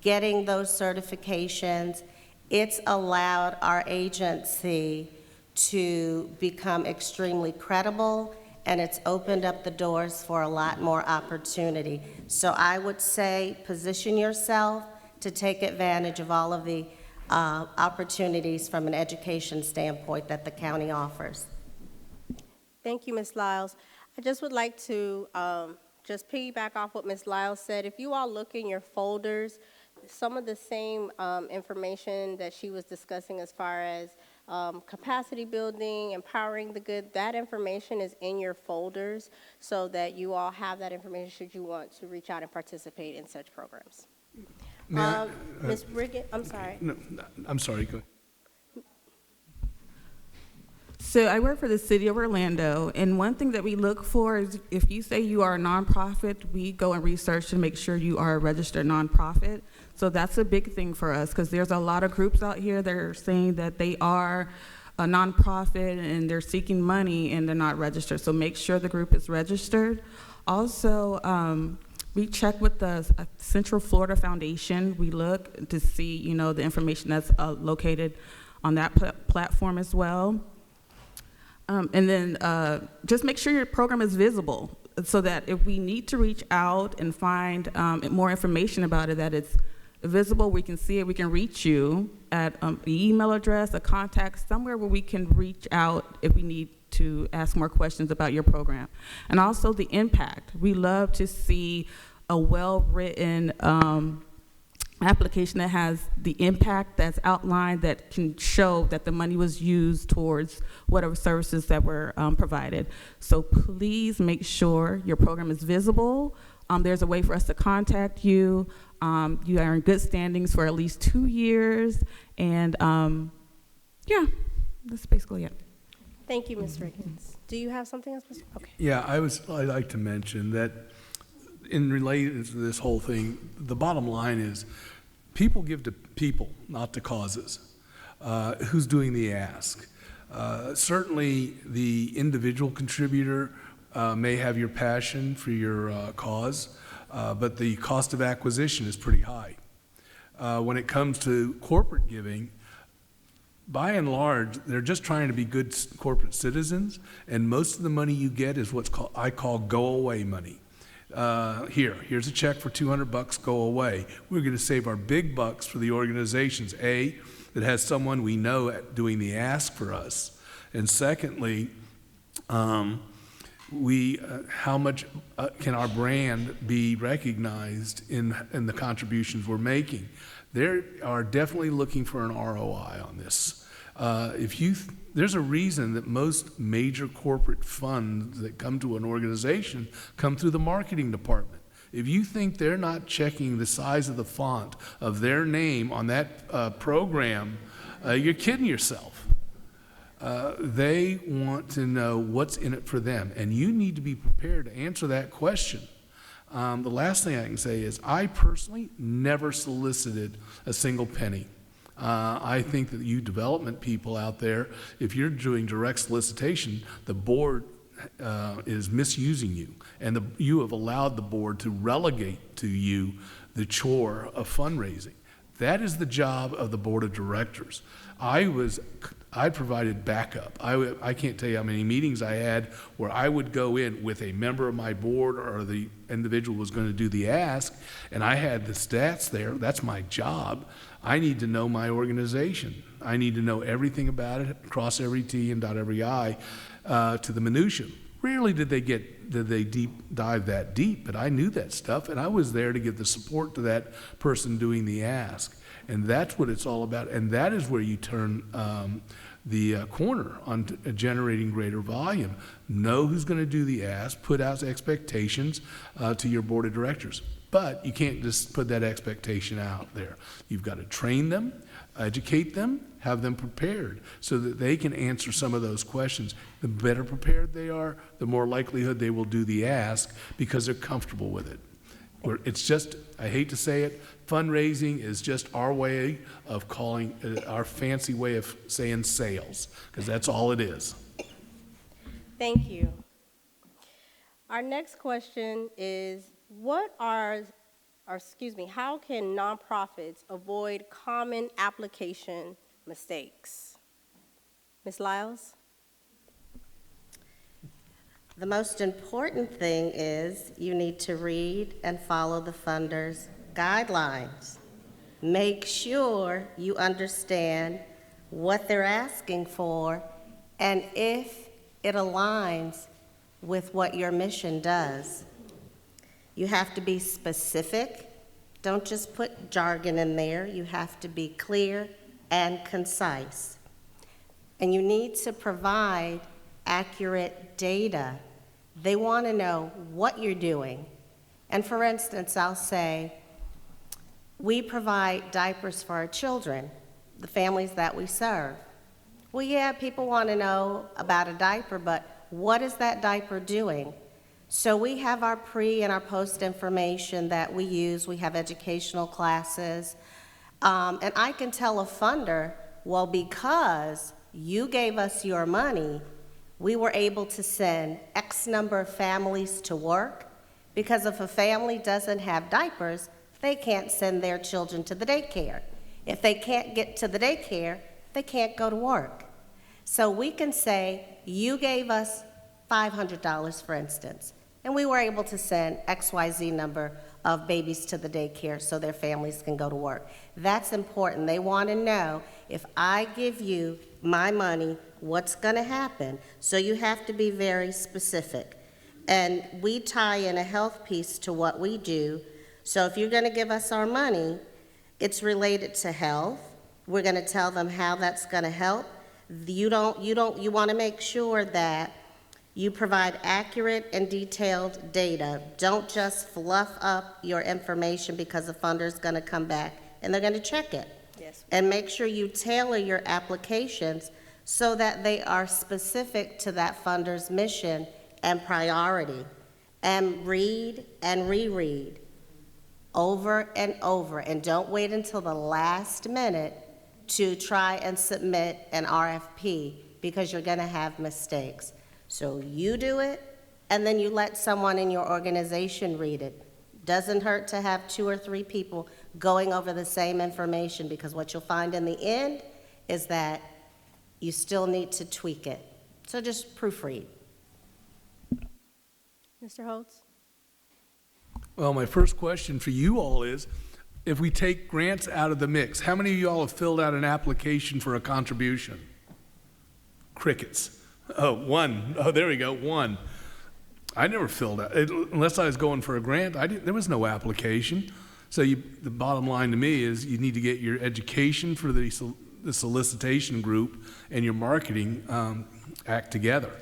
getting those certifications, it's allowed our agency to become extremely credible, and it's opened up the doors for a lot more opportunity. So I would say position yourself to take advantage of all of the opportunities from an education standpoint that the county offers. Thank you, Ms. Lyles. I just would like to just piggyback off what Ms. Lyles said. If you all look in your folders, some of the same information that she was discussing as far as capacity building, empowering the good, that information is in your folders so that you all have that information should you want to reach out and participate in such programs. Ms. Riggin, I'm sorry. No, I'm sorry, go ahead. So I work for the city of Orlando, and one thing that we look for is if you say you are a nonprofit, we go and research to make sure you are a registered nonprofit. So that's a big thing for us, because there's a lot of groups out here that are saying that they are a nonprofit and they're seeking money and they're not registered. So make sure the group is registered. Also, we check with the Central Florida Foundation. We look to see, you know, the information that's located on that platform as well. And then just make sure your program is visible so that if we need to reach out and find more information about it, that it's visible, we can see it, we can reach you at an email address, a contact, somewhere where we can reach out if we need to ask more questions about your program. And also the impact. We love to see a well-written application that has the impact that's outlined, that can show that the money was used towards whatever services that were provided. So please make sure your program is visible. There's a way for us to contact you. You are in good standings for at least 2 years. And yeah, that's basically it. Thank you, Ms. Riggins. Do you have something else? Okay. Yeah, I'd like to mention that in related to this whole thing, the bottom line is people give to people, not to causes. Who's doing the ask? Certainly the individual contributor may have your passion for your cause, but the cost of acquisition is pretty high. When it comes to corporate giving, by and large, they're just trying to be good corporate citizens, and most of the money you get is what's called, I call go-away money. Here's a check for $200, go away. We're going to save our big bucks for the organizations, A, that has someone we know doing the ask for us, and secondly, how much can our brand be recognized in the contributions we're making? They are definitely looking for an ROI on this. There's a reason that most major corporate funds that come to an organization come through the marketing department. If you think they're not checking the size of the font of their name on that program, you're kidding yourself. They want to know what's in it for them, and you need to be prepared to answer that question. The last thing I can say is I personally never solicited a single penny. I think that you development people out there, if you're doing direct solicitation, the board is misusing you, and you have allowed the board to relegate to you the chore of fundraising. That is the job of the board of directors. I provided backup. I can't tell you how many meetings I had where I would go in with a member of my board or the individual who was going to do the ask, and I had the stats there. That's my job. I need to know my organization. I need to know everything about it, cross every T and dot every I, to the minutia. Rarely did they deep dive that deep, but I knew that stuff, and I was there to give the support to that person doing the ask. And that's what it's all about, and that is where you turn the corner on generating greater volume. Know who's going to do the ask, put out expectations to your board of directors. But you can't just put that expectation out there. You've got to train them, educate them, have them prepared so that they can answer some of those questions. The better prepared they are, the more likelihood they will do the ask because they're comfortable with it. It's just, I hate to say it, fundraising is just our way of calling, our fancy way of saying sales, because that's all it is. Thank you. Our next question is, how can nonprofits avoid common application mistakes? Ms. Lyles? The most important thing is you need to read and follow the funders' guidelines. Make sure you understand what they're asking for and if it aligns with what your mission does. You have to be specific. Don't just put jargon in there. You have to be clear and concise. And you need to provide accurate data. They want to know what you're doing. And for instance, I'll say, we provide diapers for our children, the families that we serve. Well, yeah, people want to know about a diaper, but what is that diaper doing? So we have our pre and our post information that we use. We have educational classes. And I can tell a funder, well, because you gave us your money, we were able to send X number of families to work, because if a family doesn't have diapers, they can't send their children to the daycare. If they can't get to the daycare, they can't go to work. So we can say, you gave us $500, for instance, and we were able to send XYZ number of babies to the daycare so their families can go to work. That's important. They want to know, if I give you my money, what's going to happen? So you have to be very specific. And we tie in a health piece to what we do. So if you're going to give us our money, it's related to health. We're going to tell them how that's going to help. You want to make sure that you provide accurate and detailed data. Don't just fluff up your information because the funder's going to come back and they're going to check it. Yes. And make sure you tailor your applications so that they are specific to that funder's mission and priority. And read and reread over and over. And don't wait until the last minute to try and submit an RFP, because you're going to have mistakes. So you do it, and then you let someone in your organization read it. Doesn't hurt to have 2 or 3 people going over the same information, because what you'll find in the end is that you still need to tweak it. So just proofread. Mr. Holtz? Well, my first question for you all is, if we take grants out of the mix, how many of you all have filled out an application for a contribution? Crickets. Oh, one. Oh, there we go, one. I never filled out, unless I was going for a grant, there was no application. So the bottom line to me is you need to get your education for the the solicitation group and your marketing act together.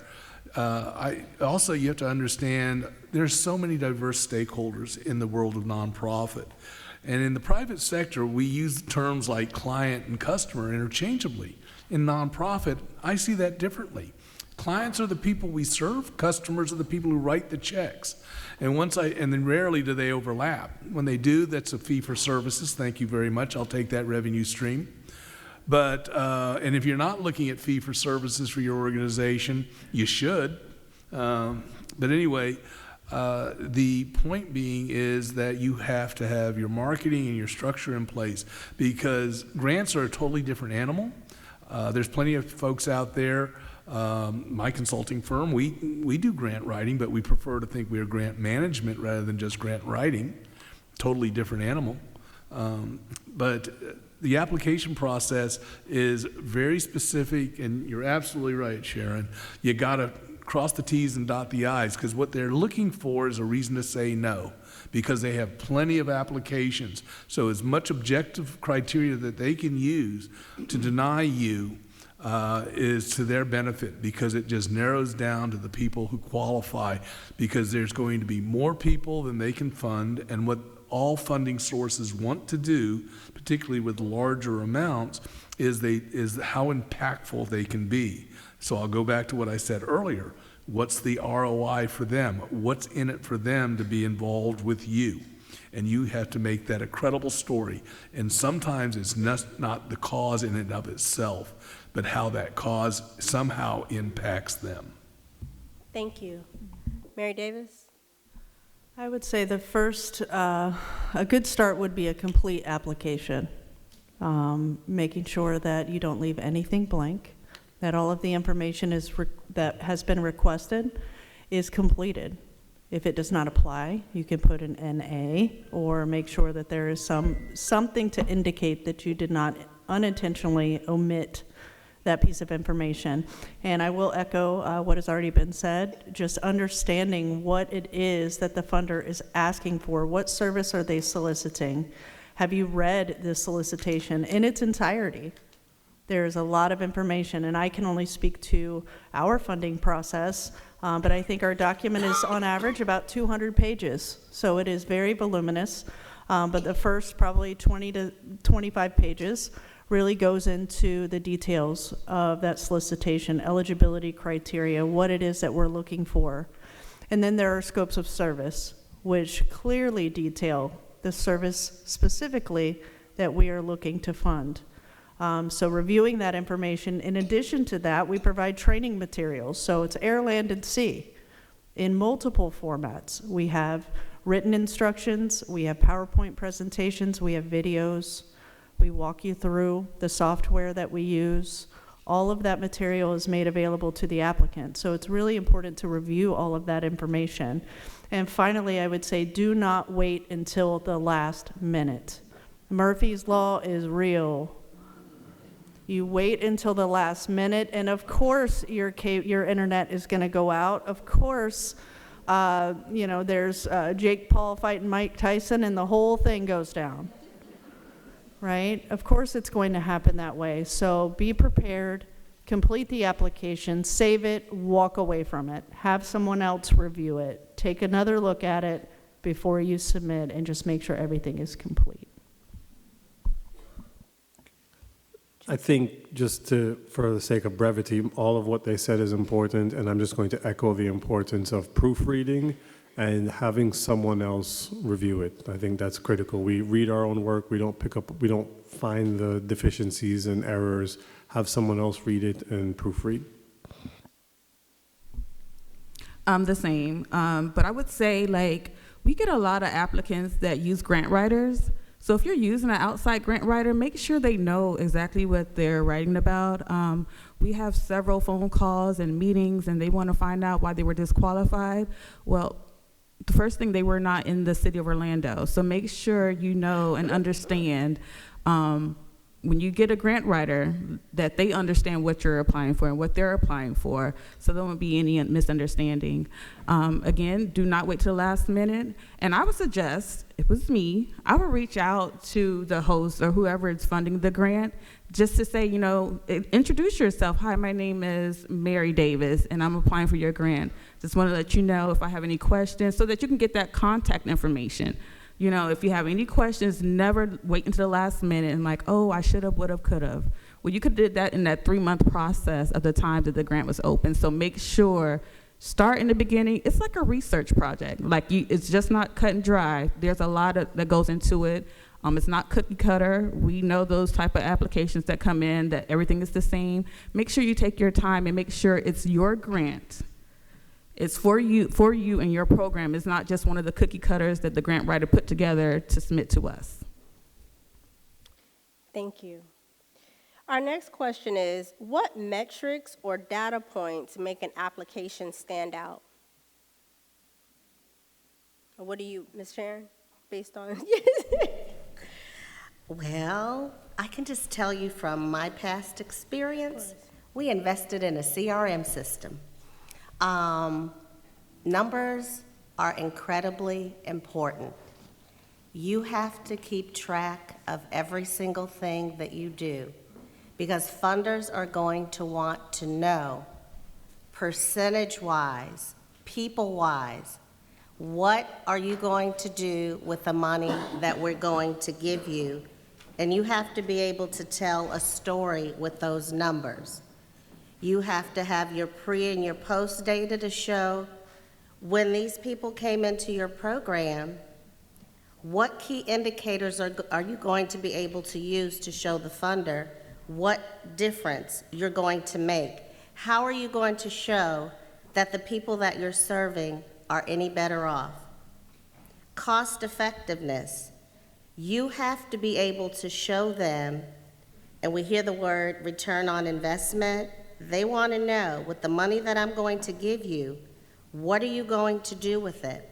Also, you have to understand there's so many diverse stakeholders in the world of nonprofit. And in the private sector, we use terms like client and customer interchangeably. In nonprofit, I see that differently. Clients are the people we serve, customers are the people who write the checks. And then rarely do they overlap. When they do, that's a fee for services. Thank you very much. I'll take that revenue stream. But, and if you're not looking at fee for services for your organization, you should. But anyway, the point being is that you have to have your marketing and your structure in place, because grants are a totally different animal. There's plenty of folks out there. My consulting firm, we do grant writing, but we prefer to think we are grant management rather than just grant writing. Totally different animal. But the application process is very specific, and you're absolutely right, Sharon. You got to cross the T's and dot the I's, because what they're looking for is a reason to say no, because they have plenty of applications. So as much objective criteria that they can use to deny you is to their benefit, because it just narrows down to the people who qualify, because there's going to be more people than they can fund. And what all funding sources want to do, particularly with larger amounts, is how impactful they can be. So I'll go back to what I said earlier. What's the ROI for them? What's in it for them to be involved with you? And you have to make that a credible story. And sometimes it's not the cause in and of itself, but how that cause somehow impacts them. Thank you. Mary Davis? I would say the first, a good start would be a complete application, making sure that you don't leave anything blank, that all of the information that has been requested is completed. If it does not apply, you can put an NA, or make sure that there is something to indicate that you did not unintentionally omit that piece of information. And I will echo what has already been said, just understanding what it is that the funder is asking for. What service are they soliciting? Have you read the solicitation in its entirety? There's a lot of information, and I can only speak to our funding process, but I think our document is on average about 200 pages. So it is very voluminous, but the first probably 20 to 25 pages really goes into the details of that solicitation, eligibility criteria, what it is that we're looking for. And then there are scopes of service, which clearly detail the service specifically that we are looking to fund. So reviewing that information, in addition to that, we provide training materials. So it's air, land, and sea in multiple formats. We have written instructions, we have PowerPoint presentations, we have videos. We walk you through the software that we use. All of that material is made available to the applicant. So it's really important to review all of that information. And finally, I would say do not wait until the last minute. Murphy's Law is real. You wait until the last minute, and of course your internet is going to go out. Of course, there's Jake Paul fighting Mike Tyson, and the whole thing goes down. Right? Of course it's going to happen that way. So be prepared, complete the application, save it, walk away from it. Have someone else review it. Take another look at it before you submit, and just make sure everything is complete. I think for the sake of brevity, all of what they said is important, and I'm just going to echo the importance of proofreading and having someone else review it. I think that's critical. We read our own work, we don't find the deficiencies and errors. Have someone else read it and proofread. The same, but I would say we get a lot of applicants that use grant writers. So if you're using an outside grant writer, make sure they know exactly what they're writing about. We have several phone calls and meetings, and they want to find out why they were disqualified. Well, the first thing, they were not in the city of Orlando. So make sure you know and understand when you get a grant writer that they understand what you're applying for and what they're applying for, so there won't be any misunderstanding. Again, do not wait till the last minute. And I would suggest, if it was me, I would reach out to the host or whoever is funding the grant just to say, you know, introduce yourself. Hi, my name is Mary Davis, and I'm applying for your grant. Just want to let you know if I have any questions so that you can get that contact information. You know, if you have any questions, never wait until the last minute and like, oh, I should have, would have, could have. Well, you could have did that in that 3-month process of the time that the grant was open. So make sure, start in the beginning. It's like a research project. It's just not cut and dry. There's a lot that goes into it. It's not cookie cutter. We know those type of applications that come in, that everything is the same. Make sure you take your time and make sure it's your grant. It's for you and your program. It's not just one of the cookie cutters that the grant writer put together to submit to us. Thank you. Our next question is, what metrics or data points make an application stand out? What do you, Ms. Sharon, based on? Well, I can just tell you from my past experience, we invested in a CRM system. Numbers are incredibly important. You have to keep track of every single thing that you do because funders are going to want to know percentage-wise, people-wise, what are you going to do with the money that we're going to give you? And you have to be able to tell a story with those numbers. You have to have your pre and your post data to show when these people came into your program, what key indicators are you going to be able to use to show the funder what difference you're going to make? How are you going to show that the people that you're serving are any better off? Cost effectiveness. You have to be able to show them, and we hear the word return on investment. They want to know, with the money that I'm going to give you, what are you going to do with it?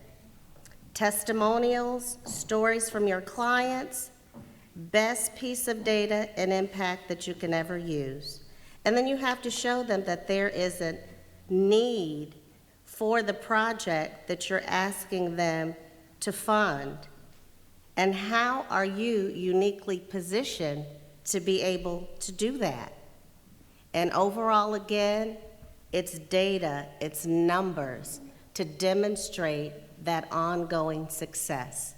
Testimonials, stories from your clients, best piece of data and impact that you can ever use. And then you have to show them that there is a need for the project that you're asking them to fund. And how are you uniquely positioned to be able to do that? And overall, again, it's data, it's numbers to demonstrate that ongoing success.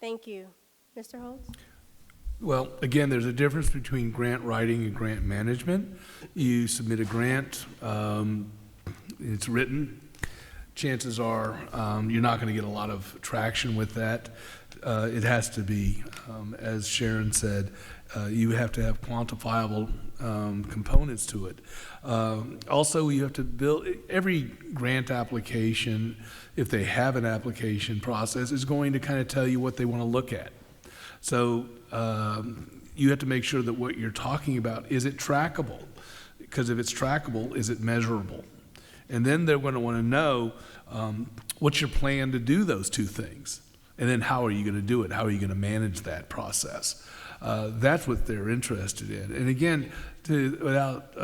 Thank you. Mr. Holtz? Well, again, there's a difference between grant writing and grant management. You submit a grant, it's written. Chances are you're not going to get a lot of traction with that. It has to be, as Sharon said, you have to have quantifiable components to it. Also, you have to build, every grant application, if they have an application process, is going to kind of tell you what they want to look at. So you have to make sure that what you're talking about, is it trackable? Because if it's trackable, is it measurable? And then they're going to want to know what's your plan to do those two things? And then how are you going to do it? How are you going to manage that process? That's what they're interested in. And again, without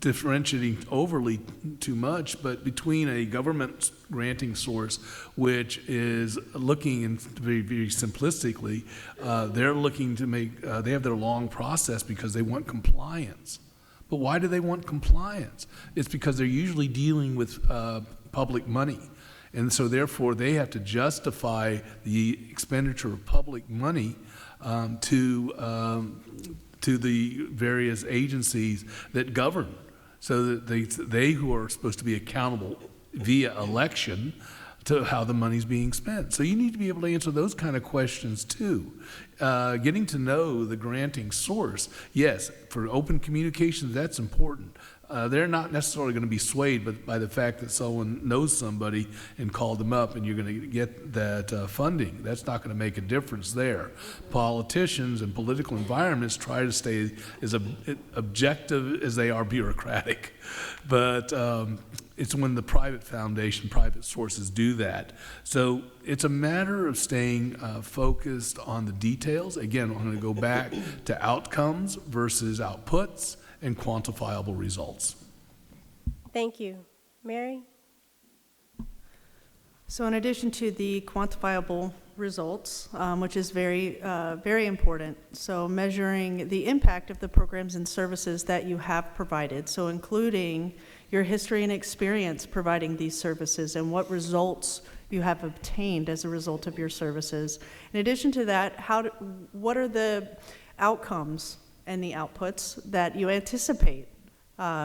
differentiating overly too much, but between a government granting source, which is looking, and very, very simplistically, they're looking to make, they have their long process because they want compliance. But why do they want compliance? It's because they're usually dealing with public money. And so therefore they have to justify the expenditure of public money to the various agencies that govern, so that they who are supposed to be accountable via election to how the money's being spent. So you need to be able to answer those kind of questions too. Getting to know the granting source, yes, for open communications, that's important. They're not necessarily going to be swayed by the fact that someone knows somebody and called them up and you're going to get that funding. That's not going to make a difference there. Politicians and political environments try to stay as objective as they are bureaucratic. But it's when the private foundation, private sources do that. So it's a matter of staying focused on the details. Again, I'm going to go back to outcomes versus outputs and quantifiable results. Thank you. Mary? So in addition to the quantifiable results, which is very important. So measuring the impact of the programs and services that you have provided, so including your history and experience providing these services and what results you have obtained as a result of your services. In addition to that, what are the outcomes and the outputs that you anticipate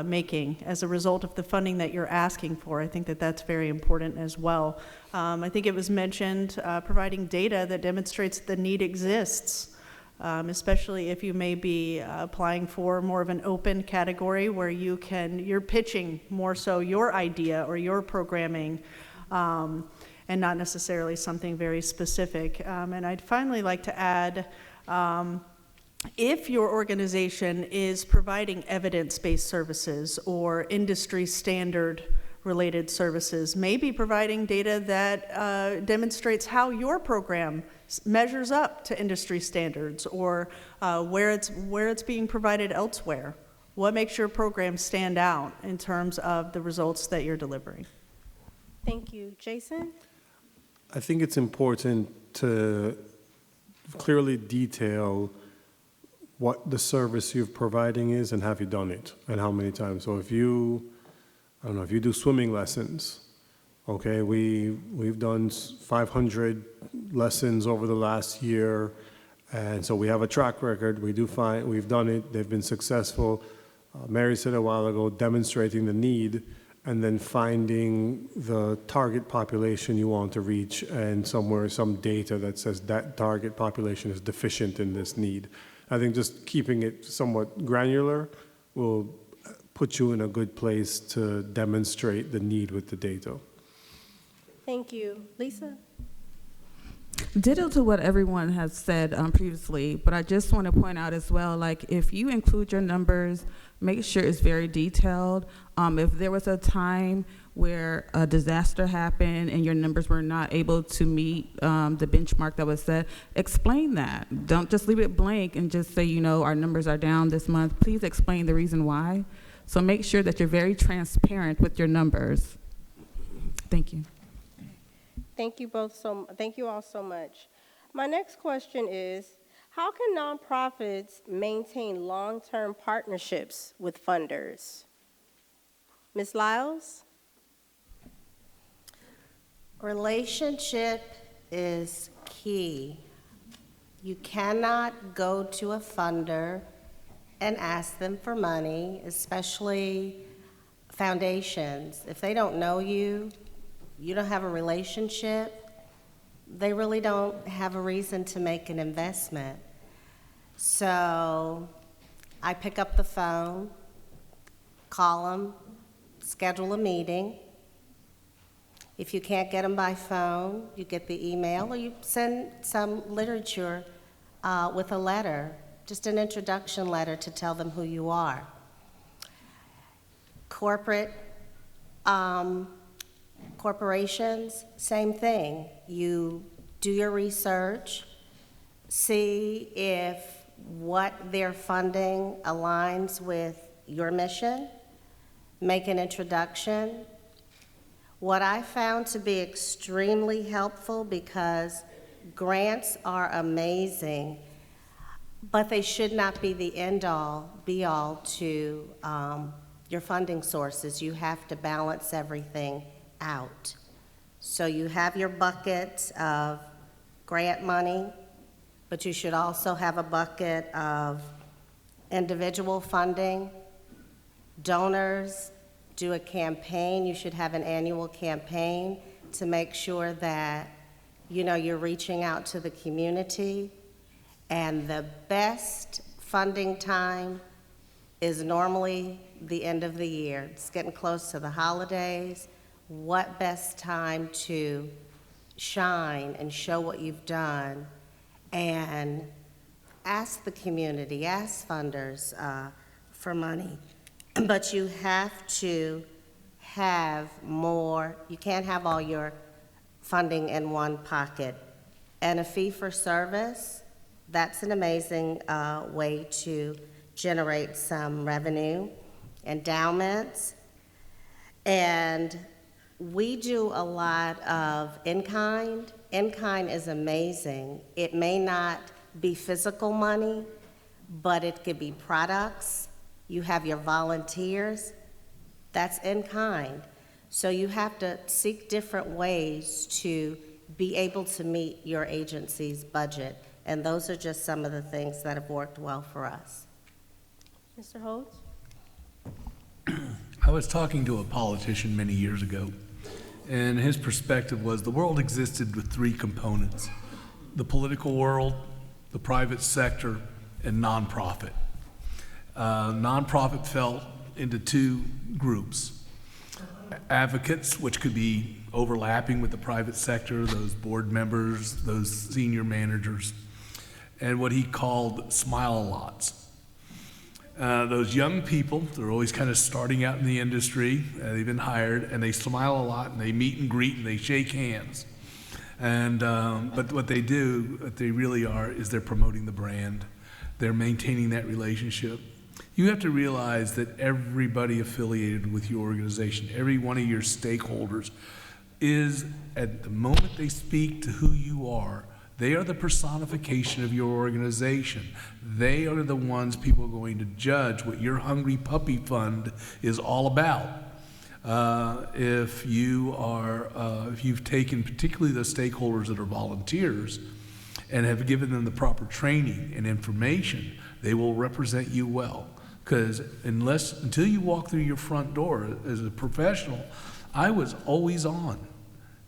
making as a result of the funding that you're asking for? I think that that's very important as well. I think it was mentioned providing data that demonstrates the need exists, especially if you may be applying for more of an open category where you're pitching more so your idea or your programming, and not necessarily something very specific. And I'd finally like to add, if your organization is providing evidence-based services or industry standard related services, maybe providing data that demonstrates how your program measures up to industry standards, or where it's being provided elsewhere. What makes your program stand out in terms of the results that you're delivering? Thank you. Jason? I think it's important to clearly detail what the service you're providing is and have you done it and how many times. So if you do swimming lessons, okay, we've done 500 lessons over the last year, and so we have a track record. We've done it. They've been successful. Mary said a while ago, demonstrating the need and then finding the target population you want to reach, and some data that says that target population is deficient in this need. I think just keeping it somewhat granular will put you in a good place to demonstrate the need with the data. Thank you. Lisa? Ditto to what everyone has said previously, but I just want to point out as well, like if you include your numbers, make sure it's very detailed. If there was a time where a disaster happened and your numbers were not able to meet the benchmark that was set, explain that. Don't just leave it blank and just say, our numbers are down this month. Please explain the reason why. So make sure that you're very transparent with your numbers. Thank you. Thank you all so much. My next question is, how can nonprofits maintain long-term partnerships with funders? Ms. Lyles? Relationship is key. You cannot go to a funder and ask them for money, especially foundations. If they don't know you, you don't have a relationship, they really don't have a reason to make an investment. So I pick up the phone, call them, schedule a meeting. If you can't get them by phone, you get the email, or you send some literature with a letter, just an introduction letter to tell them who you are. Corporations, same thing. You do your research, see if what they're funding aligns with your mission, make an introduction. What I found to be extremely helpful, because grants are amazing, but they should not be the end-all, be-all to your funding sources. You have to balance everything out. So you have your bucket of grant money, but you should also have a bucket of individual funding. Donors do a campaign. You should have an annual campaign to make sure that you're reaching out to the community. And the best funding time is normally the end of the year. It's getting close to the holidays. What best time to shine and show what you've done, and ask the community, ask funders for money. But you have to have more. You can't have all your funding in one pocket. And a fee for service, that's an amazing way to generate some revenue. Endowments, and We do a lot of in-kind. In-kind is amazing. It may not be physical money, but it could be products. You have your volunteers. That's in-kind. So you have to seek different ways to be able to meet your agency's budget. And those are just some of the things that have worked well for us. Mr. Holtz? I was talking to a politician many years ago, and his perspective was the world existed with three components: the political world, the private sector, and nonprofit. Nonprofit fell into two groups: advocates, which could be overlapping with the private sector, those board members, those senior managers, and what he called smile-a-lots. Those young people, they're always kind of starting out in the industry, they've been hired, and they smile a lot, and they meet and greet, and they shake hands. And, but what they do, what they really are, is they're promoting the brand. They're maintaining that relationship. You have to realize that everybody affiliated with your organization, every one of your stakeholders, is, at the moment they speak to who you are, they are the personification of your organization. They are the ones people are going to judge what your Hungry Puppy Fund is all about. If you've taken particularly the stakeholders that are volunteers and have given them the proper training and information, they will represent you well. Because until you walk through your front door as a professional, I was always on.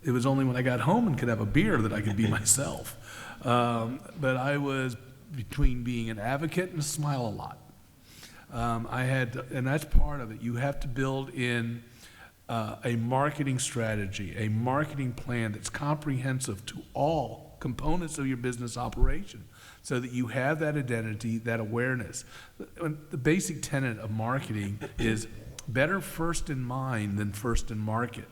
It was only when I got home and could have a beer that I could be myself. But I was between being an advocate and a smile-a-lot. And that's part of it. You have to build in a marketing strategy, a marketing plan that's comprehensive to all components of your business operation, so that you have that identity, that awareness. The basic tenet of marketing is better first in mind than first in market.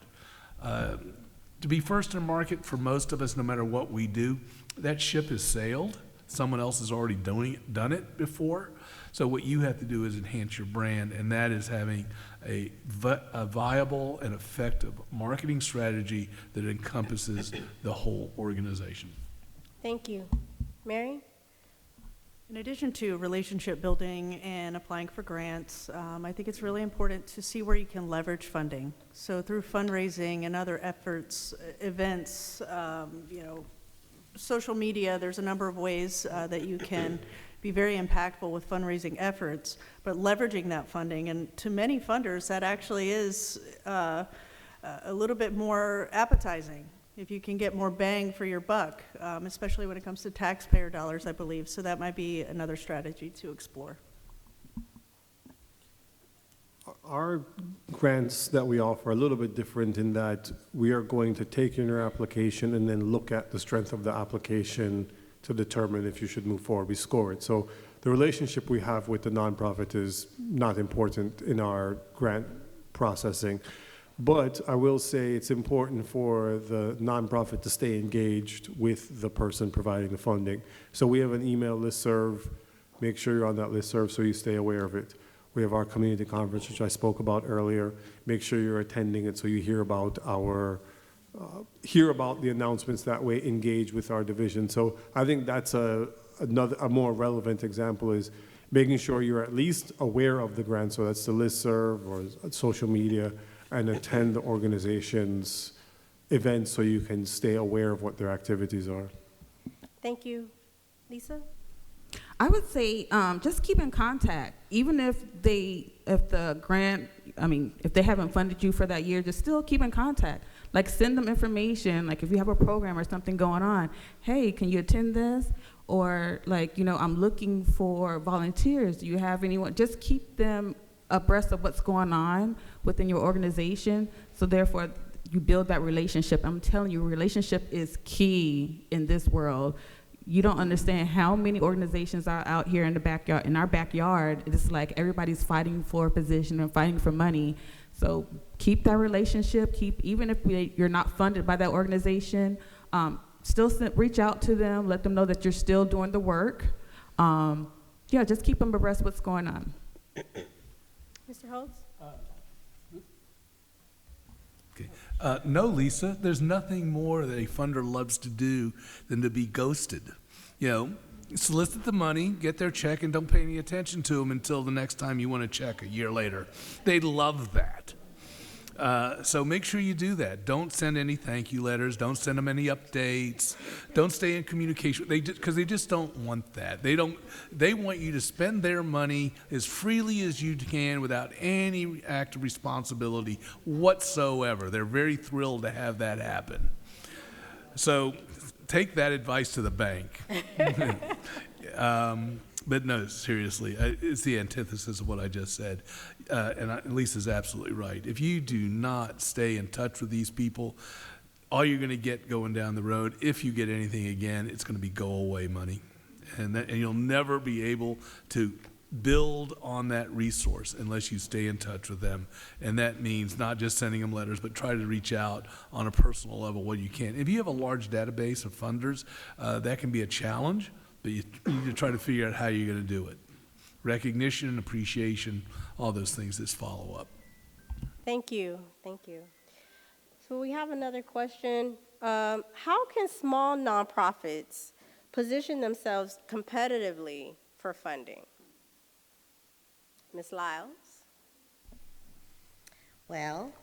To be first in market for most of us, no matter what we do, that ship has sailed. Someone else has already done it before. So what you have to do is enhance your brand, and that is having a viable and effective marketing strategy that encompasses the whole organization. Thank you. Mary? In addition to relationship building and applying for grants, I think it's really important to see where you can leverage funding. So through fundraising and other efforts, events, social media, there's a number of ways that you can be very impactful with fundraising efforts, but leveraging that funding. And to many funders, that actually is a little bit more appetizing if you can get more bang for your buck, especially when it comes to taxpayer dollars, I believe. So that might be another strategy to explore. Our grants that we offer are a little bit different in that we are going to take in your application and then look at the strength of the application to determine if you should move forward. We score it. So the relationship we have with the nonprofit is not important in our grant processing. But I will say it's important for the nonprofit to stay engaged with the person providing the funding. So we have an email listserv. Make sure you're on that listserv so you stay aware of it. We have our community conference, which I spoke about earlier. Make sure you're attending it so you hear about the announcements that way, engage with our division. So I think that's a more relevant example is making sure you're at least aware of the grant. So that's the listserv or social media, and attend the organization's events so you can stay aware of what their activities are. Thank you. Lisa? I would say just keep in contact. Even if they haven't funded you for that year, just still keep in contact. Like send them information, like if you have a program or something going on, hey, can you attend this? Or like, I'm looking for volunteers. Do you have anyone? Just keep them abreast of what's going on within your organization, so therefore you build that relationship. I'm telling you, relationship is key in this world. You don't understand how many organizations are out here in our backyard. It's like everybody's fighting for a position and fighting for money. So keep that relationship, even if you're not funded by that organization, still reach out to them, let them know that you're still doing the work. Just keep them abreast of what's going on. Mr. Holtz? Okay. No, Lisa, there's nothing more that a funder loves to do than to be ghosted. You know, solicit the money, get their check, and don't pay any attention to them until the next time you want to check a year later. They love that. So make sure you do that. Don't send any thank you letters. Don't send them any updates. Don't stay in communication. Because they just don't want that. They want you to spend their money as freely as you can without any act of responsibility whatsoever. They're very thrilled to have that happen. So take that advice to the bank. But no, seriously, it's the antithesis of what I just said. Lisa's absolutely right. If you do not stay in touch with these people, all you're going to get going down the road, if you get anything again, it's going to be go away money. And you'll never be able to build on that resource unless you stay in touch with them. And that means not just sending them letters, but try to reach out on a personal level when you can. If you have a large database of funders, that can be a challenge. But you need to try to figure out how you're going to do it. Recognition and appreciation, all those things that follow up. Thank you. Thank you. So we have another question. How can small nonprofits position themselves competitively for funding? Ms. Lyles? Well,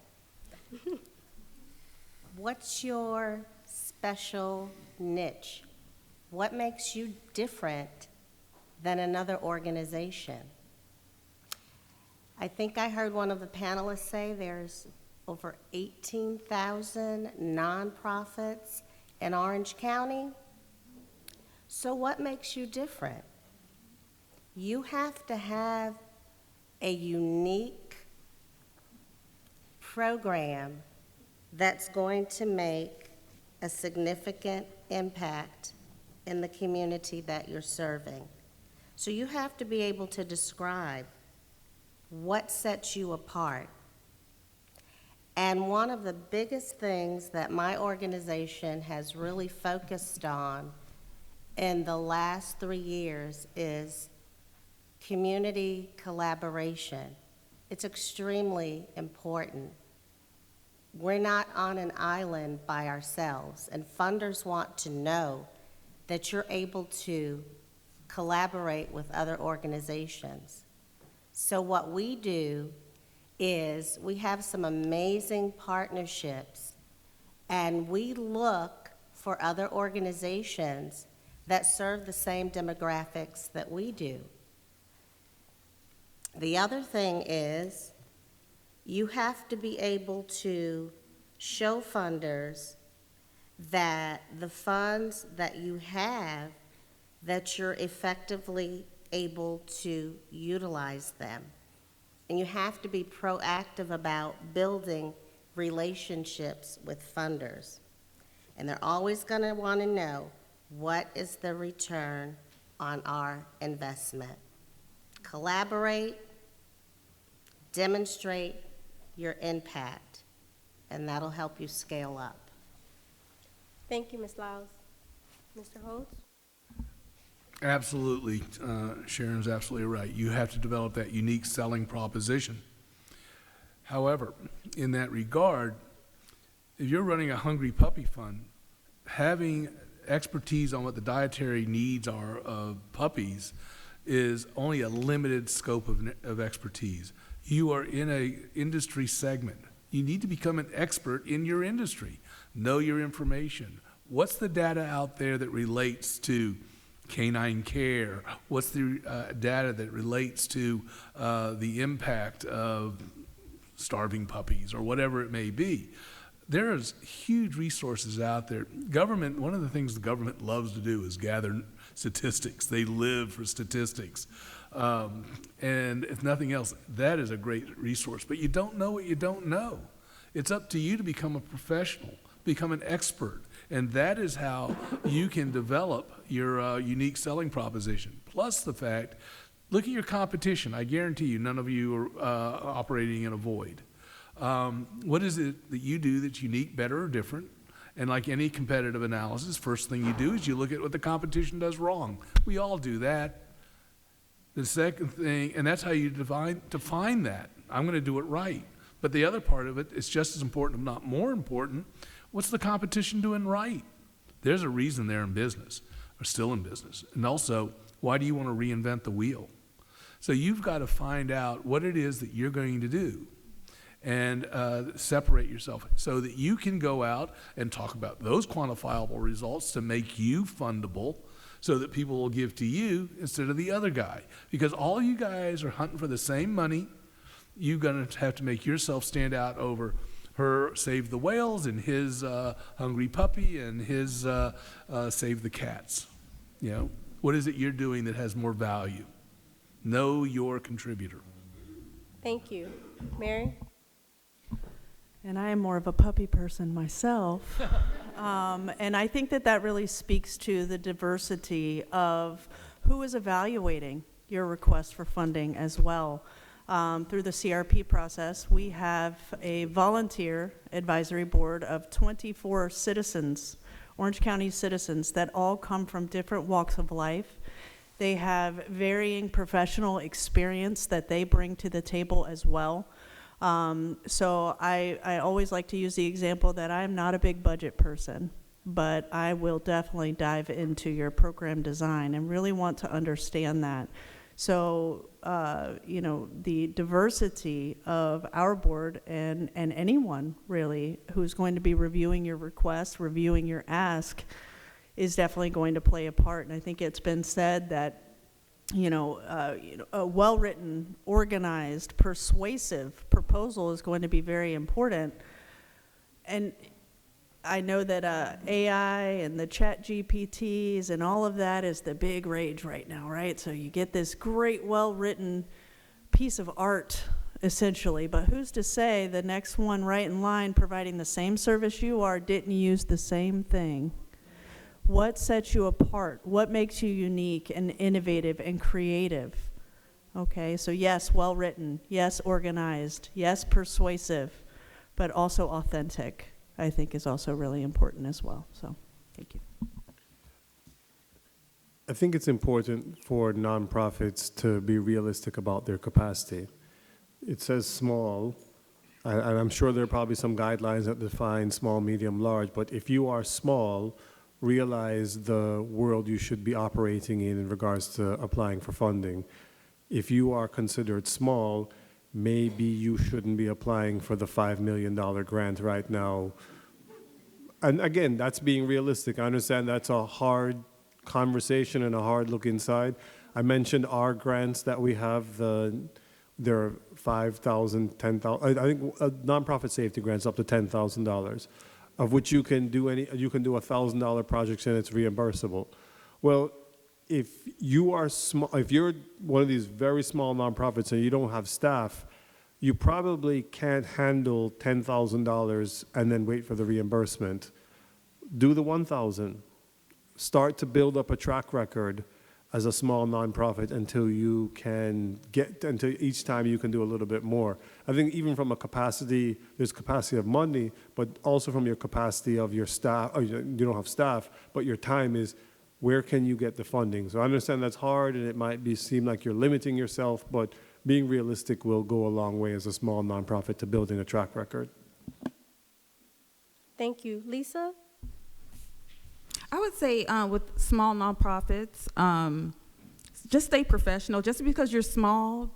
what's your special niche? What makes you different than another organization? I think I heard one of the panelists say there's over 18,000 nonprofits in Orange County. So what makes you different? You have to have a unique program that's going to make a significant impact in the community that you're serving. So you have to be able to describe what sets you apart. And one of the biggest things that my organization has really focused on in the last 3 years is community collaboration. It's extremely important. We're not on an island by ourselves, and funders want to know that you're able to collaborate with other organizations. So what we do is we have some amazing partnerships, and we look for other organizations that serve the same demographics that we do. The other thing is you have to be able to show funders that the funds that you have, that you're effectively able to utilize them. And you have to be proactive about building relationships with funders. And they're always going to want to know, what is the return on our investment? Collaborate, demonstrate your impact, and that'll help you scale up. Thank you, Ms. Lyles. Mr. Holtz? Absolutely. Sharon's absolutely right. You have to develop that unique selling proposition. However, in that regard, if you're running a hungry puppy fund, having expertise on what the dietary needs are of puppies is only a limited scope of expertise. You are in an industry segment. You need to become an expert in your industry. Know your information. What's the data out there that relates to canine care? What's the data that relates to the impact of starving puppies or whatever it may be? There's huge resources out there. Government, one of the things the government loves to do is gather statistics. They live for statistics. And if nothing else, that is a great resource. But you don't know what you don't know. It's up to you to become a professional, become an expert. And that is how you can develop your unique selling proposition. Plus the fact, look at your competition. I guarantee you none of you are operating in a void. What is it that you do that's unique, better, or different? And like any competitive analysis, first thing you do is you look at what the competition does wrong. We all do that. The second thing, and that's how you define that. I'm going to do it right. But the other part of it is just as important, if not more important. What's the competition doing right? There's a reason they're in business, or still in business. And also, why do you want to reinvent the wheel? So you've got to find out what it is that you're going to do and separate yourself so that you can go out and talk about those quantifiable results to make you fundable so that people will give to you instead of the other guy. Because all you guys are hunting for the same money. You're going to have to make yourself stand out over her Save the Whales and his Hungry Puppy and his Save the Cats. You know, what is it you're doing that has more value? Know your contributor. Thank you. Mary? And I am more of a puppy person myself. And I think that that really speaks to the diversity of who is evaluating your request for funding as well. Through the CRP process, we have a volunteer advisory board of 24 citizens, Orange County citizens, that all come from different walks of life. They have varying professional experience that they bring to the table as well. So I always like to use the example that I'm not a big budget person, but I will definitely dive into your program design and really want to understand that. So, you know, the diversity of our board and anyone really who's going to be reviewing your request, reviewing your ask, is definitely going to play a part. And I think it's been said that, a well-written, organized, persuasive proposal is going to be very important. And I know that AI and the chat GPTs and all of that is the big rage right now, right? So you get this great, well-written piece of art, essentially, but who's to say the next one right in line providing the same service you are didn't use the same thing? What sets you apart? What makes you unique and innovative and creative? Okay, so yes, well-written, yes, organized, yes, persuasive, but also authentic, I think is also really important as well. So, thank you. I think it's important for nonprofits to be realistic about their capacity. It says small, and I'm sure there are probably some guidelines that define small, medium, large, but if you are small, realize the world you should be operating in regards to applying for funding. If you are considered small, maybe you shouldn't be applying for the $5 million grant right now. And again, that's being realistic. I understand that's a hard conversation and a hard look inside. I mentioned our grants that we have. There are $5,000, $10,000. I think nonprofit safety grants up to $10,000, of which you can do $1,000 projects and it's reimbursable. Well, if you are small, if you're one of these very small nonprofits and you don't have staff, you probably can't handle $10,000 and then wait for the reimbursement. Do the $1,000. Start to build up a track record as a small nonprofit until each time you can do a little bit more. I think even from a capacity, there's capacity of money, but also from your capacity of your staff, or you don't have staff, but your time is, where can you get the funding? So I understand that's hard and it might seem like you're limiting yourself, but being realistic will go a long way as a small nonprofit to building a track record. Thank you. Lisa? I would say with small nonprofits, just stay professional. Just because you're small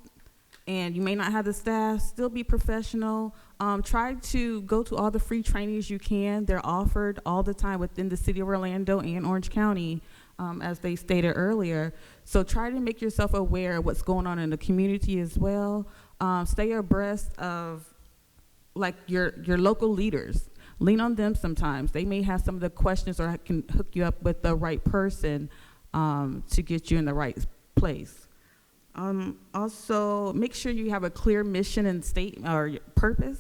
and you may not have the staff, still be professional. Try to go to all the free trainings you can. They're offered all the time within the city of Orlando and Orange County, as they stated earlier. So try to make yourself aware of what's going on in the community as well. Stay abreast of like your local leaders. Lean on them sometimes. They may have some of the questions or can hook you up with the right person to get you in the right place. Also, make sure you have a clear mission and statement or purpose.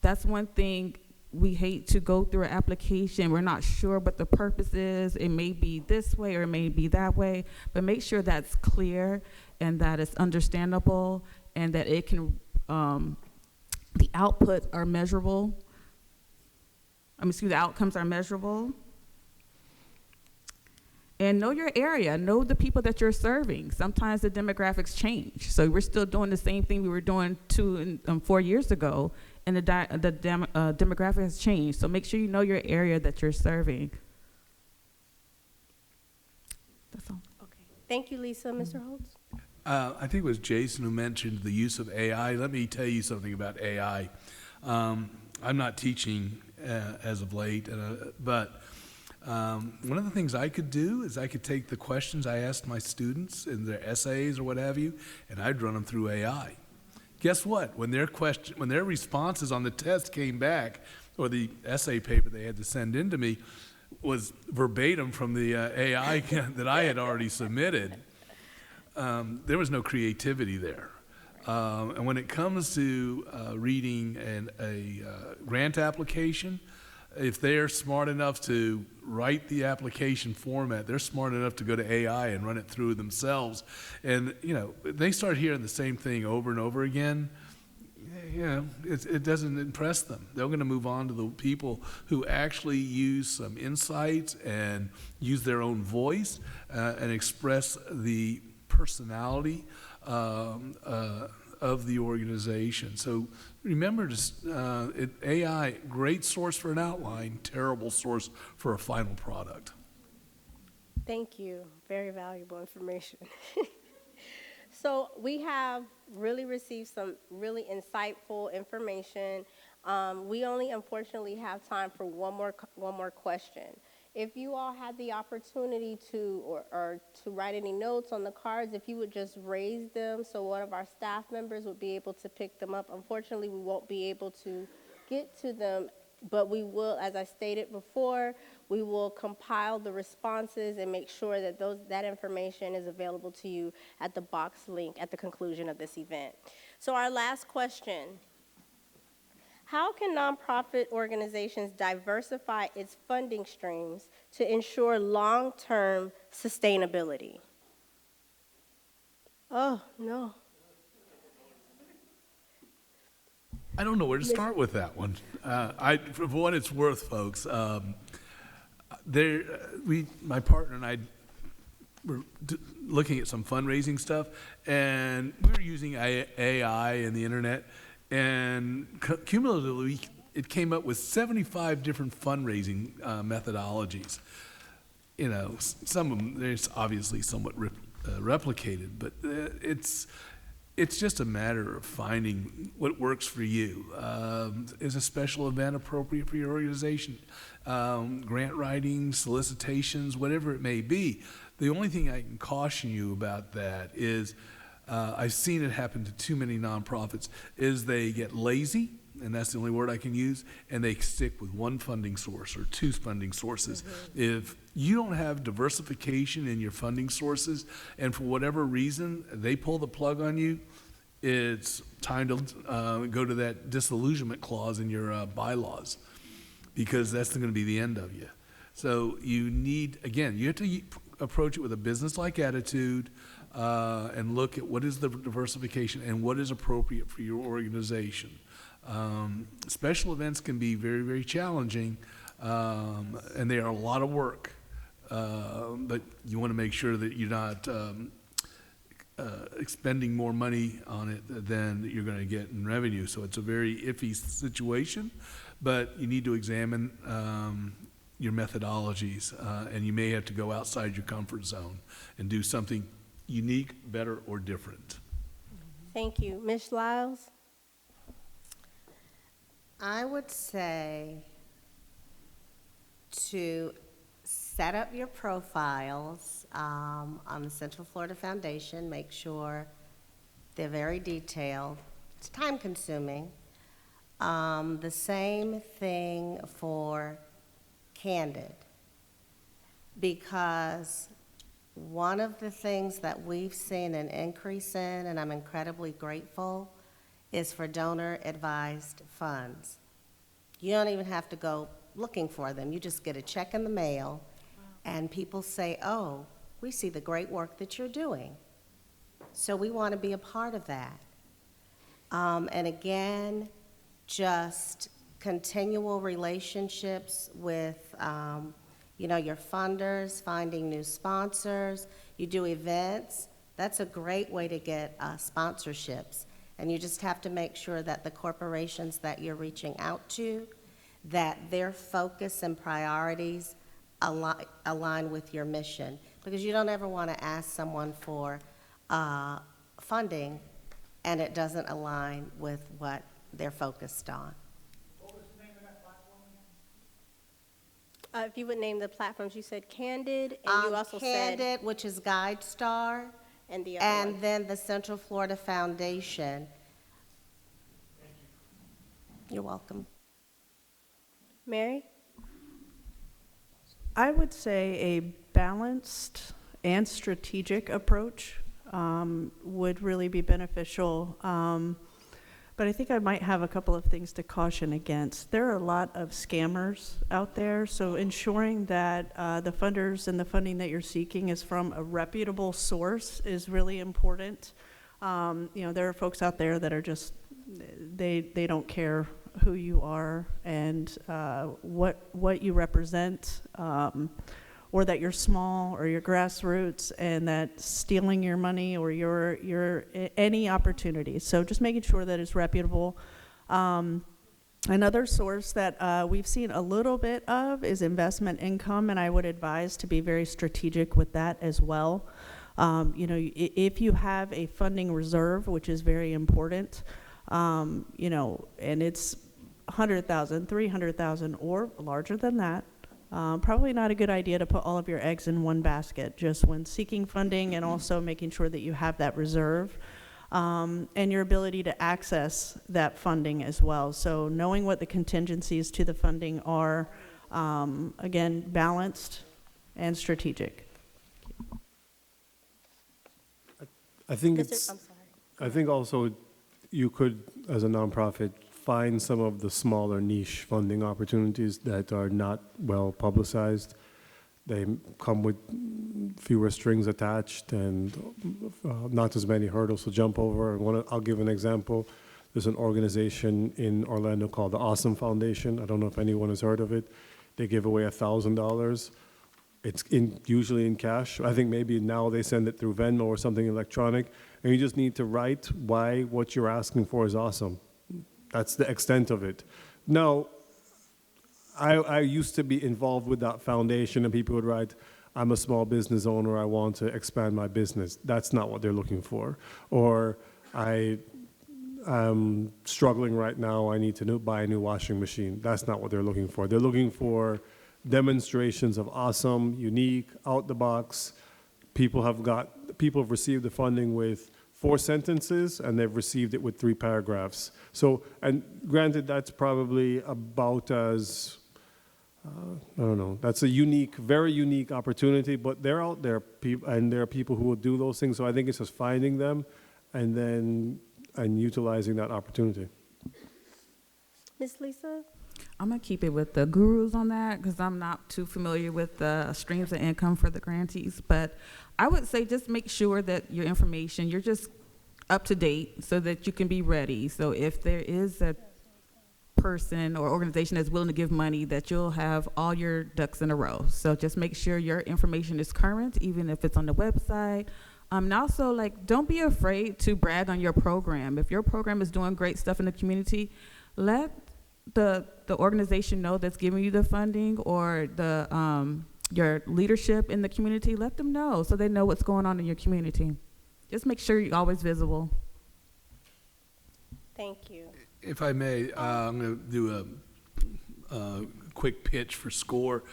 That's one thing we hate to go through an application. We're not sure what the purpose is. It may be this way or it may be that way, but make sure that's clear and that it's understandable and that it can, the outputs are measurable. The outcomes are measurable. And know your area, know the people that you're serving. Sometimes the demographics change. So we're still doing the same thing we were doing 4 years ago, and the demographic has changed. So make sure you know your area that you're serving. That's all. Thank you, Lisa. Mr. Holtz? I think it was Jason who mentioned the use of AI. Let me tell you something about AI. I'm not teaching as of late, but one of the things I could do is I could take the questions I asked my students in their essays or what have you, and I'd run them through AI. Guess what? When their responses on the test came back, or the essay paper they had to send in to me, was verbatim from the AI that I had already submitted. There was no creativity there. And when it comes to reading a grant application, if they're smart enough to write the application format, they're smart enough to go to AI and run it through themselves. And, they start hearing the same thing over and over again. It doesn't impress them. They're going to move on to the people who actually use some insights and use their own voice and express the personality of the organization. So remember, AI, great source for an outline, terrible source for a final product. Thank you. Very valuable information. So we have really received some really insightful information. We only unfortunately have time for one more question. If you all had the opportunity to or to write any notes on the cards, if you would just raise them so one of our staff members would be able to pick them up. Unfortunately, we won't be able to get to them, but we will, as I stated before, we will compile the responses and make sure that that information is available to you at the box link at the conclusion of this event. So our last question: how can nonprofit organizations diversify its funding streams to ensure long-term sustainability? Oh, no. I don't know where to start with that one. For what it's worth, folks, my partner and I were looking at some fundraising stuff, and we were using AI and the internet, and cumulatively, it came up with 75 different fundraising methodologies. Some of them, there's obviously somewhat replicated, but it's just a matter of finding what works for you. Is a special event appropriate for your organization? Grant writing, solicitations, whatever it may be. The only thing I can caution you about that is, I've seen it happen to too many nonprofits, is they get lazy, and that's the only word I can use, and they stick with one funding source or two funding sources. Mm-hmm. If you don't have diversification in your funding sources, and for whatever reason they pull the plug on you, it's time to go to that disillusionment clause in your bylaws, because that's going to be the end of you. So you have to approach it with a business-like attitude, and look at what is the diversification and what is appropriate for your organization. Special events can be very, very challenging, and they are a lot of work, but you want to make sure that you're not expending more money on it than you're going to get in revenue. So it's a very iffy situation, but you need to examine your methodologies, and you may have to go outside your comfort zone and do something unique, better, or different. Thank you. Ms. Lyles? I would say to set up your profiles on the Central Florida Foundation. Make sure they're very detailed. It's time consuming. The same thing for Candid, because one of the things that we've seen an increase in, and I'm incredibly grateful, is for donor-advised funds. You don't even have to go looking for them. You just get a check in the mail, and people say, oh, we see the great work that you're doing. So we want to be a part of that. And again, just continual relationships with you know, your funders, finding new sponsors. You do events. That's a great way to get sponsorships. And you just have to make sure that the corporations that you're reaching out to, that their focus and priorities align with your mission. Because you don't ever want to ask someone for funding and it doesn't align with what they're focused on. If you would name the platforms, you said Candid, and you also Candid, said... which is GuideStar, and the other and one. then the Central Florida Foundation. You're welcome. Mary? I would say a balanced and strategic approach would really be beneficial. But I think I might have a couple of things to caution against. There are a lot of scammers out there, so ensuring that the funders and the funding that you're seeking is from a reputable source is really important. You know, there are folks out there that are just, they don't care who you are and what you represent, or that you're small or you're grassroots and that stealing your money or your any opportunity. So just making sure that it's reputable. Another source that we've seen a little bit of is investment income, and I would advise to be very strategic with that as well. You know, if you have a funding reserve, which is very important, you know, and it's 100,000, 300,000 or larger than that, probably not a good idea to put all of your eggs in one basket, just when seeking funding, and also making sure that you have that reserve and your ability to access that funding as well. So knowing what the contingencies to the funding are, again, balanced and strategic. I think I'm it's, sorry. I think also you could, as a nonprofit, find some of the smaller niche funding opportunities that are not well publicized. They come with fewer strings attached and not as many hurdles to jump over. I'll give an example. There's an organization in Orlando called the R.I.S.E Foundation. I don't know if anyone has heard of it. They give away $1,000. It's usually in cash. I think maybe now they send it through Venmo or something electronic. And you just need to write why what you're asking for is awesome. That's the extent of it. Now, I used to be involved with that foundation, and people would write, I'm a small business owner, I want to expand my business. That's not what they're looking for. Or I'm struggling right now, I need to buy a new washing machine. That's not what they're looking for. They're looking for demonstrations of awesome, unique, out the box. People have received the funding with 4 sentences, and they've received it with 3 paragraphs. So, and granted, that's probably about as, I don't know, that's a unique, very unique opportunity, but they're out there, and there are people who will do those things. So I think it's just finding them and utilizing that opportunity. Ms. Lisa? I'm gonna keep it with the gurus on that because I'm not too familiar with the streams of income for the grantees. But I would say just make sure that your information, you're just up to date so that you can be ready. So if there is a person or organization that's willing to give money, that you'll have all your ducks in a row. So just make sure your information is current, even if it's on the website. And also, like, don't be afraid to brag on your program. If your program is doing great stuff in the community, let the organization know that's giving you the funding, or the your leadership in the community, let them know so they know what's going on in your community. Just make sure you're always visible. Thank you. If I may, I'm going to do a quick pitch for SCORE.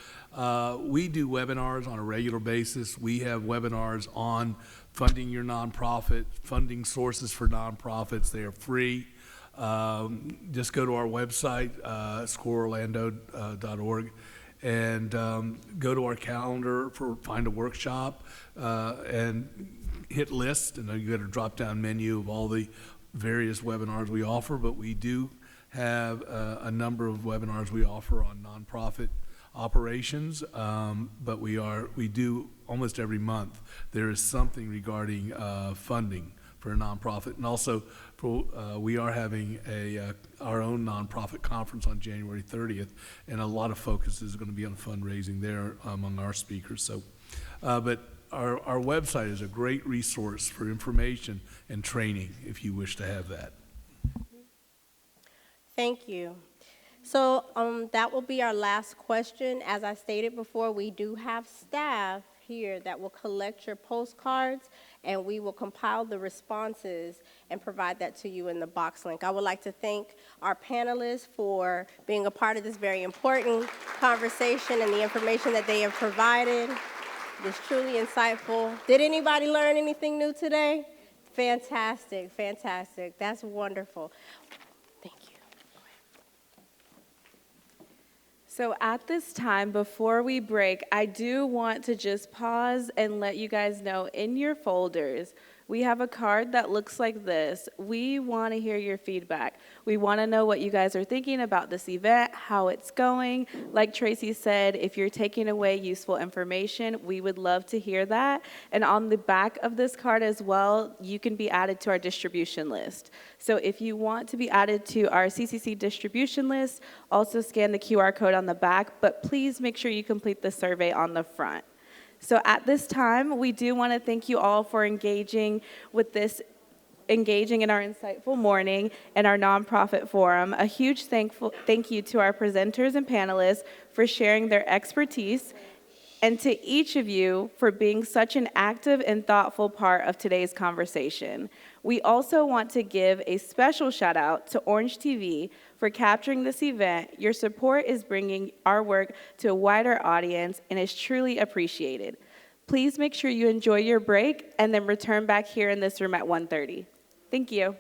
We do webinars on a regular basis. We have webinars on funding your nonprofit, funding sources for nonprofits. They are free. Just go to our website, scoreorlando.org, and go to our calendar find a workshop, and hit list, and then you get a drop-down menu of all the various webinars we offer. But we do have a number of webinars we offer on nonprofit operations, but we do almost every month. There is something regarding funding for a nonprofit, and also We are having our own nonprofit conference on January 30th, and a lot of focus is going to be on fundraising there among our speakers. So, but our website is a great resource for information and training if you wish to have that. Thank you. So that will be our last question. As I stated before, we do have staff here that will collect your postcards, and we will compile the responses and provide that to you in the box link. I would like to thank our panelists for being a part of this very important conversation and the information that they have provided. It is truly insightful. Did anybody learn anything new today? Fantastic, fantastic. That's wonderful. So at this time, before we break, I do want to just pause and let you guys know in your folders, we have a card that looks like this. We want to hear your feedback. We want to know what you guys are thinking about this event, how it's going. Like Tracy said, if you're taking away useful information, we would love to hear that. And on the back of this card as well, you can be added to our distribution list. So if you want to be added to our CCC distribution list, also scan the QR code on the back, but please make sure you complete the survey on the front. So at this time, we do want to thank you all for engaging in our insightful morning and our nonprofit forum. A huge thank you to our presenters and panelists for sharing their expertise, and to each of you for being such an active and thoughtful part of today's conversation. We also want to give a special shout out to Orange TV for capturing this event. Your support is bringing our work to a wider audience and is truly appreciated. Please make sure you enjoy your break and then return back here in this room at 1:30. Thank you.